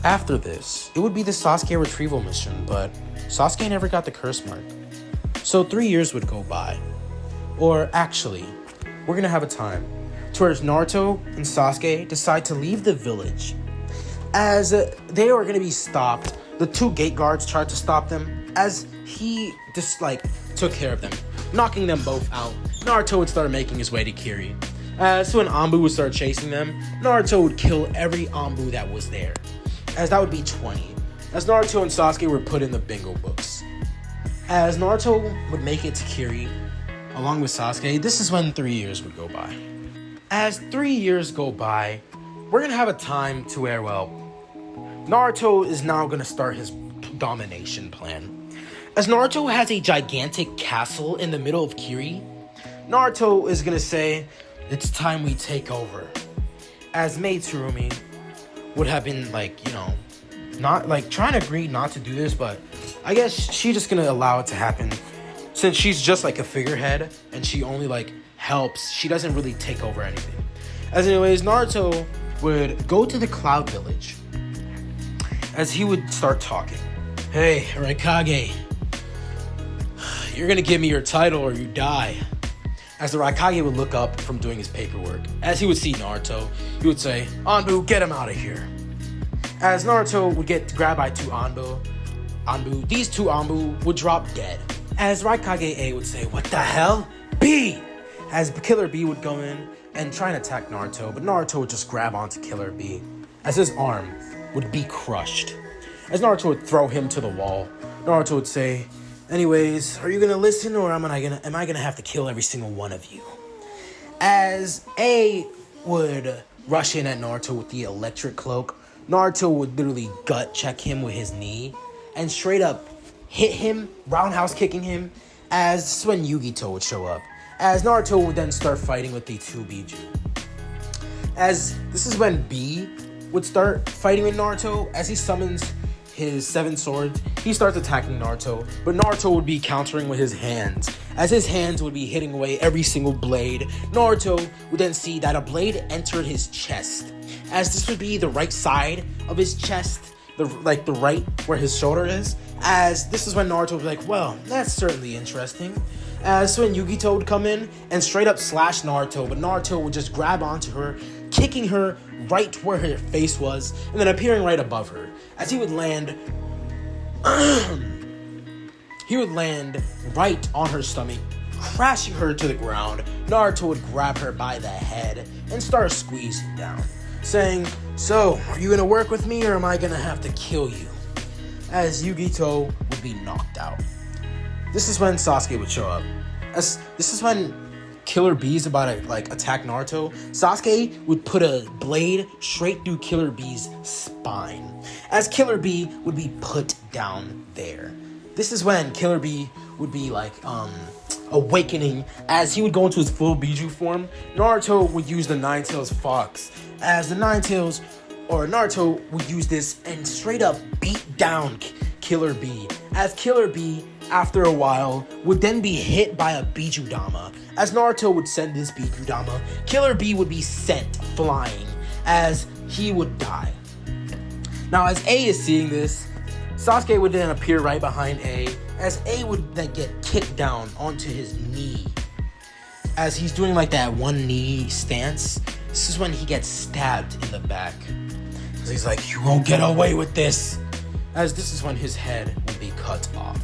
After this, it would be the Sasuke retrieval mission, but Sasuke never got the curse mark. So 3 years would go by. Or actually, we're gonna have a time to where Naruto and Sasuke decide to leave the village. As they are gonna be stopped, the two gate guards tried to stop them, as he just took care of them, knocking them both out. Naruto would start making his way to Kiri. So when Anbu would start chasing them, Naruto would kill every Anbu that was there, as that would be 20. As Naruto and Sasuke were put in the bingo books. As Naruto would make it to Kiri, along with Sasuke, this is when 3 years would go by. As 3 years go by, we're gonna have a time to where, Naruto is now gonna start his domination plan. As Naruto has a gigantic castle in the middle of Kiri, Naruto is gonna say, "It's time we take over." As Mei Tsurumi would have been not trying to agree not to do this, but I guess she's just gonna allow it to happen, since she's just a figurehead and she only helps. She doesn't really take over anything. As anyways, Naruto would go to the Cloud Village, as he would start talking. "Hey, Raikage, you're gonna give me your title or you die." As the Raikage would look up from doing his paperwork, as he would see Naruto, he would say, "Anbu, get him out of here." As Naruto would get grabbed by two Anbu, these two Anbu would drop dead. As Raikage A would say, "What the hell? B!" As Killer B would go in, and try and attack Naruto, but Naruto would just grab onto Killer Bee as his arm would be crushed. As Naruto would throw him to the wall, Naruto would say, anyways, are you gonna listen or am I gonna have to kill every single one of you? As A would rush in at Naruto with the electric cloak, Naruto would literally gut check him with his knee and straight up hit him, roundhouse kicking him, as this is when Yugito would show up. As Naruto would then start fighting with the 2 Biju. As this is when B would start fighting with Naruto, as he summons his 7 swords, he starts attacking Naruto, but Naruto would be countering with his hands. As his hands would be hitting away every single blade, Naruto would then see that a blade entered his chest. As this would be the right side of his chest, the right where his shoulder is. As this is when Naruto would be like, well, that's certainly interesting. As when Yugito would come in and straight up slash Naruto, but Naruto would just grab onto her, kicking her right where her face was, and then appearing right above her. As he would land, right on her stomach, crashing her to the ground. Naruto would grab her by the head and start squeezing down, saying, so, are you gonna work with me or am I gonna have to kill you? As Yugito would be knocked out. This is when Sasuke would show up. As this is when Killer Bee's about to attack Naruto, Sasuke would put a blade straight through Killer Bee's spine, as Killer Bee would be put down there. This is when Killer Bee would be awakening, as he would go into his full Biju form. Naruto would use the Nine-Tails Fox, as the Nine-Tails, or Naruto would use this and straight up beat down Killer Bee, as Killer Bee, after a while, would then be hit by a Bijudama. As Naruto would send this Bijudama, Killer Bee would be sent flying, as he would die. Now, as A is seeing this, Sasuke would then appear right behind A, as A would then get kicked down onto his knee. As he's doing that one knee stance, this is when he gets stabbed in the back. As he's like, you won't get away with this. As this is when his head would be cut off.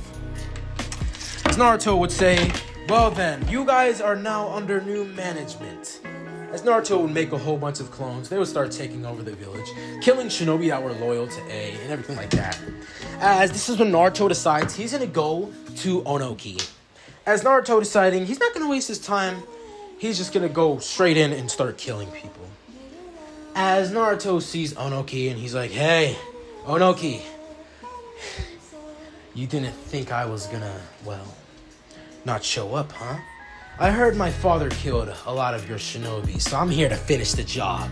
As Naruto would say, well then, you guys are now under new management. As Naruto would make a whole bunch of clones, they would start taking over the village, killing shinobi that were loyal to A and everything like that. As this is when Naruto decides he's gonna go to Onoki. As Naruto deciding he's not gonna waste his time, he's just gonna go straight in and start killing people. As Naruto sees Onoki and he's like, hey, Onoki, you didn't think I was gonna, not show up, huh? I heard my father killed a lot of your shinobi, so I'm here to finish the job.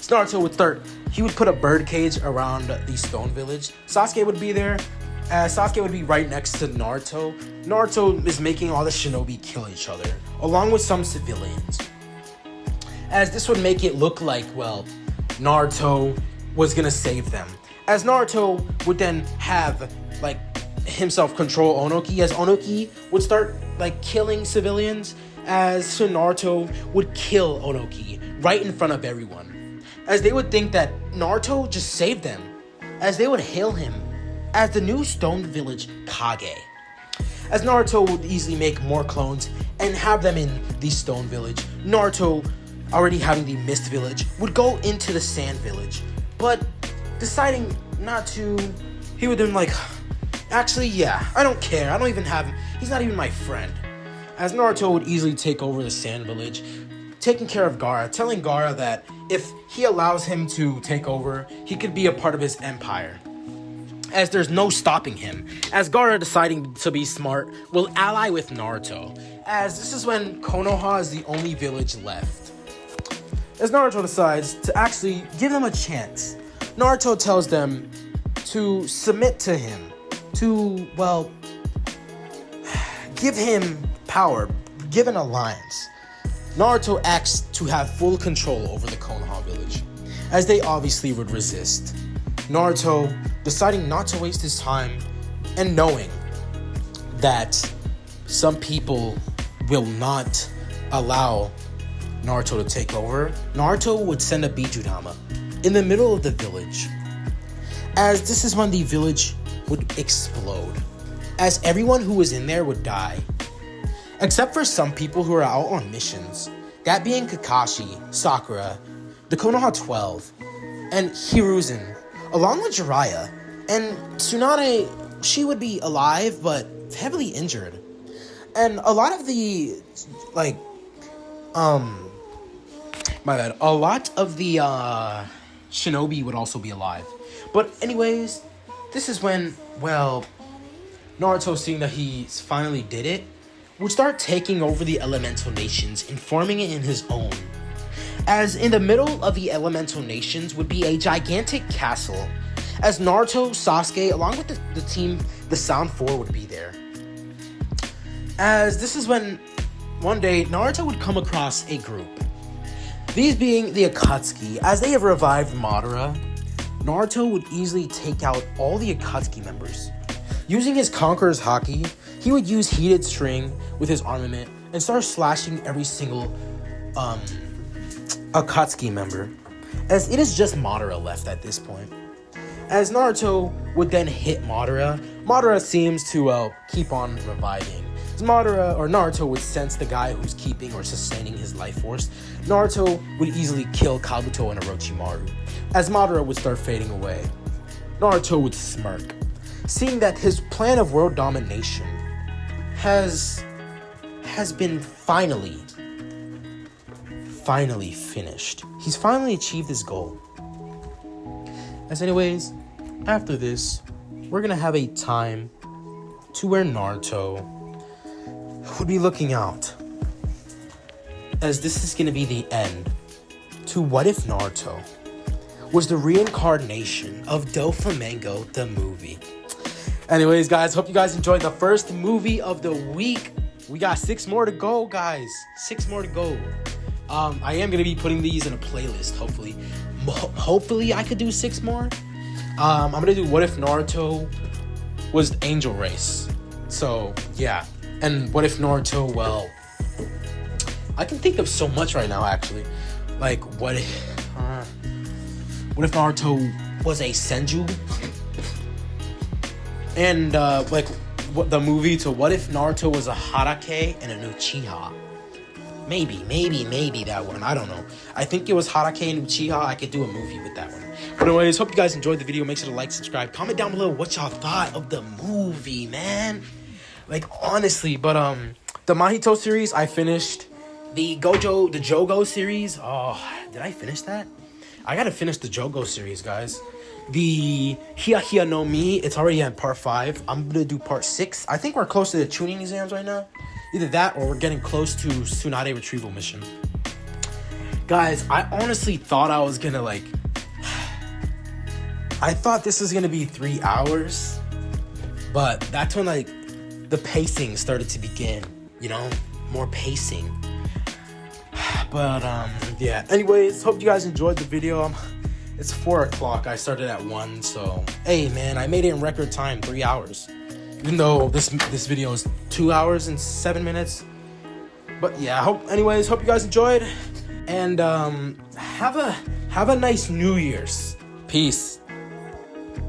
So Naruto would put a bird cage around the stone village. Sasuke would be there. Sasuke would be right next to Naruto. Naruto is making all the shinobi kill each other, along with some civilians. As this would make it look like, Naruto was gonna save them. As Naruto would then have, himself control Onoki, as Onoki would start killing civilians, as Naruto would kill Onoki right in front of everyone, as they would think that Naruto just saved them, as they would hail him as the new Stone Village Kage. As Naruto would easily make more clones and have them in the Stone Village, Naruto, already having the Mist Village, would go into the Sand Village, but deciding not to, he would then actually, yeah, I don't care. I don't even have him. He's not even my friend. As Naruto would easily take over the Sand Village, taking care of Gaara, telling Gaara that if he allows him to take over, he could be a part of his empire. As there's no stopping him. As Gaara, deciding to be smart, will ally with Naruto. As this is when Konoha is the only village left. As Naruto decides to actually give them a chance, Naruto tells them to submit to him. To, give him power, give an alliance. Naruto asks to have full control over the Konoha village, as they obviously would resist. Naruto, deciding not to waste his time, and knowing that some people will not allow Naruto to take over, Naruto would send a Bijudama in the middle of the village, as this is when the village would explode, as everyone who was in there would die, except for some people who are out on missions, That being Kakashi, Sakura, the Konoha 12, and Hiruzen, along with Jiraiya. And Tsunade, she would be alive, but heavily injured. And a lot of the, like, my bad. A lot of the, Shinobi would also be alive. But anyways, this is when, well, Naruto, seeing that he finally did it, would start taking over the elemental nations and forming it in his own. As in the middle of the elemental nations would be a gigantic castle, as Naruto, Sasuke, along with the team, the Sound 4 would be there. As this is when, one day, Naruto would come across a group. These being the Akatsuki. As they have revived Madara, Naruto would easily take out all the Akatsuki members. Using his Conqueror's Haki, he would use heated string with his armament and start slashing every single Akatsuki member, as it is just Madara left at this point. As Naruto would then hit Madara, Madara seems to keep on reviving. As Naruto would sense the guy who's keeping or sustaining his life force, Naruto would easily kill Kabuto and Orochimaru. As Madara would start fading away, Naruto would smirk, seeing that his plan of world domination has been finally finished. He's finally achieved his goal. As anyways, after this, we're gonna have a time to where Naruto would be looking out, as this is gonna be the end to What If Naruto was the reincarnation of Doflamingo, the movie. Anyways, guys, hope you guys enjoyed the first movie of the week. We got 6 more to go, guys. 6 more to go. I am gonna be putting these in a playlist, hopefully. Hopefully I could do 6 more. I'm gonna do What If Naruto was Angel Race. So, yeah. And What If Naruto, well, I can think of so much right now, actually. Like, what if Naruto was a Senju? And, like, the movie to What If Naruto was a Harake and an Uchiha? Maybe that one. I don't know. I think it was Harake and Uchiha. I could do a movie with that one. But anyways, hope you guys enjoyed the video. Make sure to like, subscribe, comment down below what y'all thought of the movie, man. Like, honestly, but, the Mahito series, I finished. The Jogo series, oh, did I finish that? I gotta finish the Jogo series, guys. The Hiya no Mi, it's already at part 5. I'm gonna do part 6. I think we're close to the tuning exams right now. Either that or we're getting close to Tsunade retrieval mission. Guys, I honestly thought I was gonna, like, I thought this was gonna be 3 hours. But that's when, like, the pacing started to begin, you know? More pacing. But, yeah. Anyways, hope you guys enjoyed the video. It's 4 o'clock. I started at 1, so... Hey, man, I made it in record time, 3 hours. Even though this video is 2 hours and 7 minutes. But, yeah, hope you guys enjoyed. And, have a nice New Year's. Peace.